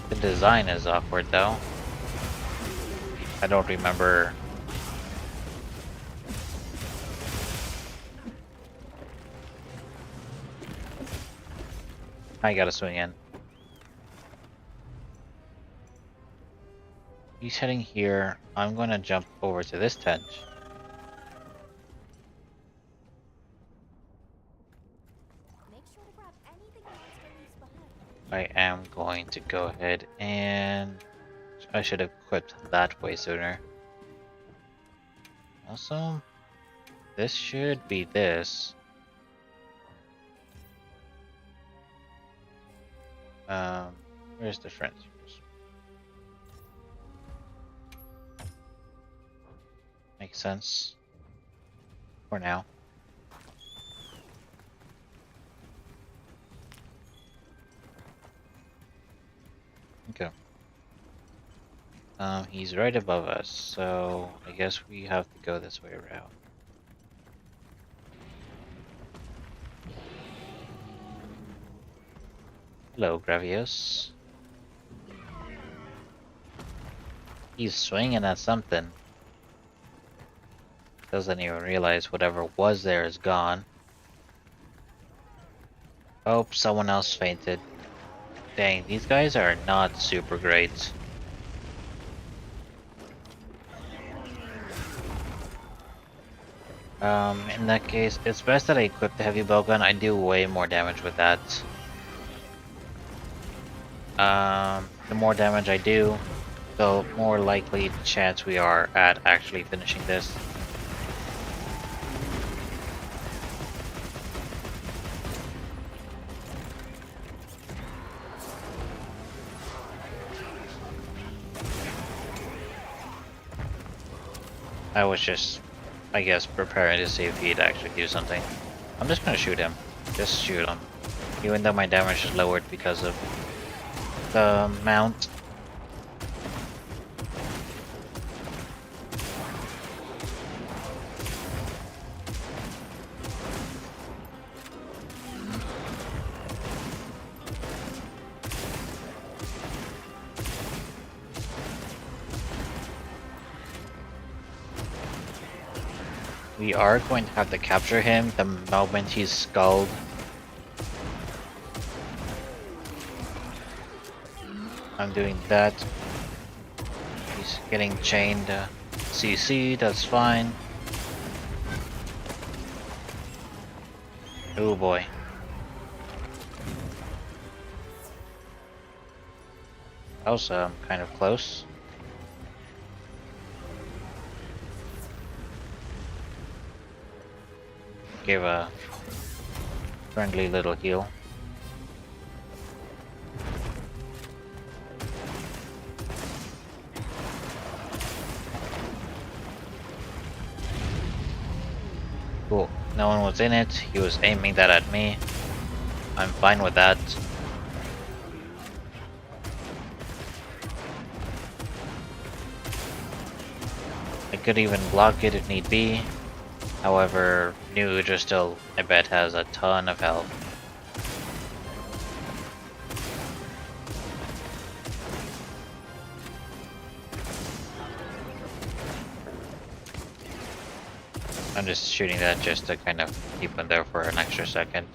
The design is awkward though. I don't remember. I gotta swing in. He's heading here. I'm gonna jump over to this tent. Make sure to grab anything Monster leaves behind. I am going to go ahead and... I should have equipped that way sooner. Also, this should be this. Where's the friends? Makes sense. For now. Okay. He's right above us, so I guess we have to go this way around. Hello, Gravios. He's swinging at something. Doesn't even realize whatever was there is gone. Oh, someone else fainted. Dang, these guys are not super great. In that case, it's best that I equip the heavy bowgun. I do way more damage with that. The more damage I do, the more likely chance we are at actually finishing this. I was just, I guess, preparing to see if he'd actually do something. I'm just gonna shoot him. Just shoot him. Even though my damage is lowered because of the mount. We are going to have to capture him the moment he's skulled. I'm doing that. He's getting chained. CC, that's fine. Oh boy. That was kind of close. Gave a friendly little heal. Cool. No one was in it. He was aiming that at me. I'm fine with that. I could even block it if need be. However, New Udra still, I bet, has a ton of health. I'm just shooting that just to kind of keep him there for an extra second.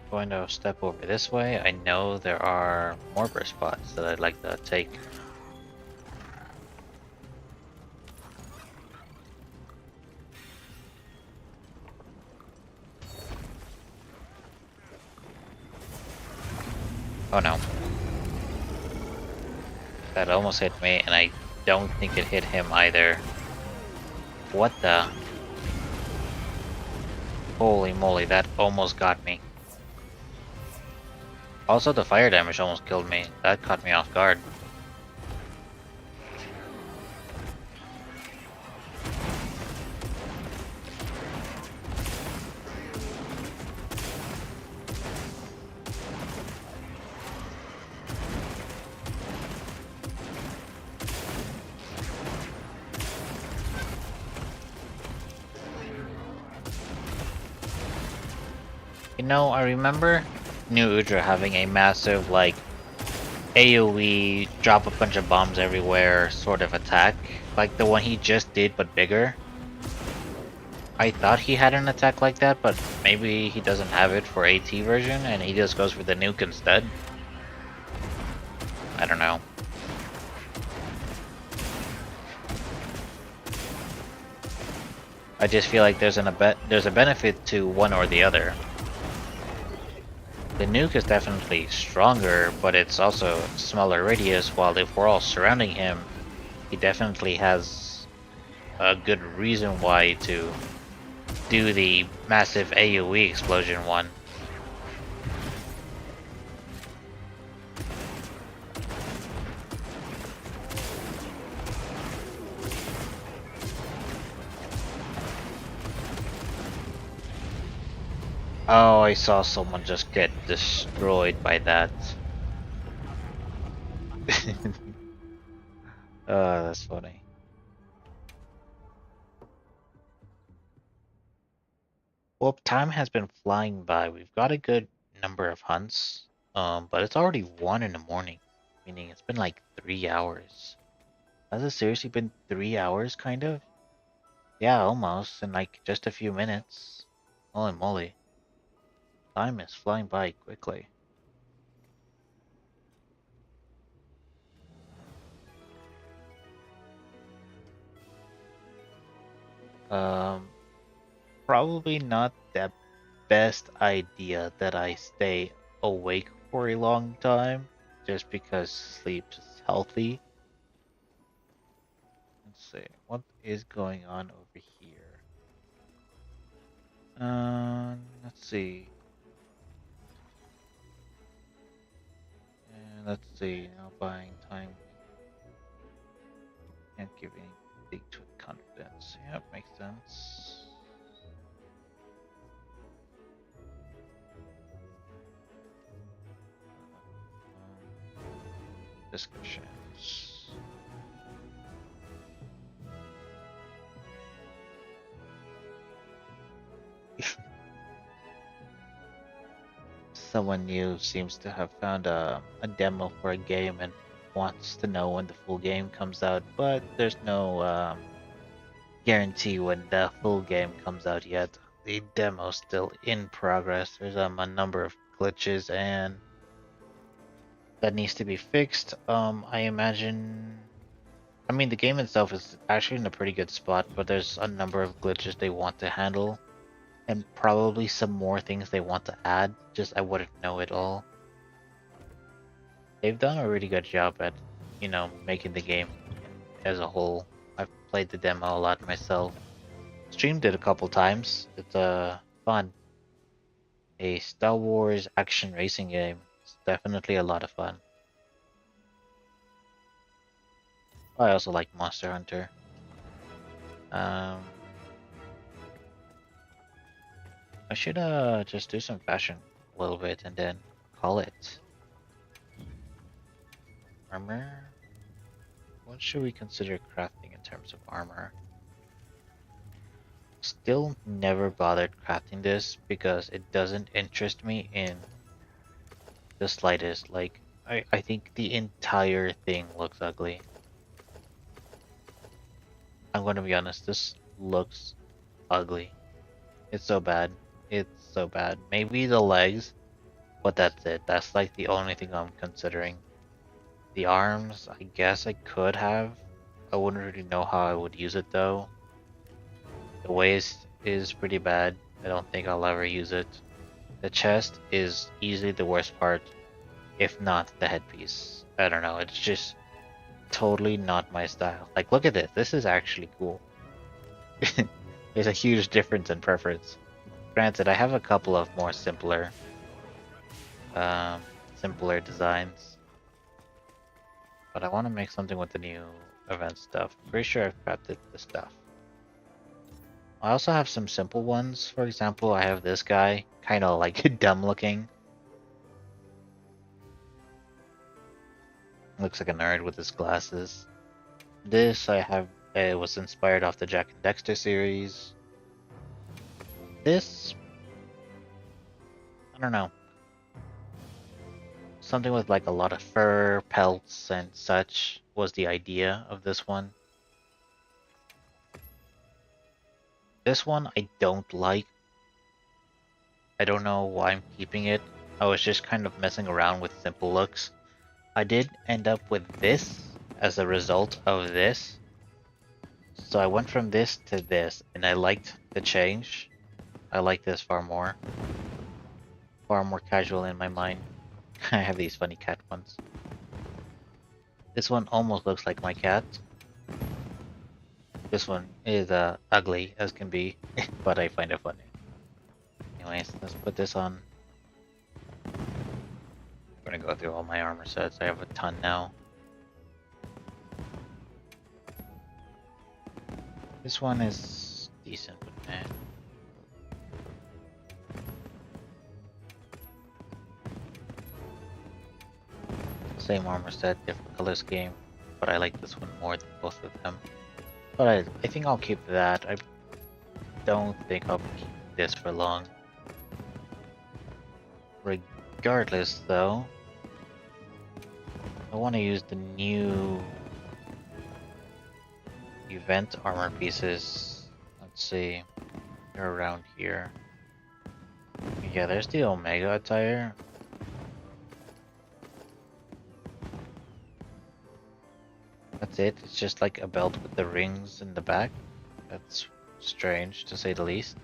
Going to step over this way. I know there are more burst spots that I'd like to take. Oh no. That almost hit me, and I don't think it hit him either. What the? Holy moly, that almost got me. Also, the fire damage almost killed me. That caught me off guard. You know, I remember New Udra having a massive, like, AoE, drop a bunch of bombs everywhere sort of attack. Like the one he just did, but bigger. I thought he had an attack like that, but maybe he doesn't have it for AT version, and he just goes for the nuke instead. I don't know. I just feel like there's a benefit to one or the other. The nuke is definitely stronger, but it's also smaller radius, while if we're all surrounding him, he definitely has a good reason why to do the massive AoE explosion one. Oh, I saw someone just get destroyed by that. Oh, that's funny. Well, time has been flying by. We've got a good number of hunts, but it's already 1 in the morning, meaning it's been like 3 hours. Has it seriously been 3 hours, kind of? Yeah, almost, in like just a few minutes. Holy moly. Time is flying by quickly. Um, Probably not the best idea that I stay awake for a long time, just because sleep is healthy. Let's see, what is going on over here? Let's see. Let's see, now buying time. Can't give anything to confidence. Yep, makes sense. Discussions. Someone new seems to have found a demo for a game, and wants to know when the full game comes out, but there's no guarantee when the full game comes out yet. The demo's still in progress. There's a number of glitches and that needs to be fixed. I imagine. I mean, the game itself is actually in a pretty good spot, but there's a number of glitches they want to handle, and probably some more things they want to add. Just I wouldn't know it all. They've done a really good job at, making the game as a whole. I've played the demo a lot myself. Streamed it a couple times. It's fun. A Star Wars action racing game. It's definitely a lot of fun. I also like Monster Hunter. I should just do some fashion a little bit and then call it. Armor? What should we consider crafting in terms of armor? Still never bothered crafting this because it doesn't interest me in the slightest. Like, I think the entire thing looks ugly. I'm gonna be honest, this looks ugly. It's so bad. It's so bad. Maybe the legs, but that's it. That's like the only thing I'm considering. The arms, I guess I could have. I wouldn't really know how I would use it though. The waist is pretty bad. I don't think I'll ever use it. The chest is easily the worst part, if not the headpiece. I don't know, it's just totally not my style. Like, look at this. This is actually cool. There's a huge difference in preference. Granted, I have a couple of more simpler designs. But I want to make something with the new event stuff. Pretty sure I've crafted the stuff. I also have some simple ones. For example, I have this guy, kind of like dumb looking. Looks like a nerd with his glasses. This it was inspired off the Jack and Dexter series. This, I don't know. Something with like a lot of fur, pelts, and such was the idea of this one. This one I don't like. I don't know why I'm keeping it. I was just kind of messing around with simple looks. I did end up with this as a result of this. So I went from this to this, and I liked the change. I like this far more. Far more casual in my mind. I have these funny cat ones. This one almost looks like my cat. This one is ugly as can be, but I find it funny. Anyways, let's put this on. I'm gonna go through all my armor sets. I have a ton now. This one is decent, but eh. Same armor set, different color scheme, but I like this one more than both of them. But I think I'll keep that. I don't think I'll keep this for long. Regardless, though, I want to use the new event armor pieces. Let's see, they're around here. Yeah, there's the Omega attire. That's it. It's just like a belt with the rings in the back. That's strange, to say the least.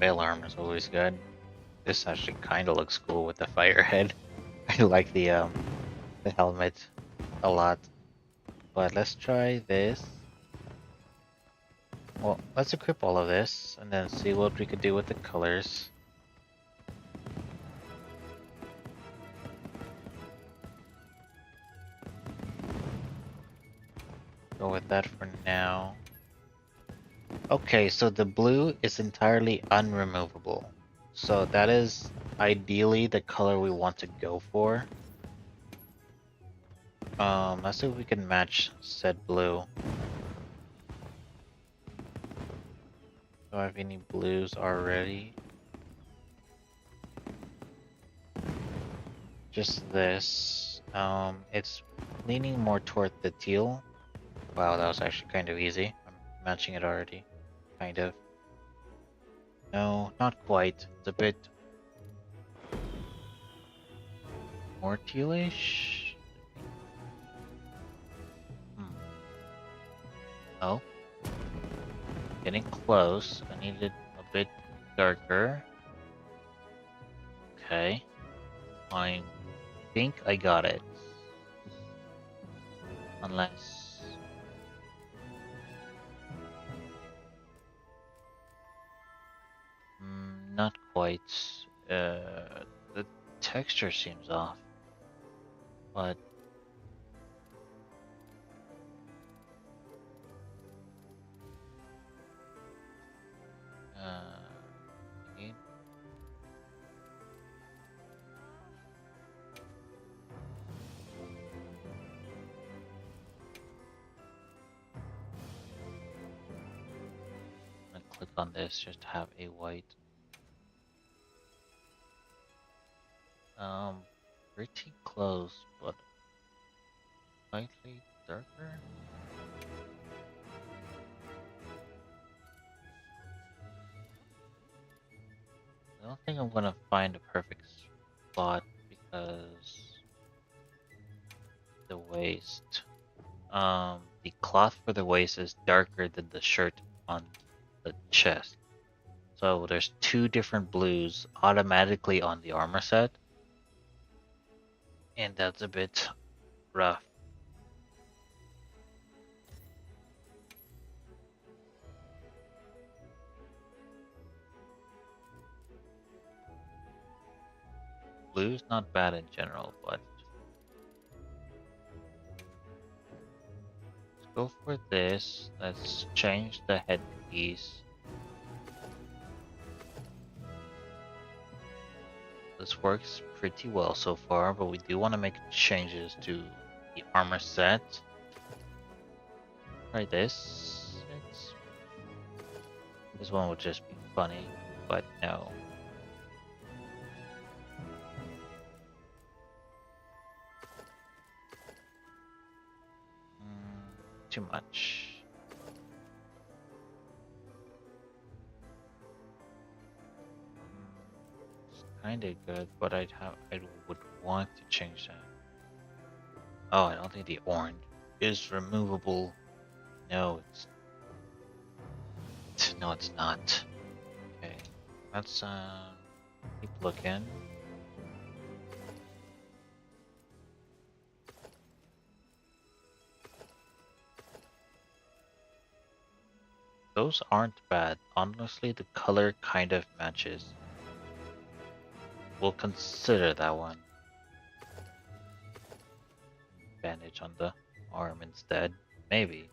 Veil armor is always good. This actually kind of looks cool with the fire head. I like the helmet a lot. But let's try this. Well, let's equip all of this and then see what we could do with the colors. Go with that for now. Okay, so the blue is entirely unremovable. So that is ideally the color we want to go for. Let's see if we can match said blue. Do I have any blues already? just this. It's leaning more toward the teal. Wow, that was actually kind of easy. I'm matching it already. Kind of. No, not quite. It's a bit more tealish. Hmm. Oh, getting close. I need it a bit darker. Okay. I think I got it. Unless... not quite. The texture seems off. But... again? I'm gonna click on this just to have a white. Um, pretty close, but slightly darker. I don't think I'm gonna find a perfect spot because the waist. The cloth for the waist is darker than the shirt on the chest. So there's two different blues automatically on the armor set, and that's a bit rough. Blue's not bad in general, but let's go for this. Let's change the headpiece. This works pretty well so far, but we do want to make changes to the armor set. Try this. This one would just be funny, but no. Too much. It's kind of good, but I would want to change that. Oh, I don't think the orange is removable. No, no, it's not. Okay, let's keep looking. Those aren't bad. Honestly, the color kind of matches. We'll consider that one. Bandage on the arm instead. Maybe.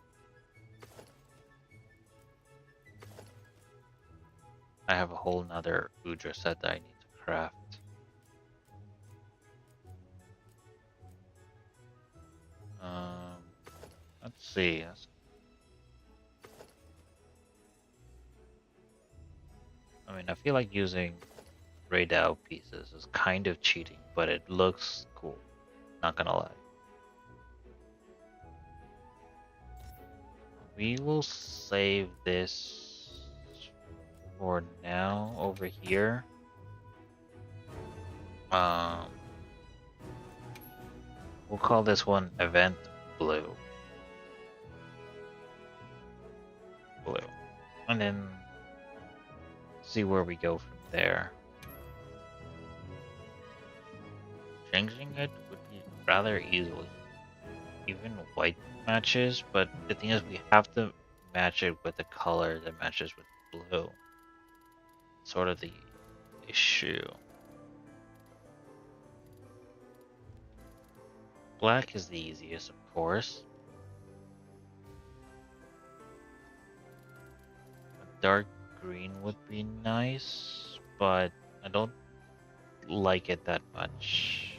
I have a whole nother Udra set that I need to craft. Let's see. I mean, I feel like using grayed out pieces is kind of cheating, but it looks cool. Not gonna lie. We will save this for now over here. We'll call this one Event Blue. And then see where we go from there. Changing it would be rather easily. Even white matches, but the thing is we have to match it with the color that matches with blue. Sort of the issue. Black is the easiest, of course. A dark green would be nice, but I don't like it that much.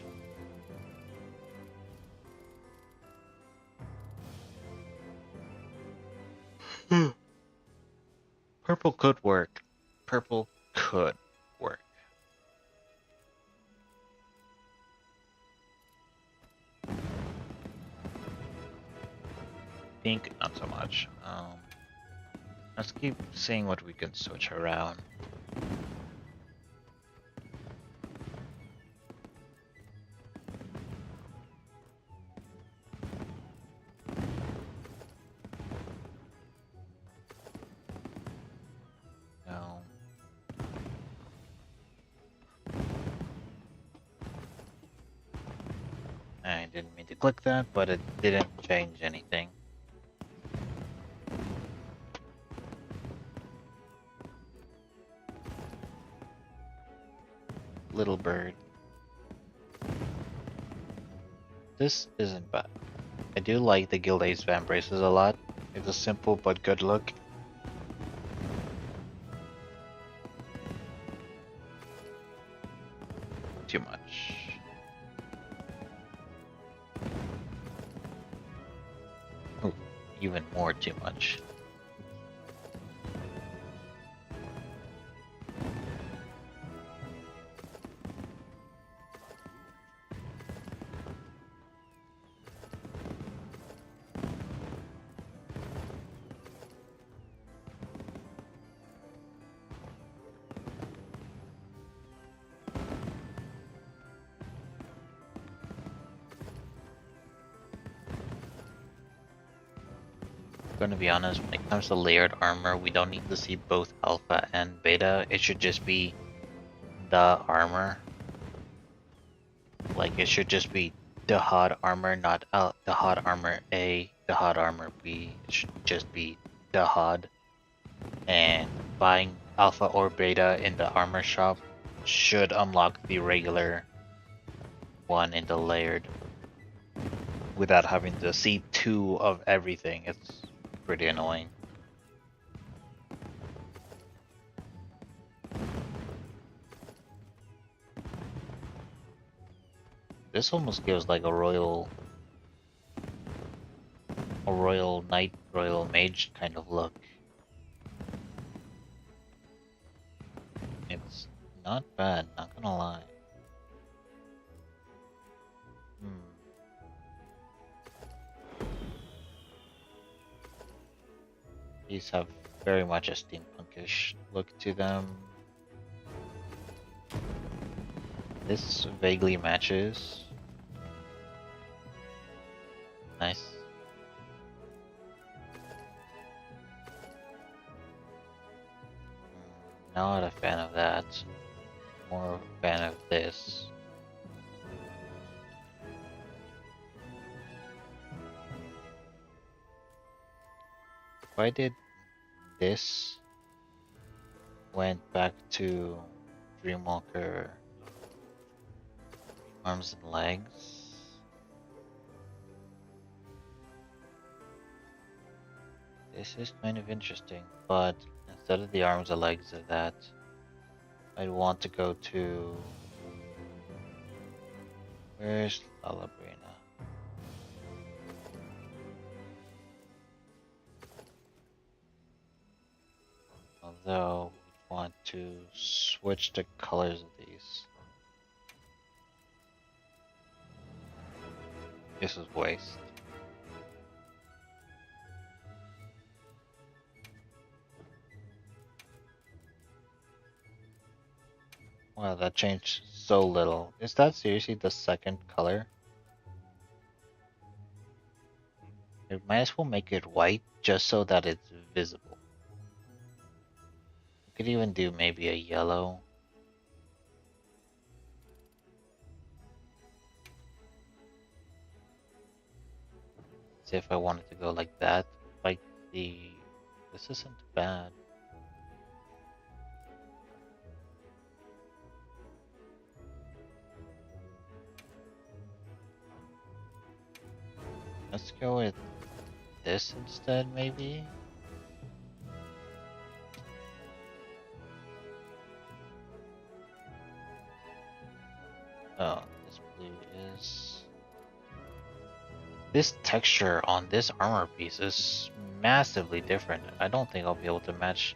Purple could work. Purple could work. Pink, not so much. Let's keep seeing what we can switch around. No. I didn't mean to click that, but it didn't change anything. Little bird. This isn't bad. I do like the Guild Ace Van Braces a lot. It's a simple but good look. Too much. Ooh, even more too much. Gonna be honest, when it comes to layered armor, we don't need to see both alpha and beta. It should just be the armor. Like, it should just be the hot armor, not the hot armor A, the hot armor B. It should just be the hot. And buying alpha or beta in the armor shop should unlock the regular one in the layered without having to see two of everything. It's pretty annoying. This almost gives like a royal knight, royal mage kind of look. It's not bad, not gonna lie. These have very much a steampunkish look to them. This vaguely matches. Nice. Not a fan of that. More a fan of this. If I did this, went back to Dreamwalker arms and legs. This is kind of interesting, but instead of the arms and legs of that, I'd want to go to... Where's Lalabrina? Although, we want to switch the colors of these. This is waste. Wow, that changed so little. Is that seriously the second color? It might as well make it white just so that it's visible. We could even do maybe a yellow. See if I wanted to go like that. Like this isn't bad. Let's go with this instead, maybe? Oh, this blue is... This texture on this armor piece is massively different. I don't think I'll be able to match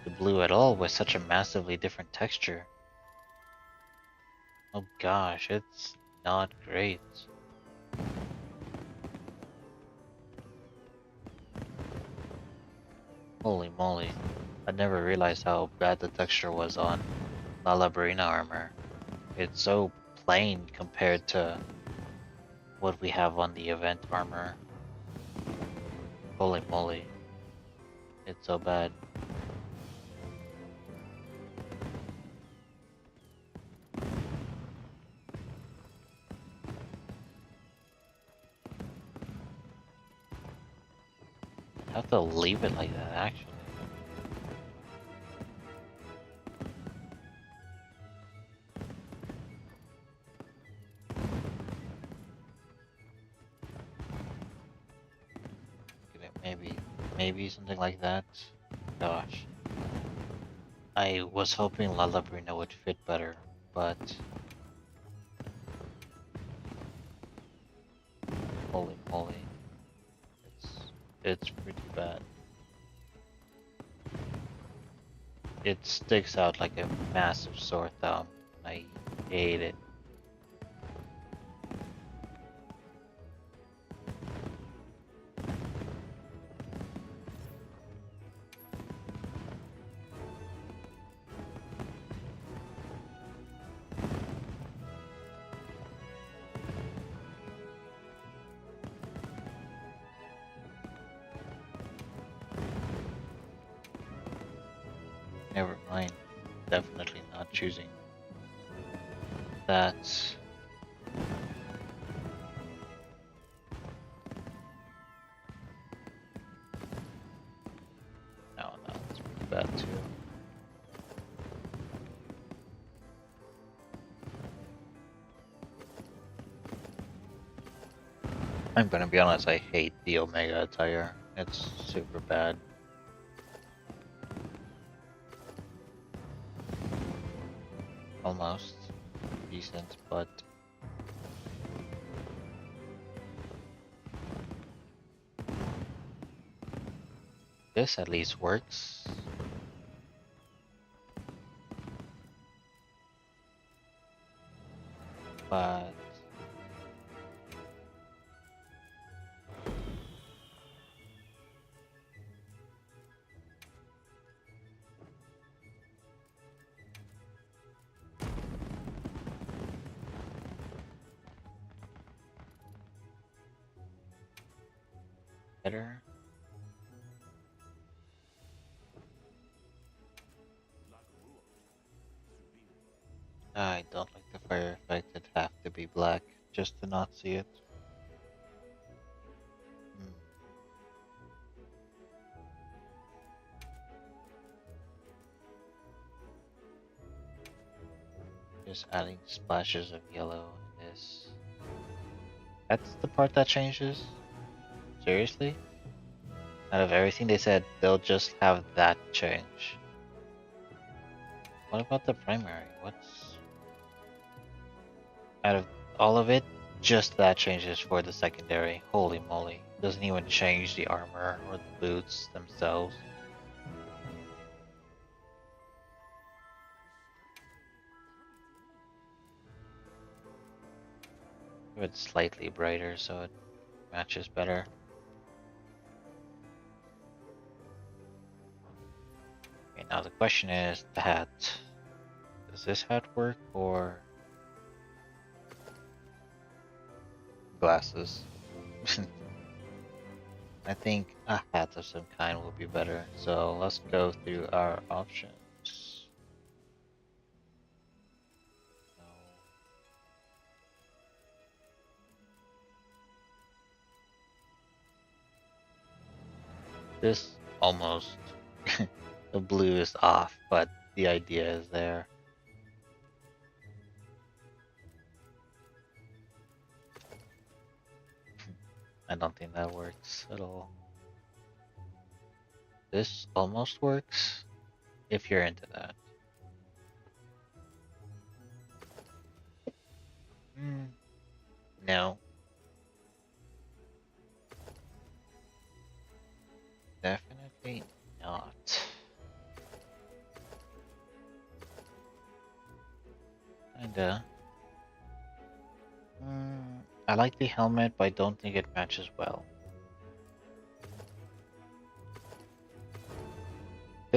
the blue at all with such a massively different texture. Oh gosh, it's not great. Holy moly. I never realized how bad the texture was on La Labrina armor. It's so plain compared to what we have on the event armor. Holy moly. It's so bad. I have to leave it like that actually. Maybe something like that. Gosh. I was hoping La Labrina would fit better, but holy moly. It's it's pretty bad. It sticks out like a massive sore thumb. I hate it. Never mind. Definitely not choosing that. No, it's pretty bad too. I'm gonna be honest, I hate the Omega attire. It's super bad. Almost decent, but this at least works. But better. I don't like the fire effect. It'd have to be black just to not see it. Hmm. Just adding splashes of yellow in this. That's the part that changes? Seriously? Out of everything they said, they'll just have that change. What about the primary? What's... Out of all of it, just that changes for the secondary. Holy moly. Doesn't even change the armor or the boots themselves. It's slightly brighter so it matches better. Okay, now the question is the hat. Does this hat work or glasses? I think a hat of some kind will be better. So let's go through our options. This almost the blue is off, but the idea is there. I don't think that works at all. This almost works if you're into that. No. Definitely not. Kinda. I like the helmet, but I don't think it matches well.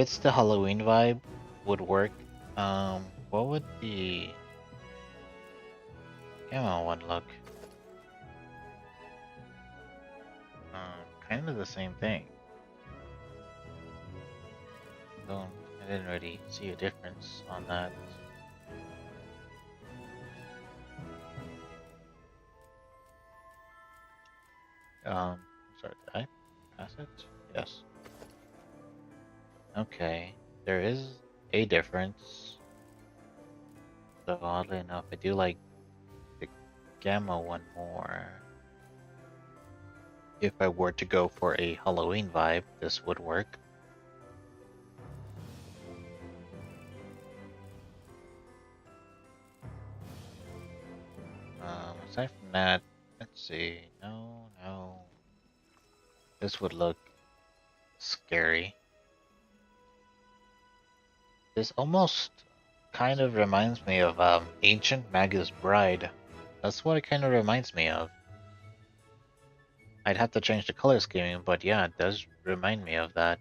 fits the Halloween vibe would work. What would the camo one look? Kind of the same thing. Don't, I didn't really see a difference on that. Sorry, did I pass it? Yes. Okay, there is a difference. So oddly enough, I do like the Gamma one more. If I were to go for a Halloween vibe, this would work. Aside from that, let's see. No. This would look scary. This almost kind of reminds me of Ancient Magus Bride. That's what it kind of reminds me of. I'd have to change the color scheming, but yeah, it does remind me of that.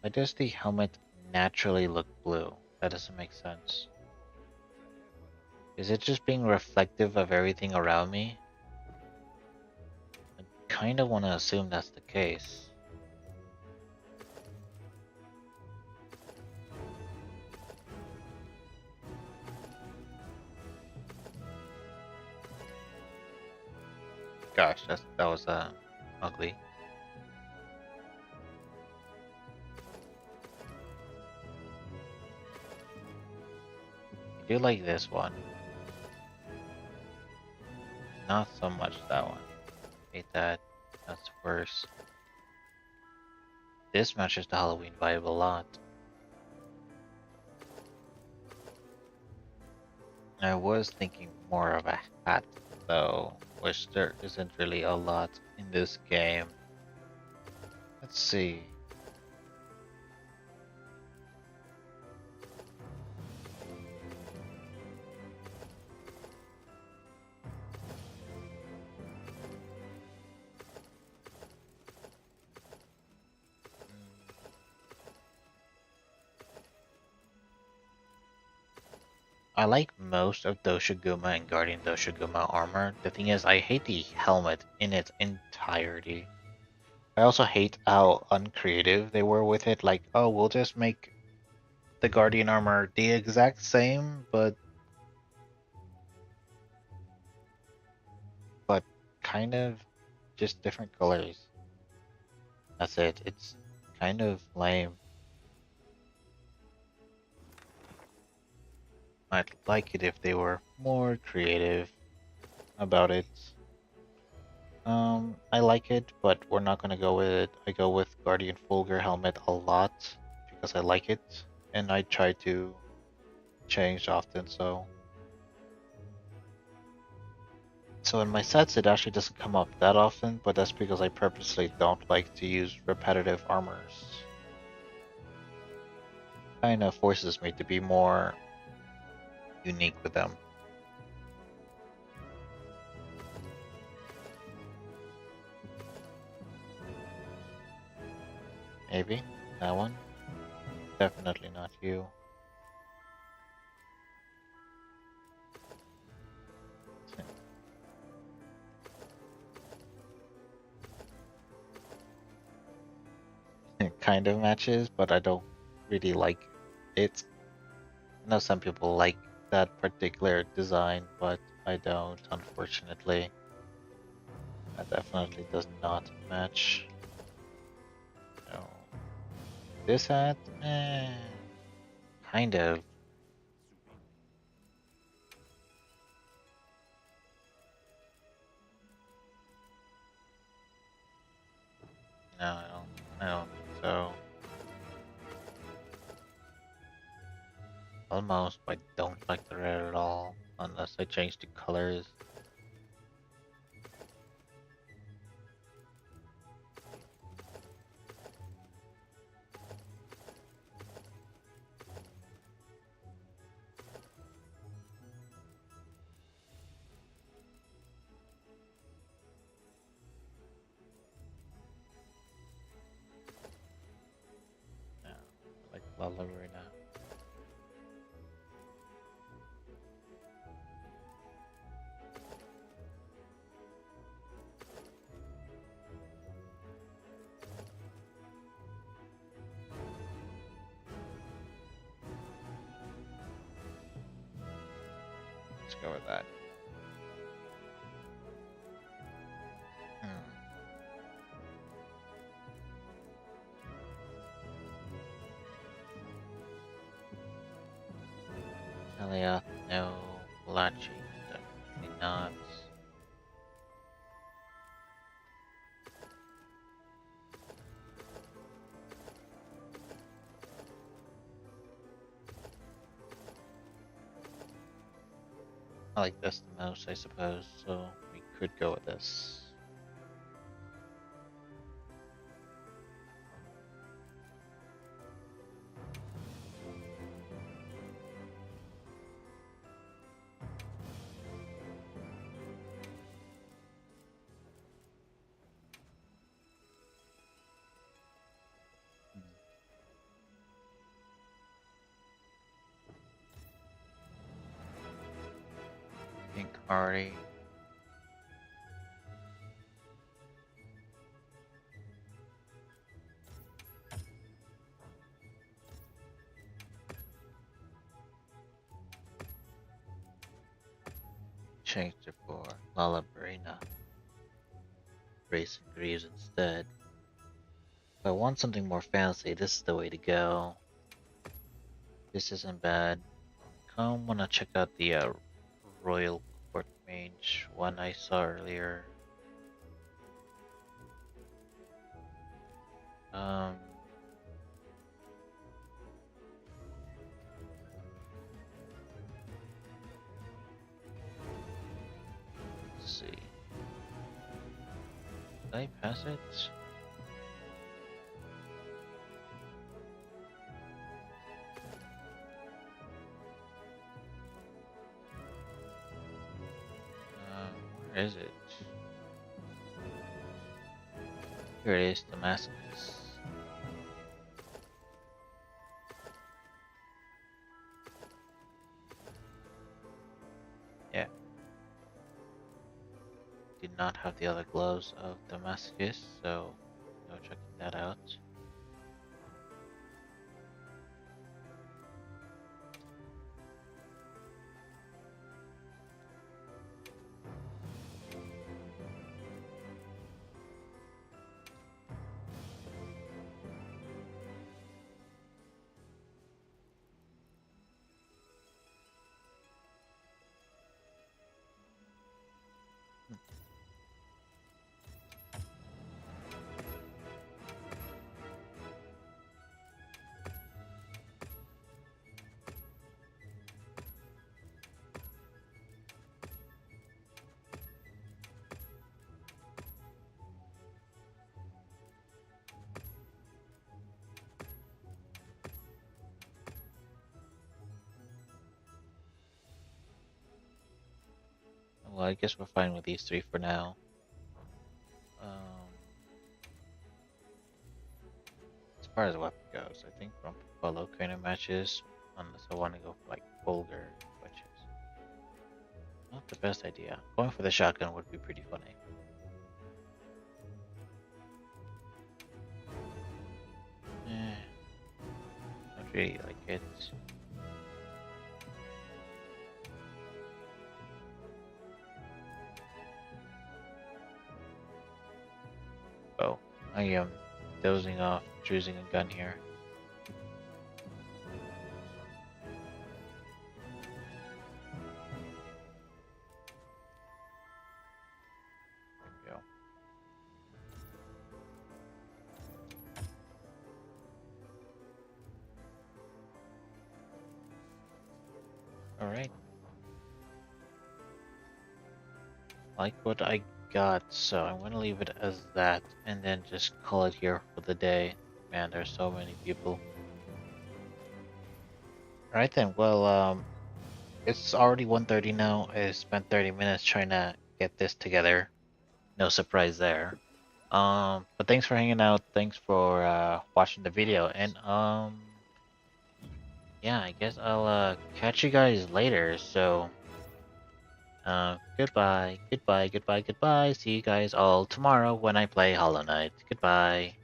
Why does the helmet naturally look blue? That doesn't make sense. Is it just being reflective of everything around me? I kinda wanna assume that's the case. Gosh, that was ugly. I do like this one. Not so much that one. Hate that. That's worse. This matches the Halloween vibe a lot. I was thinking more of a hat though, which there isn't really a lot in this game. Let's see. I like most of Doshiguma and Guardian Doshiguma armor. The thing is, I hate the helmet in its entirety. I also hate how uncreative they were with it. Like, oh, we'll just make the Guardian armor the exact same, but kind of just different colors. That's it. It's kind of lame. I'd like it if they were more creative about it. I like it, but we're not gonna go with it. I go with Guardian Fulgur helmet a lot because I like it, and I try to change often. So in my sets, it actually doesn't come up that often, but that's because I purposely don't like to use repetitive armors. Kind of forces me to be more unique with them. Maybe that one. Definitely not you. It kind of matches, but I don't really like it. I know some people like that particular design, but I don't, unfortunately. That definitely does not match. No. This hat? Kind of. No, I don't think so. Almost, but I don't like the red at all, unless I change the colors. Ballerina. Let's go with that. Hmm. Talia, no. Lachi, definitely not. I like this the most, I suppose, so we could go with this. Pink Artie. Changed it for Lalabrina. Racing Greaves instead. If I want something more fancy, this is the way to go. This isn't bad. Come wanna check out the Royal Court Mage one I saw earlier. Um, let's see. Did I pass it? Where is it? Here it is, Damascus. Yeah. Did not have the other gloves of Damascus, so no checking that out. Well, I guess we're fine with these three for now. As far as weapon goes, I think from follow kind of matches, unless I want to go for like vulgar, which is not the best idea. Going for the shotgun would be pretty funny. Eh, don't really like it. Oh, I am dozing off, choosing a gun here. There we go. Alright. Like what I got, so I'm gonna leave it as that and then just call it here for the day. Man, there's so many people. Alright then, well, it's already 1:30 now. I spent 30 minutes trying to get this together. No surprise there. But thanks for hanging out. Thanks for watching the video, and yeah, I guess I'll catch you guys later. So goodbye, goodbye, goodbye, goodbye. See you guys all tomorrow when I play Hollow Knight. Goodbye.